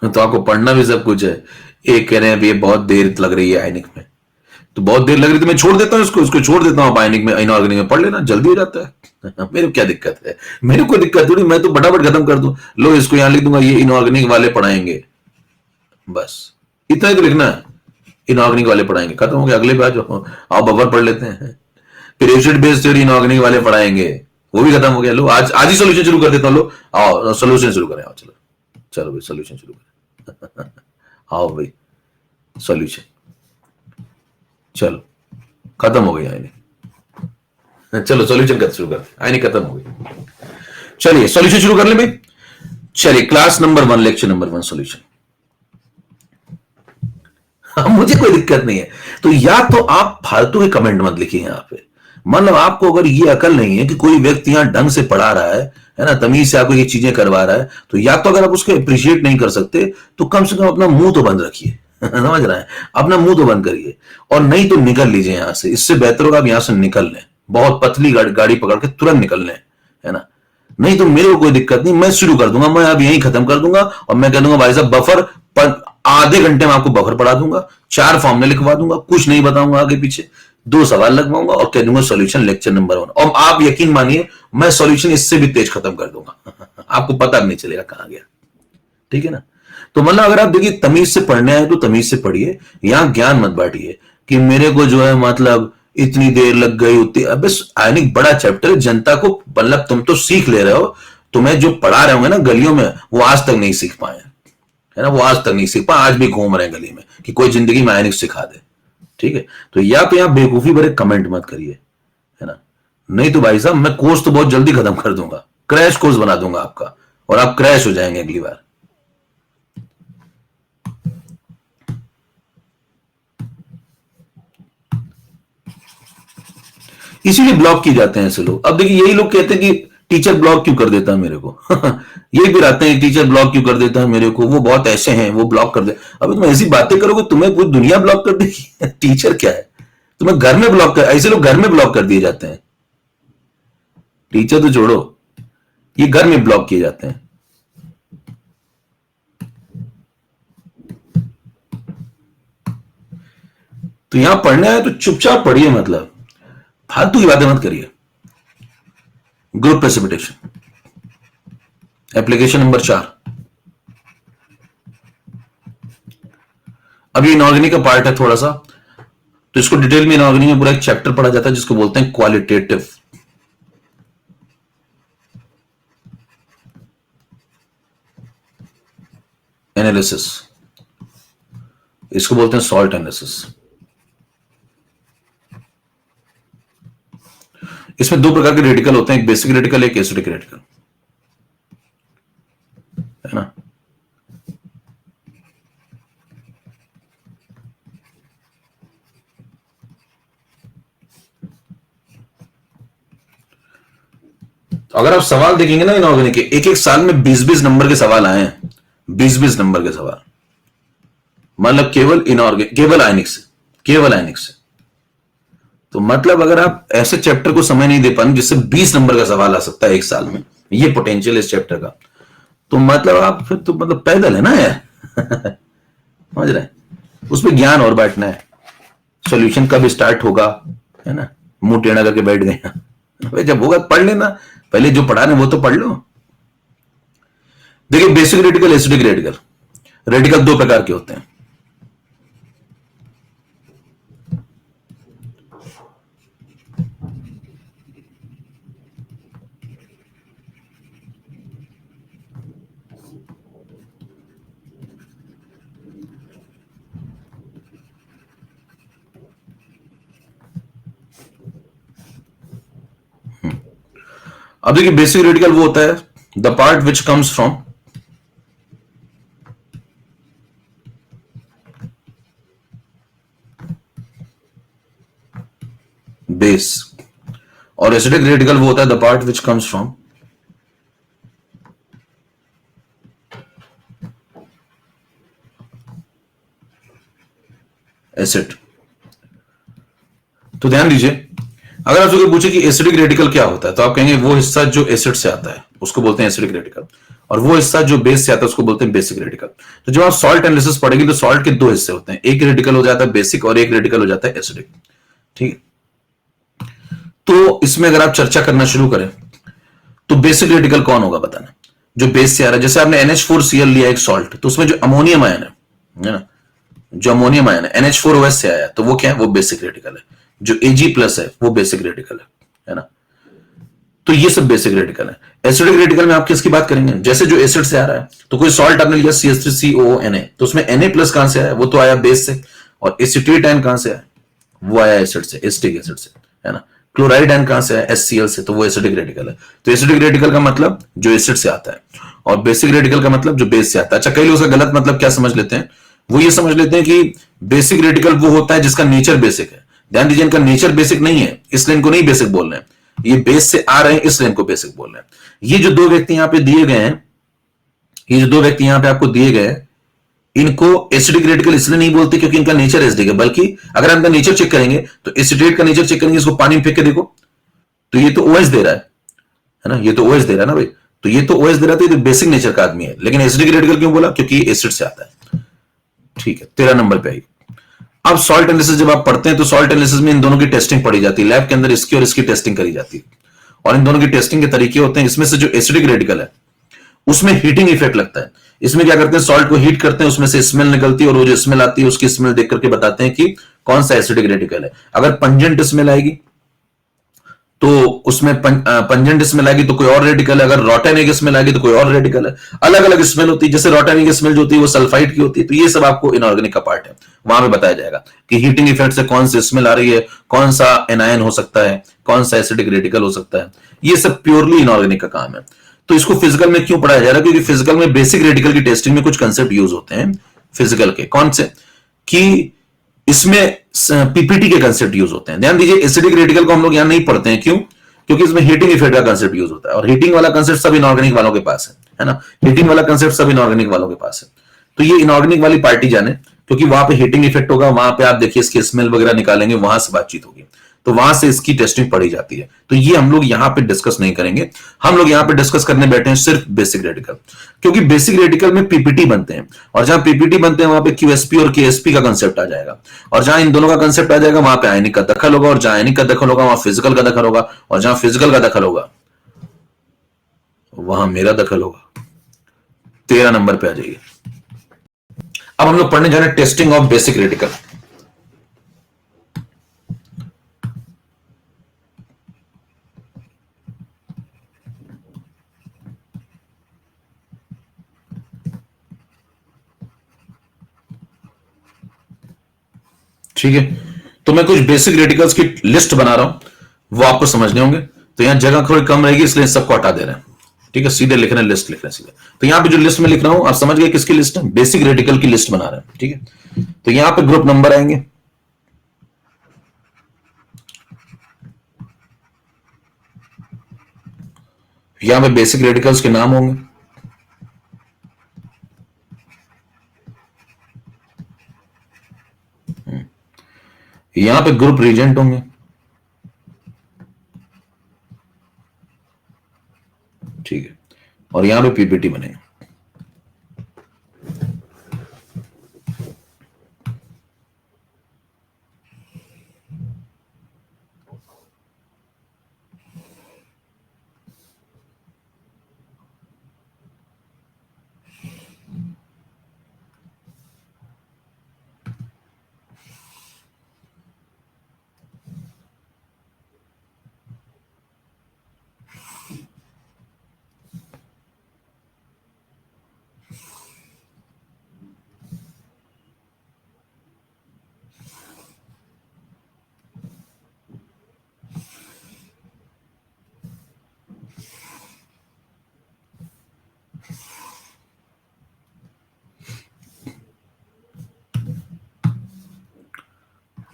तो आपको पढ़ना भी सब कुछ है। एक कह रहे हैं ये बहुत देर लग रही है आयनिक में, तो बहुत देर लग रही थी, मैं छोड़ देता हूँ इसको छोड़ देता हूँ, आयनिक में इनऑर्गेनिक में पढ़ लेना, जल्दी हो जाता है। मेरे को क्या दिक्कत है, मेरे को दिक्कत थोड़ी, मैं तो फटाफट खत्म कर दूं। लो इसको यहां लिख दूंगा, ये इनऑर्गेनिक वाले पढ़ाएंगे, बस इतना ही तो लिखना है, इनऑर्गेनिक वाले पढ़ाएंगे, खत्म हो गया। अगले बार जो आप बफर पढ़ लेते हैं, फिर एसिड बेस थ्योरी इनऑर्गेनिक वाले पढ़ाएंगे, वो भी खत्म हो गया। लो आज ही सोल्यूशन शुरू कर देता हूँ। लो आओ सोल्यूशन शुरू करें, आओ चलो चलो भाई सोल्यूशन शुरू करें। आओ भाई सोल्यूशन, चलो खत्म हो गई आयनिक, चलो सोल्यूशन कर शुरू कर, आयनिक खत्म हो गई। चलिए सोल्यूशन शुरू कर ले भाई। चलिए class number 1 lecture number 1 solution. मुझे कोई दिक्कत नहीं है, तो या तो आप फालतू के कमेंट मत लिखिए यहां पे। मतलब आपको अगर ये अकल नहीं है कि कोई व्यक्ति यहां ढंग से पढ़ा रहा है ना, तमीज से आपको ये चीजें करवा रहा है, तो या तो अगर आप उसको अप्रिशिएट नहीं कर सकते तो कम से कम अपना मुंह तो बंद रखिए। समझ रहे हैं, अपना मुंह तो बंद करिए, और नहीं तो निकल लीजिए यहां से। इससे बेहतर होगा आप यहां से निकल लें, बहुत पतली गाड़ी पकड़ के तुरंत निकल लें, है ना। नहीं तो मेरे को कोई दिक्कत नहीं, मैं शुरू कर दूंगा, मैं अब यहीं खत्म कर दूंगा, और मैं कह दूंगा भाई साहब बफर पर आधे घंटे में आपको बफर पढ़ा दूंगा, 4 फॉर्मूले लिखवा दूंगा, कुछ नहीं बताऊंगा आगे पीछे, 2 सवाल लगवाऊंगा और कह दूंगा सॉल्यूशन लेक्चर नंबर 1। और आप यकीन मानिए मैं सॉल्यूशन इससे भी तेज खत्म कर दूंगा। आपको पता भी नहीं चलेगा कहां गया, ठीक है ना। तो मतलब अगर आप देखिए तमीज से पढ़ने आए तो तमीज से पढ़िए, यहां ज्ञान मत बांटिए कि मेरे को जो है मतलब इतनी देर लग गई उतनी। अब आयनिक बड़ा चैप्टर है, जनता को मतलब तुम तो सीख ले रहे हो, तुम्हें जो पढ़ा रहे होंगे ना गलियों में वो आज तक नहीं सीख पाए, है ना, वो आज तक नहीं सीख पाए, आज भी घूम रहे हैं गली में कि कोई जिंदगी में आयनिक सिखा दे, ठीक है। तो या तो यहां बेवकूफी भरे कमेंट मत करिए, है ना, नहीं तो भाई साहब मैं कोर्स तो बहुत जल्दी खत्म कर दूंगा, क्रैश कोर्स बना दूंगा आपका, और आप क्रैश हो जाएंगे अगली बार। इसीलिए ब्लॉक किए जाते हैं ऐसे लोग। अब देखिए यही लोग कहते हैं कि टीचर ब्लॉक क्यों कर देता है मेरे को। यही फिर आते हैं टीचर ब्लॉक क्यों कर देता है मेरे को, वो बहुत ऐसे हैं वो ब्लॉक कर दे। अभी तुम ऐसी बातें करोगे तुम्हें पूरी दुनिया ब्लॉक कर देगी। टीचर क्या है, तुम्हें घर में ब्लॉक कर, ऐसे लोग घर में ब्लॉक कर दिए जाते हैं। टीचर तो छोड़ो, ये घर में ब्लॉक किए जाते हैं। तो यहां पढ़ना है तो चुपचाप पढ़िए, मतलब फालतू की बातें मत करिए। Group precipitation application number 4। अभी इनऑर्गेनिक का पार्ट है थोड़ा सा, तो इसको डिटेल में इनऑर्गेनिक में पूरा एक चैप्टर पढ़ा जाता है जिसको बोलते हैं क्वालिटेटिव एनालिसिस, इसको बोलते हैं सॉल्ट एनालिसिस। इसमें 2 प्रकार के रेडिकल होते हैं, एक बेसिक रेडिकल एक एसिडिक रेडिकल, है ना। तो अगर आप सवाल देखेंगे ना इनऑर्गेनिक के, एक एक साल में 20-20 नंबर के सवाल आए हैं, 20-20 नंबर के सवाल, मतलब केवल इनऑर्गेनिक, केवल आयनिक से। तो मतलब अगर आप ऐसे चैप्टर को समय नहीं दे पाएंगे जिससे 20 नंबर का सवाल आ सकता है एक साल में, ये पोटेंशियल इस चैप्टर का, तो मतलब आप फिर तो मतलब पैदल है ना यार। समझ रहे हैं, उसमें ज्ञान और बांटना है। सॉल्यूशन कब स्टार्ट होगा, है ना, मुंह टेढ़ा करके बैठ गए। जब होगा पढ़ लेना, पहले जो पढ़ा रहे वो तो पढ़ लो। देखिए basic radical acidic radical, radical 2 प्रकार के होते हैं। अब देखिए बेसिक रेडिकल वो होता है the part which comes from base, और एसिडिक रेडिकल वो होता है the part which comes from acid. तो ध्यान दीजिए, अगर आपसे कोई पूछे कि एसिडिक रेडिकल क्या होता है तो आप कहेंगे वो हिस्सा जो एसिड से आता है उसको बोलते हैं एसिडिक रेडिकल, और वो हिस्सा जो बेस से आता है उसको बोलते हैं बेसिक रेडिकल। तो जब आप सॉल्ट एनालिसिस पढ़ेंगे तो सॉल्ट के दो हिस्से होते हैं, एक रेडिकल हो जाता है बेसिक और एक रेडिकल हो जाता है एसिडिक। ठीक है, तो इसमें अगर आप चर्चा करना शुरू करें तो बेसिक रेडिकल कौन होगा बताना, जो बेस से आ रहा है। जैसे आपने NH4Cl लिया एक सॉल्ट, तो उसमें जो अमोनियम आयन है ना, जो अमोनियम आयन है NH4OH से आया, तो वो क्या है, वो बेसिक रेडिकल है। जो Ag+ है वो बेसिक रेडिकल है ना। तो ये सब बेसिक रेडिकल है। एसिडिक रेडिकल में आप किसकी बात करेंगे, जैसे जो एसिड से आ रहा है, तो कोई सॉल्ट आपने लिया CH3COONA, तो उसमें Na+ कहां से आया, वो तो आया बेस से। और एसिटेट आयन कहां से आया, वो आया एसिड से, एसिटिक एसिड से, है ना। क्लोराइड आयन कहां से आया, HCl से, तो वो एसिडिक रेडिकल है। तो एसिडिक रेडिकल का मतलब जो एसिड से आता है, और बेसिक रेडिकल का मतलब जो बेस से आता है। अच्छा, कई लोग उसका गलत मतलब क्या समझ लेते हैं, वो ये समझ लेते हैं कि बेसिक रेडिकल वो होता है जिसका नेचर बेसिक है। ध्यान दीजिए, इनका नेचर बेसिक नहीं है, इसलिए इनको नहीं बेसिक बोल रहे हैं। ये बेस से आ रहे हैं इसलिए इनको बेसिक बोल रहे हैं। ये जो दो व्यक्ति यहां पे दिए गए हैं, ये जो दो व्यक्ति यहां पे आपको दिए गए हैं, इनको एसिडिक रेडिकल इसलिए नहीं बोलते क्योंकि इनका नेचर एसिडिक है, बल्कि अगर हम इनका नेचर चेक करेंगे तो एसिडेट का नेचर चेक करेंगे, इसको पानी में फेंक के देखो, तो ये तो OH दे रहा है ना, ये तो OH दे रहा है ना भाई, तो ये तो OH दे रहा है, तो ये तो बेसिक नेचर का आदमी है। लेकिन एसिडिक रेडिकल क्यों बोला, क्योंकि एसिड से आता है। ठीक है, 13 नंबर पे आई। अब सॉल्ट एनालिसिस जब आप पढ़ते हैं तो सॉल्ट एनालिसिस में इन दोनों की टेस्टिंग पढ़ी जाती है, लैब के अंदर इसकी और इसकी टेस्टिंग करी जाती है। और इन दोनों की टेस्टिंग के तरीके होते हैं, इसमें से जो एसिडिक रेडिकल है उसमें हीटिंग इफेक्ट लगता है। इसमें क्या करते हैं, सॉल्ट को हीट करते हैं, उसमें से स्मेल निकलती है, और वो जो स्मेल आती है उसकी स्मेल देख करके बताते हैं कि कौन सा एसिडिक रेडिकल है। अगर पंजेंट स्मेल आएगी तो उसमें पंजेंट स्मेल आएगी तो कोई और रेडिकल है, अगर रोटेनिक स्मेल आएगी तो कोई और रेडिकल है। अलग अलग स्मेल होती है, जैसे रोटेनिक स्मेल जो होती है वो सल्फाइड की होती है। तो ये सब आपको इनऑर्गेनिक का पार्ट है, वहां पे बताया जाएगा कि हीटिंग इफेक्ट से कौन सी स्मेल आ रही है, कौन सा एनायन हो सकता है, कौन सा एसिडिक रेडिकल हो सकता है। ये सब प्योरली इनऑर्गेनिक का काम है। तो इसको फिजिकल में क्यों पढ़ाया जा रहा है, क्योंकि फिजिकल में बेसिक रेडिकल की टेस्टिंग में कुछ कंसेप्ट यूज होते हैं फिजिकल के। कौन से, कि इसमें पीपीटी के कंसेप्ट यूज होते हैं। ध्यान दीजिए, एसिडिक रेडिकल को हम लोग यहां नहीं पढ़ते हैं, क्यों, क्योंकि इसमें हीटिंग इफेक्ट का कंसेप्ट यूज होता है, और हीटिंग वाला कंसेप्ट सब इनऑर्गेनिक वालों के पास है ना। हीटिंग वाला कंसेप्ट सब इनऑर्गेनिक वालों के पास है। तो ये इनऑर्गेनिक वाली पार्टी जाने, क्योंकि वहां पे हीटिंग इफेक्ट होगा, वहां पे आप देखिए इसकी स्मेल वगैरह निकालेंगे, वहां से बातचीत होगी, तो वहां से इसकी टेस्टिंग पढ़ी जाती है। तो ये हम लोग यहां पे डिस्कस नहीं करेंगे, हम लोग यहां पे डिस्कस करने बैठे हैं सिर्फ बेसिक रेडिकल, क्योंकि बेसिक रेडिकल में पीपीटी बनते हैं, और जहां पीपीटी बनते हैं वहां पे क्यूएसपी और केएसपी का कंसेप्ट आ जाएगा, और जहां इन दोनों का कंसेप्ट आ जाएगा वहां पे आयनिक का दखल होगा, और जहां आयनिक का दखल होगा वहां फिजिकल का दखल होगा, और जहां फिजिकल का दखल होगा वहां मेरा दखल होगा। 13 नंबर पे आ जाइए। अब हम लोग पढ़ने जा रहे हैं टेस्टिंग ऑफ बेसिक रेडिकल। ठीक है, तो मैं कुछ बेसिक रेडिकल्स की लिस्ट बना रहा हूं, वो आपको समझने होंगे। तो यहां जगह थोड़ी कम रहेगी, इसलिए सबको हटा दे रहे हैं। ठीक है, सीधे लिख रहे हैं, लिस्ट लिख रहे हैं सीधे। तो यहां पे जो लिस्ट में लिख रहा हूं, आप समझ गए किसकी लिस्ट है, बेसिक रेडिकल की लिस्ट बना रहे हैं। ठीक है, तो यहां पे ग्रुप नंबर आएंगे, यहां पे बेसिक रेडिकल्स के नाम होंगे, यहां पे ग्रुप रीजेंट होंगे। ठीक है, और यहां पे पीपीटी बनेगा।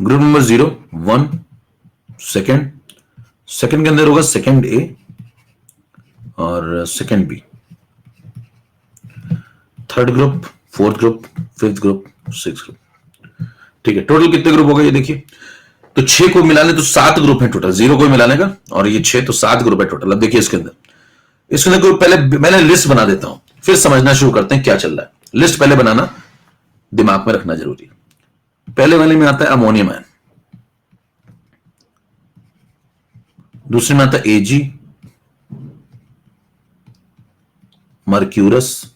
ग्रुप नंबर 0, 1, सेकेंड, सेकेंड के अंदर होगा सेकेंड ए और second B, third group, fourth group, fifth group, six group. ठीक है, टोटल कितने ग्रुप हो गए ये देखिए, तो 6 को मिलाने तो 7 ग्रुप है टोटल, 0 को मिलाने का, और ये 6 तो 7 ग्रुप है टोटल। अब देखिए इसके अंदर कोई पहले मैंने लिस्ट बना देता हूं, फिर समझना शुरू करते हैं क्या चल रहा है। लिस्ट पहले बनाना दिमाग में रखना जरूरी है। पहले वाले में आता है अमोनियम आयन, दूसरे में आता है एजी, मर्क्यूरस,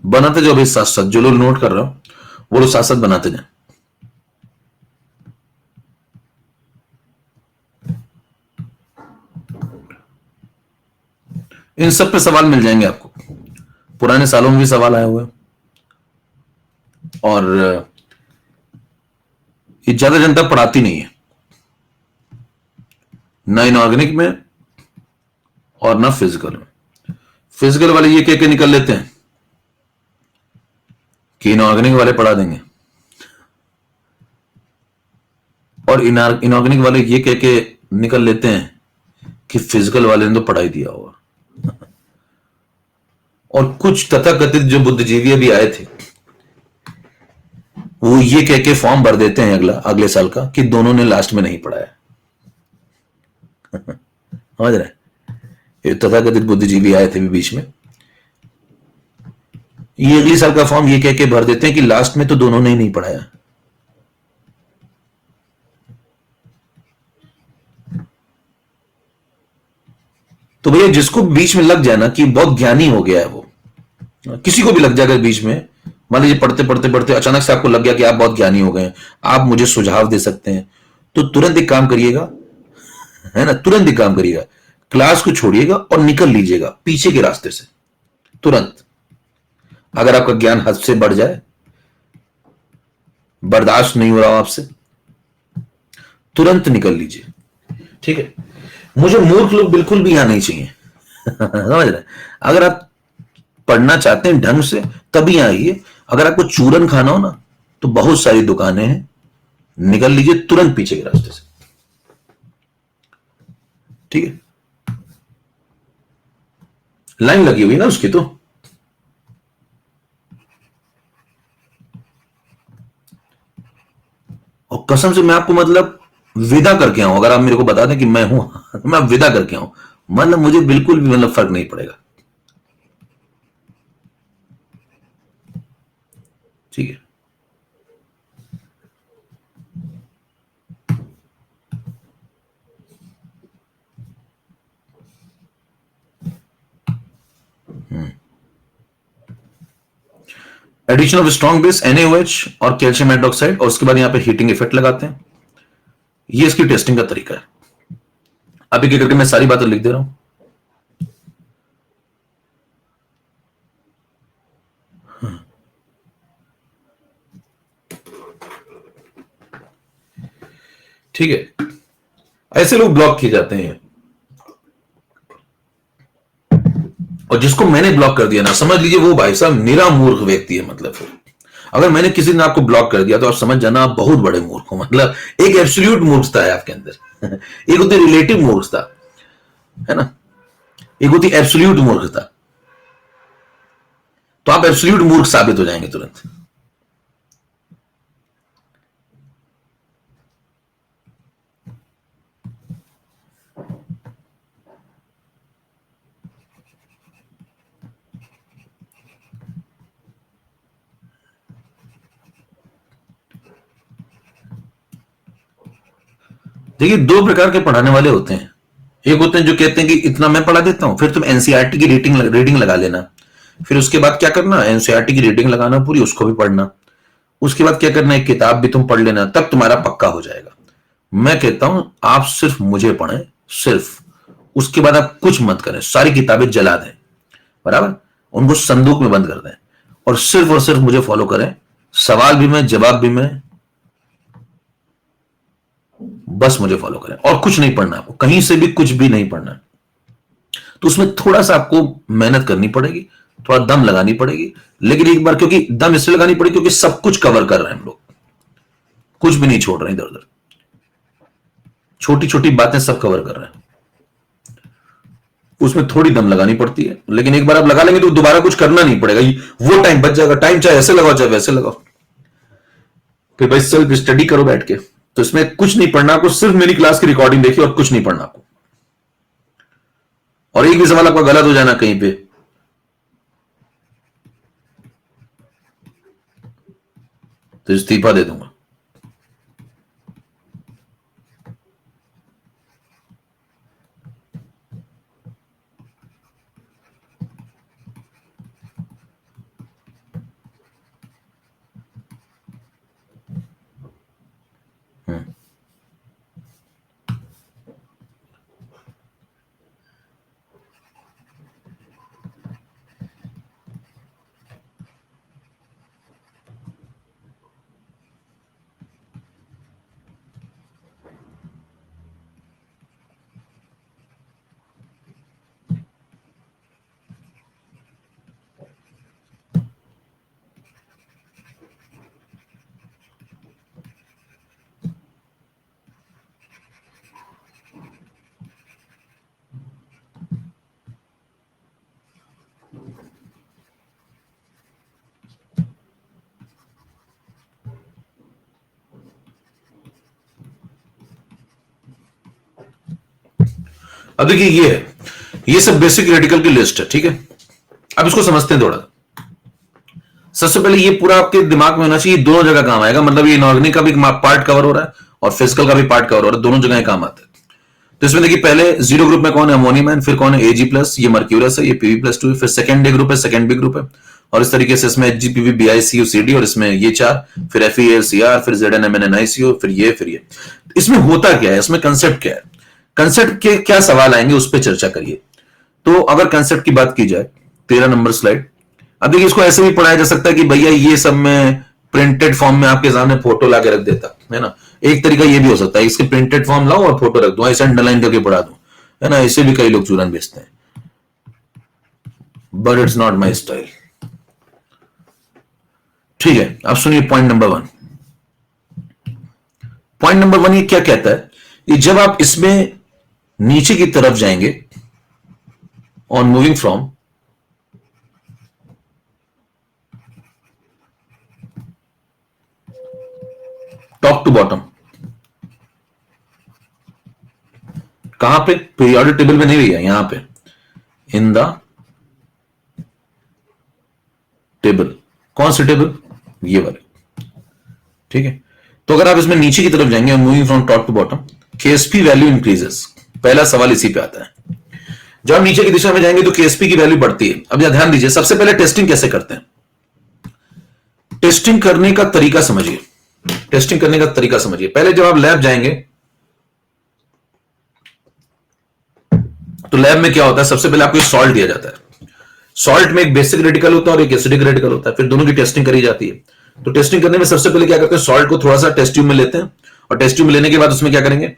बनाते जाओ भाई साथ साथ। जो लोग नोट कर रहे हो वो लोग साथ साथ बनाते जाए। इन सब पे सवाल मिल जाएंगे आपको, पुराने सालों में भी सवाल आए हुए हैं। और ये ज्यादा जनता पढ़ाती नहीं है, ना इनऑर्गेनिक में और ना फिजिकल में। फिजिकल वाले ये कह के निकल लेते हैं कि इनऑर्गेनिक वाले पढ़ा देंगे, और इनऑर्गेनिक वाले ये कह के निकल लेते हैं कि फिजिकल वाले ने तो पढ़ाई दिया होगा। और कुछ तथाकथित जो बुद्धिजीवी भी आए थे वो ये कह के फॉर्म भर देते हैं अगले साल का कि दोनों ने लास्ट में नहीं पढ़ाया। समझ रहे? ये तथाकथित बुद्धिजीवी आए थे भी बीच में, ये अगले साल का फॉर्म ये कह के भर देते हैं कि लास्ट में तो दोनों ने ही नहीं पढ़ाया। तो भैया जिसको बीच में लग जाए ना कि बहुत ज्ञानी हो गया है, वो किसी को भी लग जाएगा बीच में, मान लीजिए पढ़ते पढ़ते पढ़ते अचानक से आपको लग गया कि आप बहुत ज्ञानी हो गए, आप मुझे सुझाव दे सकते हैं, तो तुरंत एक काम करिएगा, है ना, तुरंत एक काम करिएगा, क्लास को छोड़िएगा और निकल लीजिएगा पीछे के रास्ते से तुरंत। अगर आपका ज्ञान हद से बढ़ जाए, बर्दाश्त नहीं हो रहा आपसे, तुरंत निकल लीजिए। ठीक है? मुझे मूर्ख लोग बिल्कुल भी यहां नहीं चाहिए। समझ रहे? अगर आप पढ़ना चाहते हैं ढंग से तभी आइए। अगर आपको चूरन खाना हो ना तो बहुत सारी दुकानें हैं, निकल लीजिए तुरंत पीछे के रास्ते से। ठीक है? लाइन लगी हुई ना उसकी तो। और कसम से मैं आपको मतलब विदा करके आऊं, अगर आप मेरे को बता दें कि मैं हूं, मैं विदा करके आऊं, मतलब मुझे बिल्कुल भी मतलब फर्क नहीं पड़ेगा। ठीक है? Addition of strong base NaOH और कैल्शियम हाइड्रोक्साइड, और उसके बाद यहां पे हीटिंग इफेक्ट लगाते हैं। ये इसकी टेस्टिंग का तरीका है। अभी क्या करके मैं सारी बातें लिख दे रहा हूं। ठीक है? ऐसे लोग ब्लॉक किए जाते हैं, और जिसको मैंने ब्लॉक कर दिया ना, समझ लीजिए वो भाई साहब निरा मूर्ख व्यक्ति है। मतलब फिर अगर मैंने किसी ने आपको ब्लॉक कर दिया तो आप समझ जाना आप बहुत बड़े मूर्ख हो। मतलब एक एब्सोल्यूट मूर्खता है आपके अंदर। एक होती रिलेटिव मूर्खता, है ना, एक होती एब्सोल्यूट मूर्खता। तो आप एब्सोल्यूट मूर्ख साबित हो जाएंगे तुरंत। देखिए दो प्रकार के पढ़ाने वाले होते हैं। एक होते हैं जो कहते हैं कि इतना मैं पढ़ा देता हूं, फिर तुम एनसीईआरटी की रीडिंग लगा लेना, फिर उसके बाद क्या करना, एनसीईआरटी की रीडिंग लगाना पूरी, उसको भी पढ़ना, उसके बाद क्या करना, एक किताब भी तुम पढ़ लेना, तब तुम्हारा पक्का हो जाएगा। मैं कहता हूं आप सिर्फ मुझे पढ़ें, सिर्फ, उसके बाद आप कुछ मत करें, सारी किताबें जला दें, बराबर, उनको संदूक में बंद कर दें, और सिर्फ मुझे फॉलो करें। सवाल भी मैं, जवाब भी मैं, बस मुझे फॉलो करें, और कुछ नहीं पढ़ना आपको, कहीं से भी कुछ भी नहीं पढ़ना। तो उसमें थोड़ा सा आपको मेहनत करनी पड़ेगी, थोड़ा दम लगानी पड़ेगी, लेकिन एक बार क्योंकि दम इसलिए लगानी पड़ेगी क्योंकि सब कुछ कवर कर रहे हैं हम लोग, कुछ भी नहीं छोड़ रहे इधर उधर, छोटी छोटी बातें सब कवर कर रहे हैं, उसमें थोड़ी दम लगानी पड़ती है। लेकिन एक बार आप लगा लेंगे तो दोबारा कुछ करना नहीं पड़ेगा, वो टाइम बच जाएगा। टाइम चाहे ऐसे लगाओ चाहे वैसे लगाओ। फिर भाई सेल्फ स्टडी करो बैठ के, तो इसमें कुछ नहीं पढ़ना आपको, सिर्फ मेरी क्लास की रिकॉर्डिंग देखिए और कुछ नहीं पढ़ना आपको। और एक भी सवाल आपका गलत हो जाना कहीं पे तो इस्तीफा दे दूंगा। अब देखिए ये है, ये सब बेसिक रेडिकल की लिस्ट है, ठीक है। अब इसको समझते हैं थोड़ा। सबसे पहले ये पूरा आपके दिमाग में होना चाहिए, दोनों जगह काम आएगा, मतलब ये इनऑर्गेनिक का भी पार्ट कवर हो रहा है और फिजिकल का भी पार्ट कवर हो रहा है, दोनों जगह काम आता है। तो इसमें देखिए पहले जीरो ग्रुप में कौन है, अमोनियम है, फिर कौन है एजी प्लस, ये मर्क्यूरस है, ये पीबी+2 है, फिर सेकंड ए ग्रुप है, सेकंड बी ग्रुप है, और इस तरीके से इसमें एचजीपीवी बीआईसीयूसीडी, और इसमें ये 4, फिर एफईएलसीआर, फिर जेडएनएमएनआईसीओ, फिर ये। इसमें होता क्या है, इसमें कंसेप्ट क्या है, कंसेप्ट के क्या सवाल आएंगे उस पर चर्चा करिए। तो अगर कंसेप्ट की बात की जाए, 13 नंबर स्लाइड। अब देखिए इसको ऐसे भी पढ़ाया जा सकता है कि भैया ये सब में प्रिंटेड फॉर्म में आपके सामने फोटो लाके रख देता है ना, एक तरीका ये भी हो सकता है, इसके प्रिंटेड फॉर्म लाओ और फोटो रख दो, ऐसे अंडरलाइन करके पढ़ा दो, है ना, ऐसे भी कई लोग चूरन बेचते हैं, but it's not my style. ठीक है, अब सुनिए पॉइंट नंबर 1। पॉइंट नंबर 1 ये क्या कहता है कि जब आप इसमें नीचे की तरफ जाएंगे, on moving from top to bottom, कहां पे, पीरियोडिक टेबल में नहीं भैया, यहां पे इन द टेबल, कौन सी टेबल, ये वाली, ठीक है। तो अगर आप इसमें नीचे की तरफ जाएंगे, moving from top to bottom, KSP value increases, पहला सवाल इसी पे आता है। जब आप नीचे की दिशा में जाएंगे तो केएसपी की वैल्यू बढ़ती है। अब ध्यान दीजिए, सबसे पहले टेस्टिंग कैसे करते हैं, टेस्टिंग करने का तरीका समझिए, टेस्टिंग करने का तरीका समझिए। पहले जब आप लैब जाएंगे तो लैब में क्या होता है, सबसे पहले आपको सॉल्ट दिया जाता है, सॉल्ट में एक बेसिक रेडिकल होता है और एक एसिडिक रेडिकल होता है, फिर दोनों की टेस्टिंग करी जाती है। तो टेस्टिंग करने में सबसे पहले क्या करते हैं, सॉल्ट को थोड़ा सा टेस्ट ट्यूब में लेते हैं, और टेस्ट ट्यूब में लेने के बाद उसमें क्या करेंगे,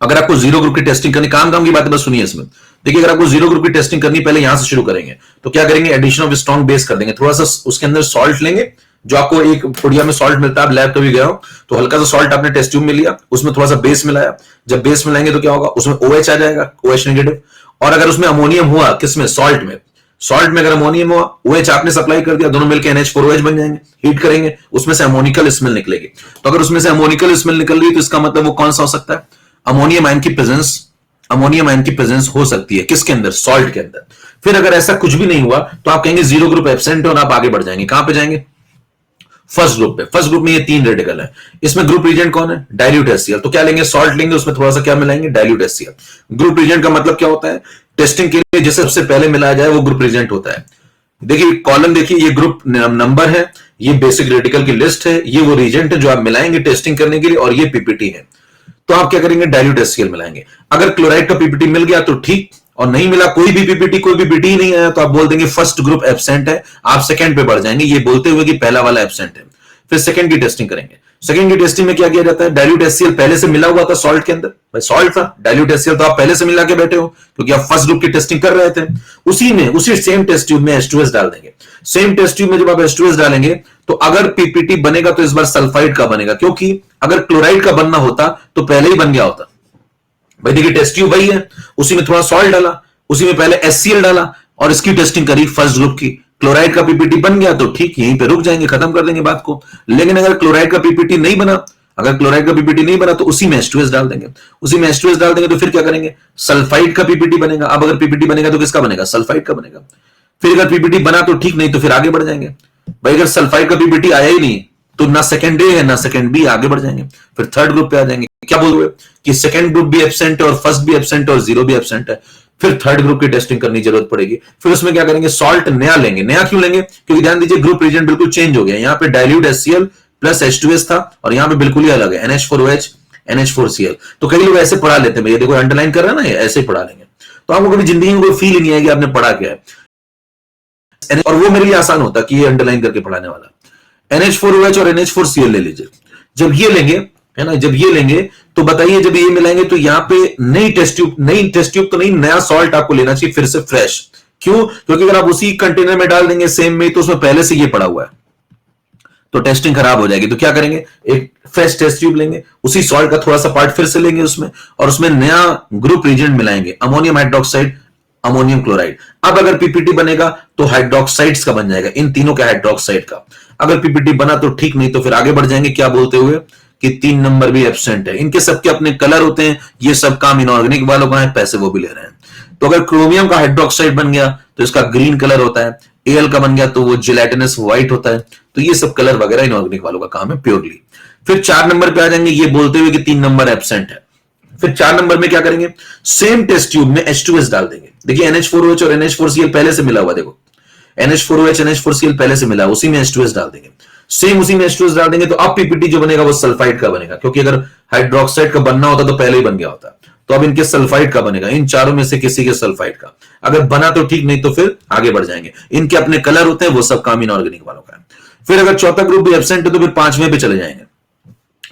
अगर आपको जीरो ग्रुप की टेस्टिंग करनी, काम की बात है, बस सुनिए इसमें। देखिए अगर आपको जीरो ग्रुप की टेस्टिंग करनी, पहले यहां से शुरू करेंगे, तो क्या करेंगे, एडिशन ऑफ स्ट्रॉन्ग बेस कर देंगे, थोड़ा सा उसके अंदर सॉल्ट लेंगे, जो आपको एक पुड़िया में सॉल्ट मिलता है, आप लैब कभी गए हो तो हल्का सा सॉल्ट आपने टेस्ट ट्यूब में लिया, उसमें थोड़ा सा बेस मिलाया, जब बेस मिलाएंगे तो क्या होगा, उसमें OH आ जाएगा, OH नेगेटिव। और अगर उसमें अमोनियम हुआ, किसमें, सॉल्ट में, सॉल्ट में अगर अमोनियम हुआ, OH आपने सप्लाई कर दिया, दोनों मिलकर NH4OH बन जाएंगे, हीट करेंगे, उसमें से अमोनिकल स्मेल निकलेगी। तो अगर उसमें से अमोनिकल स्मेल निकल रही है तो इसका मतलब वो कौन सा हो सकता है, अमोनियम आयन की प्रेजेंस, अमोनियम आयन की प्रेजेंस हो सकती है, किसके अंदर, सॉल्ट के अंदर। फिर अगर ऐसा कुछ भी नहीं हुआ तो आप कहेंगे जीरो ग्रुप एब्सेंट है और आप आगे बढ़ जाएंगे, कहां पे जाएंगे, फर्स्ट ग्रुप पे। फर्स्ट ग्रुप में ये 3 रेडिकल है, इसमें ग्रुप रीजेंट कौन है, डाइल्यूट HCl। तो क्या लेंगे, सॉल्ट लेंगे, उसमें थोड़ा सा क्या मिलाएंगे, डाइल्यूट HCl। ग्रुप रीजेंट का मतलब क्या होता है, टेस्टिंग के लिए जिसे सबसे पहले मिलाया जाए वो ग्रुप रीजेंट होता है। देखिए कॉलम देखिए, ये ग्रुप नंबर है, ये बेसिक रेडिकल की लिस्ट है, ये वो रीजेंट है जो आप मिलाएंगे टेस्टिंग करने के लिए, और ये पीपीटी है। तो आप क्या करेंगे, डाइल्यूट HCl मिलाएंगे। अगर क्लोराइड का पीपीटी मिल गया तो ठीक, और नहीं मिला, कोई भी पीपीटी ही नहीं आया, तो आप बोल देंगे फर्स्ट ग्रुप एब्सेंट है, आप सेकंड पे बढ़ जाएंगे, ये बोलते हुए कि पहला वाला एब्सेंट है। फिर सेकंड की टेस्टिंग करेंगे, सेकेंड की टेस्टिंग में क्या किया जाता है, डाइल्यूट HCl पहले से मिला हुआ था सॉल्ट के अंदर, भाई सॉल्ट था, डाइल्यूट HCl तो आप पहले से मिला के बैठे हो क्योंकि आप फर्स्ट ग्रुप की टेस्टिंग कर रहे थे। उसी सेम टेस्ट ट्यूब में H2S डाल देंगे। सेम टेस्ट ट्यूब में जब आप H2S डालेंगे तो अगर पीपीटी बनेगा तो इस बार सल्फाइड का बनेगा, क्योंकि अगर क्लोराइड का बनना होता तो पहले ही बन गया होता। भाई देखिए टेस्ट ट्यूब वही है, उसी में थोड़ा सॉल्ट डाला, उसी में पहले HCl डाला और इसकी टेस्टिंग करी फर्स्ट ग्रुप की, क्लोराइड का पीपीटी बन गया तो ठीक, यहीं पे रुक जाएंगे, खत्म कर देंगे बात को। लेकिन अगर क्लोराइड का पीपीटी नहीं बना, अगर क्लोराइड का पीपीटी नहीं बना तो उसी में H2S डाल देंगे, उसी में H2S डाल देंगे तो फिर क्या करेंगे, सल्फाइड का पीपीटी बनेगा। अब अगर पीपीटी बनेगा तो किसका बनेगा, सल्फाइड का बनेगा। फिर अगर पीपीटी बना तो ठीक, नहीं तो फिर आगे बढ़ जाएंगे। भाई अगर सल्फाइड का पीपीटी आया ही नहीं तो ना सेकंड ए है ना सेकंड बी, आगे बढ़ जाएंगे, फिर थर्ड ग्रुप पे आ जाएंगे। क्या बोल रहे कि सेकंड ग्रुप भी एब्सेंट है और फर्स्ट भी एब्सेंट है और जीरो भी एब्सेंट है, फिर थर्ड ग्रुप की टेस्टिंग करनी जरूरत पड़ेगी। फिर उसमें क्या करेंगे, सॉल्ट नया लेंगे। नया क्यों लेंगे, क्योंकि ध्यान दीजिए ग्रुप रीजन बिल्कुल चेंज हो गया। यहाँ पे डाइल्यूट HCl प्लस H2S था और यहाँ पे बिल्कुल ही अलग है, NH4OH NH4Cl। तो कई लोग ऐसे पढ़ा लेते हैं, भैया देखो अंडरलाइन कर रहा है ना, ऐसे ही पढ़ा लेंगे, तो आपको कभी जिंदगी में कोई फील ही नहीं आएगी आपने पढ़ा क्या है। और वो मेरे लिए आसान होता कि ये अंडरलाइन करके पढ़ाने वाला। NH4OH और NH4Cl ले लीजिए। जब ये लेंगे, है ना, जब ये लेंगे तो बताइए, जब ये मिलाएंगे तो यहाँ पे नई टेस्ट ट्यूब तो नहीं, नया सॉल्ट आपको लेना चाहिए फिर से फ्रेश। क्यों, क्योंकि अगर आप उसी कंटेनर में डाल देंगे सेम में तो उसमें पहले से ये पड़ा हुआ है तो टेस्टिंग खराब हो जाएगी। तो क्या करेंगे, एक फ्रेश टेस्ट ट्यूब लेंगे, उसी सॉल्ट का थोड़ा सा पार्ट फिर से लेंगे उसमें और उसमें नया ग्रुप रीजेंट मिलाएंगे, अमोनियम हाइड्रोक्साइड अमोनियम क्लोराइड। अब अगर पीपीटी बनेगा तो हाइड्रोक्साइड्स का बन जाएगा, इन तीनों के हाइड्रोक्साइड का। अगर पीपीटी बना तो ठीक, नहीं तो फिर आगे बढ़ जाएंगे। क्या बोलते हुए कि 3 नंबर भी एब्सेंट है। इनके सबके अपने कलर होते हैं, ये सब काम इनऑर्गेनिक वालों का है, पैसे वो भी ले रहे हैं। तो अगर क्रोमियम का हाइड्रोक्साइड बन गया तो इसका ग्रीन कलर होता है, एल का बन गया तो वो जिलेटिनस व्हाइट होता है। तो ये सब कलर वगैरह इनऑर्गेनिक वालों का काम है प्योरली। फिर 4 नंबर पे आ जाएंगे, ये बोलते हुए कि 3 नंबर एब्सेंट है। फिर 4 नंबर में क्या करेंगे, सेम टेस्ट ट्यूब में H2S डाल देंगे। देखिए NH4OH और NH4Cl पहले से मिला हुआ, देखो NH4OH NH4Cl पहले से मिला, उसी में H2S डाल देंगे। सेम उसी में H2S डाल देंगे तो अब पीपीटी जो बनेगा वो सल्फाइड का बनेगा, क्योंकि अगर हाइड्रोक्साइड का बनना होता तो पहले ही बन गया होता। तो अब इनके सल्फाइड का बनेगा, इन चारों में से किसी के सल्फाइड का। अगर बना तो ठीक, नहीं तो फिर आगे बढ़ जाएंगे। इनके अपने कलर होते हैं, वो सब काम इनऑर्गेनिक वालों का है। फिर अगर चौथा ग्रुप भी एब्सेंट है तो फिर 5वें पे चले जाएंगे,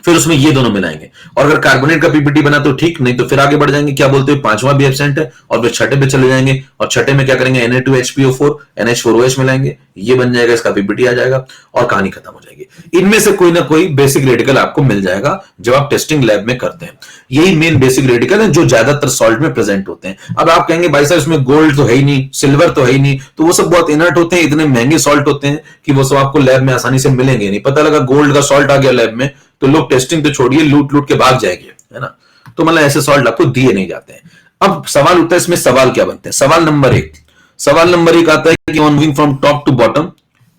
फिर उसमें ये दोनों मिलाएंगे। और अगर कार्बोनेट का पीपीटी बना तो ठीक, नहीं तो फिर आगे बढ़ जाएंगे। क्या बोलते हैं, 5वां भी एब्सेंट है और फिर छठे पे चले जाएंगे और छठे में क्या करेंगे, Na2HPO4 NH4OH मिलाएंगे, ये बन जाएगा, इसका पीपीटी आ जाएगा और कहानी खत्म हो जाएगी। इनमें से कोई ना कोई बेसिक रेडिकल आपको मिल जाएगा जब आप टेस्टिंग लैब में करते हैं। यही मेन बेसिक रेडिकल है जो ज्यादातर सॉल्ट में प्रेजेंट होते हैं। अब आप कहेंगे भाई साहब इसमें गोल्ड तो है ही नहीं, सिल्वर तो है ही नहीं, तो वो सब बहुत इनर्ट होते हैं, इतने महंगे सॉल्ट होते हैं कि वो सब आपको लैब में आसानी से मिलेंगे नहीं। पता लगा गोल्ड का सॉल्ट आ गया लैब में तो लोग टेस्टिंग तो छोड़िए, लूट लूट के भाग जाएंगे, है ना। तो मतलब ऐसे सॉल्ट आपको दिए नहीं जाते हैं। अब सवाल उठता है, इसमें सवाल क्या बनते हैं। सवाल नंबर 1 आता है कि on moving from top to bottom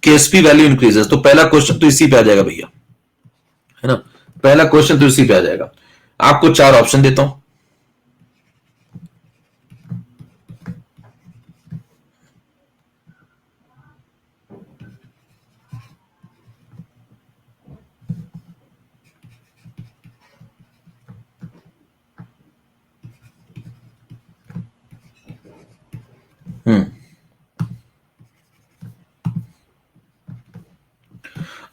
KSP value increases. तो पहला क्वेश्चन तो इसी पे आ जाएगा भैया, है ना, पहला क्वेश्चन तो इसी पे आ जाएगा। आपको 4 ऑप्शन देता हूं,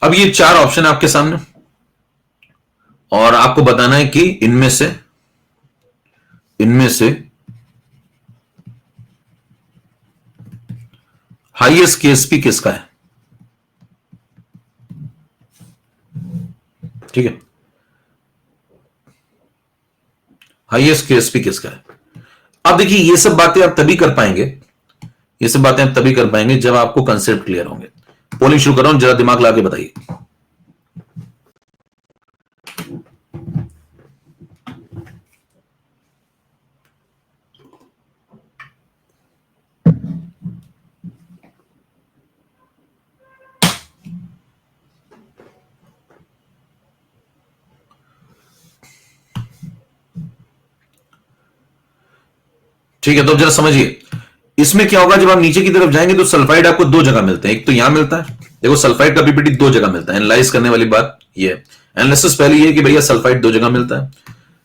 अब ये 4 ऑप्शन आपके सामने और आपको बताना है कि इनमें से हाईएस्ट केएसपी किसका है। ठीक है, हाईएस्ट केएसपी किसका है। अब देखिए ये सब बातें आप तभी कर पाएंगे, ये सब बातें आप तभी कर पाएंगे जब आपको कंसेप्ट क्लियर होंगे। पोलिंग शुरू कर रहा हूं, जरा दिमाग लगा के बताइए। ठीक है, तो जरा समझिए इसमें क्या होगा। जब आप नीचे की तरफ जाएंगे तो सल्फाइड आपको 2 जगह मिलते हैं। एक तो यहां मिलता है, देखो सल्फाइड का पीपीटी 2 जगह मिलता है। एनालाइज करने वाली बात ये है, एनालिसिस पहले ये कि भैया सल्फाइड 2 जगह मिलता है।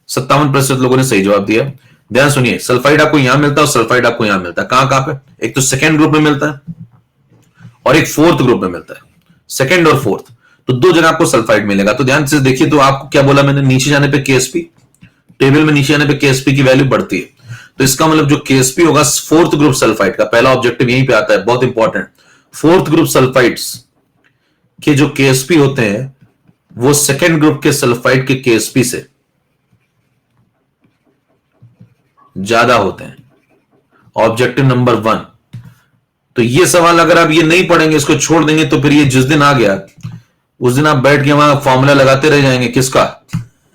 57% लोगों ने सही जवाब दिया। ध्यान सुनिए, सल्फाइड आपको यहां मिलता है और सल्फाइड आपको यहां मिलता है। कहां कहां पे, एक तो सेकेंड ग्रुप में मिलता है और एक फोर्थ ग्रुप में मिलता है, सेकेंड और फोर्थ। तो दो जगह आपको सल्फाइड मिलेगा। तो ध्यान से देखिए, तो आपको क्या बोला मैंने, नीचे जाने पे केएसपी, टेबल में नीचे जाने पे केएसपी की वैल्यू बढ़ती है। तो इसका मतलब जो केएसपी होगा फोर्थ ग्रुप सल्फाइड का, पहला ऑब्जेक्टिव यहीं पे आता है, बहुत इंपॉर्टेंट। फोर्थ ग्रुप सल्फाइड्स के जो केएसपी होते हैं वो सेकेंड ग्रुप के सल्फाइड के केएसपी से ज्यादा होते हैं। Objective number 1। तो ये सवाल अगर आप ये नहीं पढ़ेंगे, इसको छोड़ देंगे, तो फिर ये जिस दिन आ गया उस दिन आप बैठ के वहां फॉर्मूला लगाते रह जाएंगे। किसका?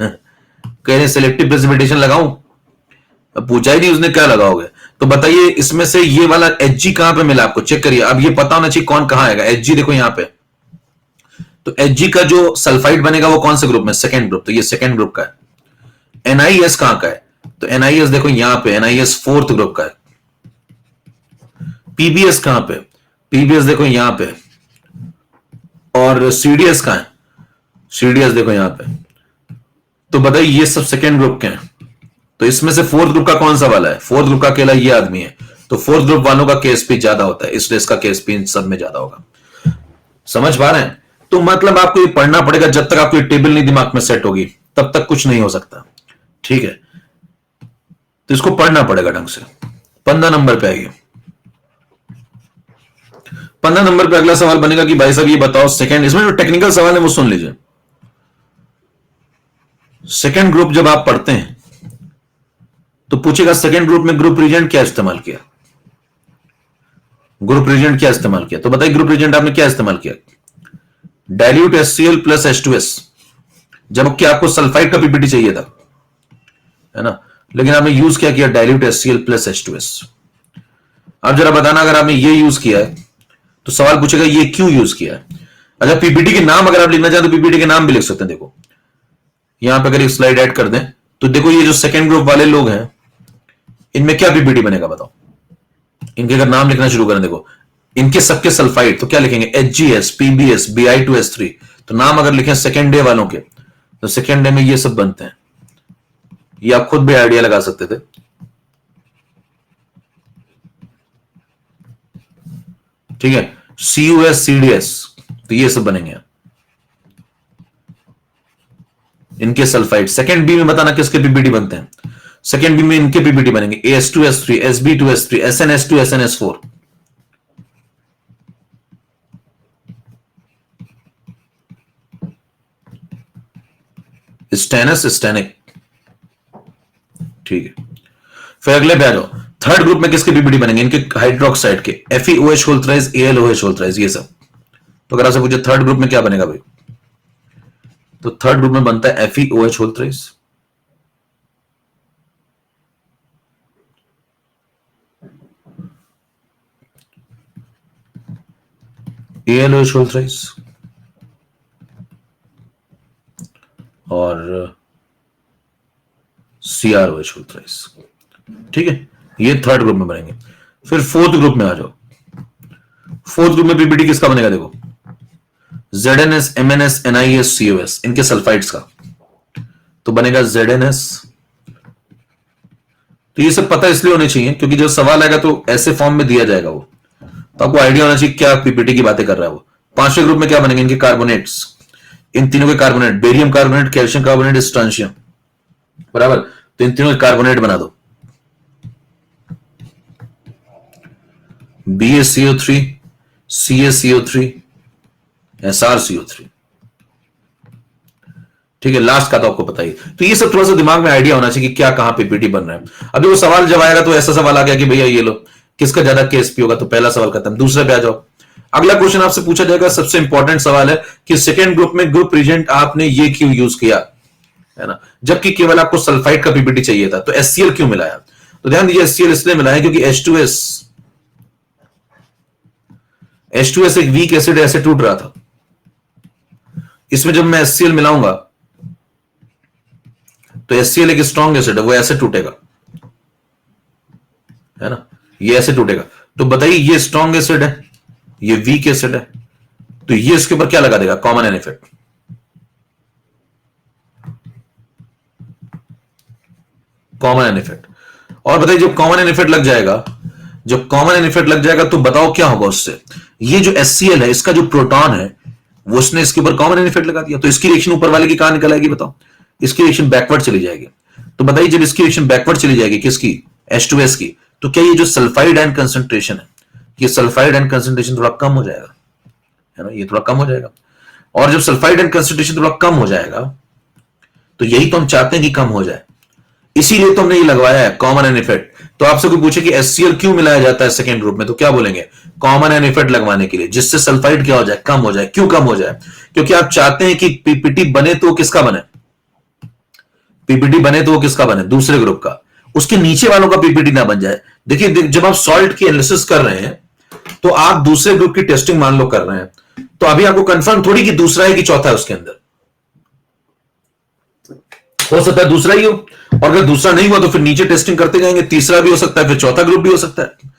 कह रहे सिलेक्टिव प्रेसिपिटेशन लगाऊं, अब पूछा ही नहीं उसने क्या लगाओगे। तो बताइए इसमें से ये वाला एच कहां पे मिला आपको, चेक करिए। अब ये पता होना चाहिए कौन कहां आएगा। एच देखो यहां पे, तो एच का जो सल्फाइड बनेगा वो कौन से ग्रुप में? Second group. तो ये सेकेंड ग्रुप का है। एनआईएस कहां का है? तो एनआईएस देखो यहां पे, एनआईएस फोर्थ ग्रुप का है। पीबीएस कहां पे? पीबीएस देखो यहां पे। और सीडीएस कहां है? सीडीएस देखो यहां पे। तो बताइए ये सब सेकेंड ग्रुप के हैं। तो इसमें से फोर्थ ग्रुप का कौन सा वाला है? फोर्थ ग्रुप का अकेला ये आदमी है। तो फोर्थ ग्रुप वालों का केएसपी ज्यादा होता है, इसलिए इसका केएसपी इन सब में ज्यादा होगा। समझ पा रहे हैं? तो मतलब आपको ये पढ़ना पड़ेगा, जब तक आपको ये टेबल नहीं दिमाग में सेट होगी तब तक कुछ नहीं हो सकता। ठीक है, तो इसको पढ़ना पड़ेगा ढंग से। 15 नंबर पे आइए। 15 नंबर पे अगला सवाल बनेगा कि भाई साहब ये बताओ सेकेंड, इसमें जो टेक्निकल सवाल है वो सुन लीजिए। सेकेंड ग्रुप जब आप पढ़ते हैं तो पूछेगा सेकेंड ग्रुप में ग्रुप रिएजेंट क्या इस्तेमाल किया? ग्रुप रिएजेंट क्या इस्तेमाल किया? तो बताइए ग्रुप रिएजेंट आपने क्या इस्तेमाल किया? डाइल्यूट HCl प्लस H2S, जबकि आपको सल्फाइड का पीपीटी चाहिए था, है ना, लेकिन आपने यूज क्या किया? Dilute HCl plus H2S। अब जरा बताना, अगर आपने ये यूज किया है तो सवाल पूछेगा ये क्यों यूज किया है। अच्छा, पीपीटी के नाम अगर आप लिखना चाहते तो पीपीटी के नाम भी लिख सकते हैं। देखो यहां पे अगर एक स्लाइड ऐड कर दें तो देखो ये जो सेकेंड ग्रुप वाले लोग हैं इनमें क्या पीपीटी बनेगा बताओ। इनके अगर नाम लिखना शुरू करें, देखो इनके सबके सल्फाइड, तो क्या लिखेंगे? HGS, PBS, Bi2S3। तो नाम अगर लिखें सेकेंड डे वालों के, तो सेकेंड डे में ये सब बनते हैं। ये आप खुद भी आइडिया लगा सकते थे। ठीक है, CUS, CDS, तो ये सब बनेंगे इनके सल्फाइड। सेकेंड बी में बताना किसके पीपीटी बनते हैं। सेकेंड बी में इनके पीपीटी बनेंगे AS2S3, SB2S3, SNS2, SNS4। Stannous, stannic. ठीक है, फिर अगले पे आ जाओ। थर्ड ग्रुप में किसके पीपीटी बनेंगे? इनके हाइड्रोक्साइड के, FeOH whole thrice, AlOH whole thrice, ये सब। तो अगर आपसे पूछे थर्ड ग्रुप में क्या बनेगा भाई, तो थर्ड ग्रुप में बनता है FeOH whole thrice, AlOH whole thrice और CrOH होल थ्राइस। ठीक है, ये थर्ड ग्रुप में बनेंगे। फिर फोर्थ ग्रुप में आ जाओ। फोर्थ ग्रुप में पीपीटी किसका बनेगा? देखो ZnS, MnS, NiS, COS, इनके सल्फाइड्स का। तो बनेगा ZnS। तो ये सब पता इसलिए होने चाहिए क्योंकि जब सवाल आएगा तो ऐसे फॉर्म में दिया जाएगा वो, तो आपको आइडिया होना चाहिए क्या पीपीटी की बातें कर रहा है वो। पांचवें ग्रुप में क्या बनेंगे? इनके कार्बोनेट्स, इन तीनों के carbonate, barium carbonate, calcium carbonate, स्ट्रांशियम, बराबर। तो इन तीनों के कार्बोनेट बना दो। BaCO3, CaCO3, SrCO3। ठीक है, लास्ट का तो आपको पता ही। तो ये सब थोड़ा सा दिमाग में आइडिया होना चाहिए कि क्या कहां पीपीटी बन रहा है। अभी वो सवाल जब आएगा तो ऐसा सवाल आ गया कि भैया ये लो किसका ज्यादा केएसपी होगा, तो पहला सवाल खत्म। दूसरे पे आ जाओ। अगला क्वेश्चन आपसे पूछा जाएगा, सबसे इंपॉर्टेंट सवाल है कि सेकेंड ग्रुप में ग्रुप रिएजेंट आपने ये क्यों यूज किया, है ना, जबकि केवल आपको सल्फाइड का पीपीटी चाहिए था। तो HCl क्यों मिलाया? तो ध्यान दीजिए HCl इसलिए मिलाया क्योंकि H2S एक वीक एसिड ऐसे टूट रहा था। इसमें जब मैं HCl मिलाऊंगा तो HCl एक स्ट्रॉन्ग एसिड है, वो ऐसे टूटेगा, है ना, ये ऐसे टूटेगा। तो बताइए ये स्ट्रॉन्ग एसिड है, ये वीक एसिड है, तो ये इसके ऊपर क्या लगा देगा? Common an effect. Common an effect. और बताइए जब कॉमन एन इफेक्ट लग जाएगा, जब कॉमन एन इफेक्ट लग जाएगा तो बताओ क्या होगा उससे? ये जो HCl है इसका जो प्रोटॉन है वो उसने इसके ऊपर कॉमन एन इफेक्ट लगा दिया, तो इसकी रिएक्शन ऊपर वाले की कहां निकल आएगी बताओ? इसकी रिएक्शन बैकवर्ड चली जाएगी। तो बताइए जब इसकी रिएक्शन बैकवर्ड चली जाएगी किसकी, H2S की, तो क्या ये जो सल्फाइड आयन कंसंट्रेशन है, ये सल्फाइड आयन कंसंट्रेशन थोड़ा कम हो जाएगा, है ना, ये थोड़ा कम हो जाएगा। और जब सल्फाइड आयन कंसंट्रेशन थोड़ा कम हो जाएगा तो यही तो हम चाहते हैं कि कम हो जाए, इसीलिए तो हमने ये लगवाया है कॉमन एन इफेक्ट। तो आपसे कोई पूछे कि HCl क्यों मिलाया जाता है सेकेंड ग्रुप में, तो क्या बोलेंगे? कॉमन एन इफेक्ट लगवाने के लिए, जिससे सल्फाइड क्या हो जाए, कम हो जाए। क्यों कम हो जाए? क्योंकि आप चाहते हैं कि पीपीटी बने तो किसका बने, पीपीटी बने तो वो किसका बने, दूसरे ग्रुप का, उसके नीचे वालों का पीपीटी ना बन जाए। देखिए जब आप सॉल्ट की एनालिसिस कर रहे हैं तो आप दूसरे ग्रुप की टेस्टिंग मान लो कर रहे हैं, तो अभी आपको कंफर्म थोड़ी कि दूसरा है कि चौथा है उसके अंदर, हो सकता है दूसरा ही हो, और अगर दूसरा नहीं हुआ तो फिर नीचे टेस्टिंग करते जाएंगे, तीसरा भी हो सकता है, फिर चौथा ग्रुप भी हो सकता है।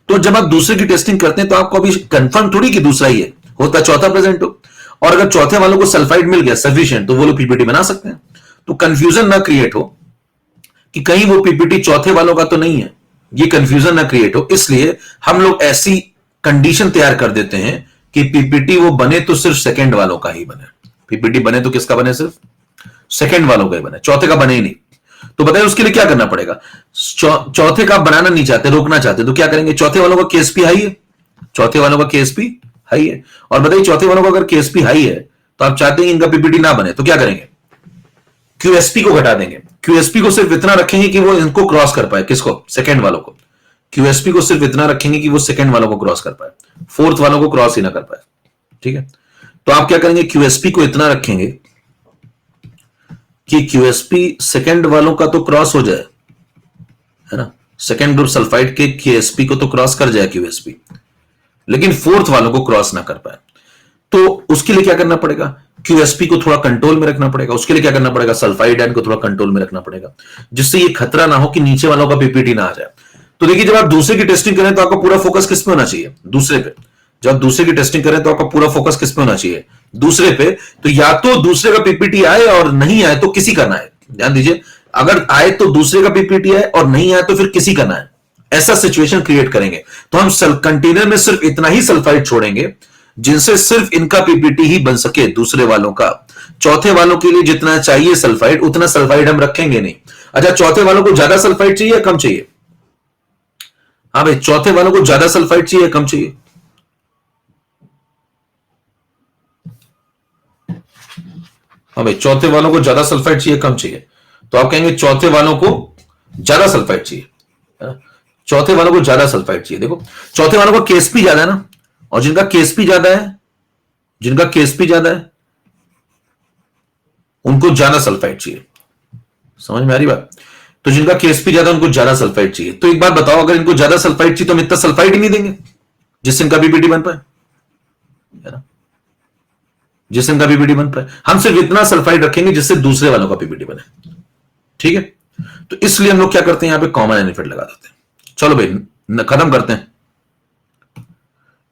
तो जब आप दूसरे की टेस्टिंग करते हैं तो आपको अभी कंफर्म थोड़ी कि दूसरा ही है, होता है चौथा प्रेजेंट हो, और अगर चौथे वालों को सल्फाइड मिल गया सफिशिएंट तो वो लोग पीपीटी बना सकते हैं। तो कंफ्यूजन ना क्रिएट हो कि कहीं वो पीपीटी चौथे वालों का तो नहीं है, ये कंफ्यूजन ना क्रिएट हो, इसलिए हम लोग ऐसी कंडीशन तैयार कर देते हैं कि पीपीटी वो बने तो सिर्फ सेकंड वालों का ही बने, पीपीटी बने तो किसका बने, सिर्फ सेकंड वालों का ही बने, चौथे का बने ही नहीं। तो बताइए उसके लिए क्या करना पड़ेगा? चौथे का बनाना नहीं चाहते, रोकना चाहते, तो क्या करेंगे? चौथे वालों का केएसपी हाई है, चौथे वालों का केएसपी हाई है, और बताइए चौथे वालों का अगर केएसपी हाई है तो आप चाहते हैं इनका पीपीटी ना बने, तो क्या करेंगे? क्यूएसपी को घटा देंगे, क्यूएसपी को सिर्फ इतना रखेंगे कि वो इनको क्रॉस कर पाए, किसको? सेकंड वालों को। क्यूएसपी को सिर्फ इतना रखेंगे कि वो सेकंड वालों को क्रॉस कर पाए, फोर्थ वालों को क्रॉस ही ना कर पाए, ठीक है। तो आप क्या करेंगे? क्यूएसपी को इतना रखेंगे कि क्यूएसपी सेकंड वालों का तो क्रॉस हो जाए, है ना, सेकंड ग्रुप सल्फाइड के क्यूएसपी को तो क्रॉस कर जाए क्यूएसपी, लेकिन फोर्थ वालों को क्रॉस ना कर पाए। तो उसके लिए क्या करना पड़ेगा? क्यूएसपी को थोड़ा कंट्रोल में रखना पड़ेगा। उसके लिए क्या करना पड़ेगा? सल्फाइड आयन को थोड़ा कंट्रोल में रखना पड़ेगा, जिससे ये खतरा ना हो कि नीचे वालों का पीपीटी ना आ जाए। तो देखिए जब आप दूसरे की टेस्टिंग करें तो आपका पूरा फोकस किस पे होना चाहिए? दूसरे पे। जब आप दूसरे की टेस्टिंग करें तो आपका पूरा फोकस किस पे होना चाहिए? दूसरे पे। तो या तो दूसरे का पीपीटी आए और नहीं आए तो किसी का ना आए। ध्यान दीजिए, अगर आए तो दूसरे का पीपीटी आए और नहीं आए तो फिर किसी का ना आए, ऐसा सिचुएशन क्रिएट करेंगे। तो हम कंटेनर में सिर्फ इतना ही सल्फाइड छोड़ेंगे जिनसे सिर्फ इनका पीपीटी ही बन सके, दूसरे वालों का। चौथे वालों के लिए जितना चाहिए सल्फाइड उतना सल्फाइड हम रखेंगे नहीं। अच्छा, चौथे वालों को ज्यादा सल्फाइड चाहिए या कम चाहिए? हाँ भाई, चौथे वालों को ज्यादा सल्फाइड चाहिए या कम चाहिए? हाँ भाई, चौथे वालों को ज्यादा सल्फाइड चाहिए कम चाहिए? तो आप कहेंगे चौथे वालों को ज्यादा सल्फाइड चाहिए, है ना? चौथे वालों को ज्यादा सल्फाइड चाहिए। देखो चौथे वालों का केएसपी ज्यादा है ना, और जिनका केएसपी ज्यादा है, जिनका केएसपी ज्यादा है उनको ज्यादा सल्फाइड चाहिए। समझ में आ रही बात? तो जिनका केएसपी ज्यादा उनको ज्यादा सल्फाइड चाहिए। तो एक बात बताओ, अगर इनको ज्यादा सल्फाइड चाहिए तो हम इतना सल्फाइड ही नहीं देंगे जिससे इनका पीपीटी बन पाए, है ना, जिससे इनका पीपीटी बन पाए। हम सिर्फ इतना सल्फाइड रखेंगे जिससे दूसरे वालों का पीपीटी बने, ठीक है। तो इसलिए हम लोग क्या करते हैं, यहां पे कॉमन एन इफेक्ट लगा देते हैं। चलो भाई खत्म करते हैं।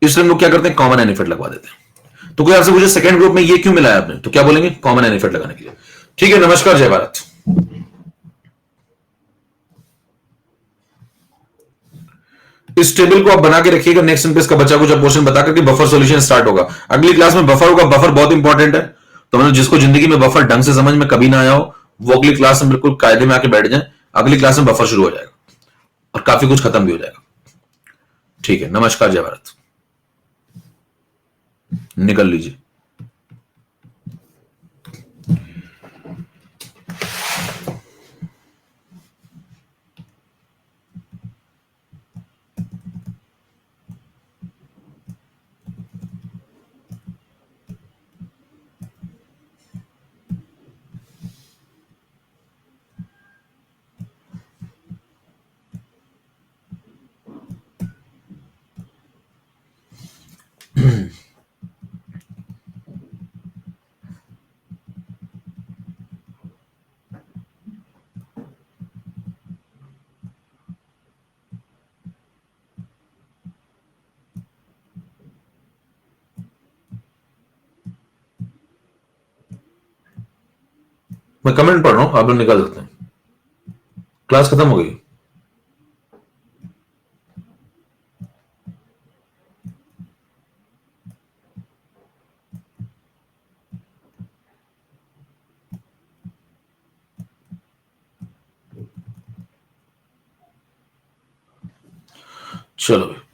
इसलिए हम लोग क्या करते हैं, कॉमन एन इफेक्ट लगवा देते हैं। तो कोई आपसे पूछे सेकंड ग्रुप में ये क्यों मिलाया आपने, तो क्या बोलेंगे? कॉमन एन इफेक्ट लगाने के लिए। ठीक है, नमस्कार, जय भारत। इस टेबल को आप बना के रखिएगा, नेक्स्ट पेज का बचा कुछ पोर्शन बता करके बफर सॉल्यूशन स्टार्ट होगा। अगली क्लास में बफर होगा, बफर बहुत इंपॉर्टेंट है। तो मतलब जिसको जिंदगी में बफर ढंग से समझ में कभी ना आया हो वो अगली क्लास में बिल्कुल कायदे में आके बैठ जाए। अगली क्लास में बफर शुरू हो जाएगा और काफी कुछ खत्म भी हो जाएगा। ठीक है, नमस्कार, जय भारत। निकल लीजिए। मैं कमेंट पढ़ रहा हूं, आप लोग निकल सकते हैं। क्लास खत्म हो गई। चलो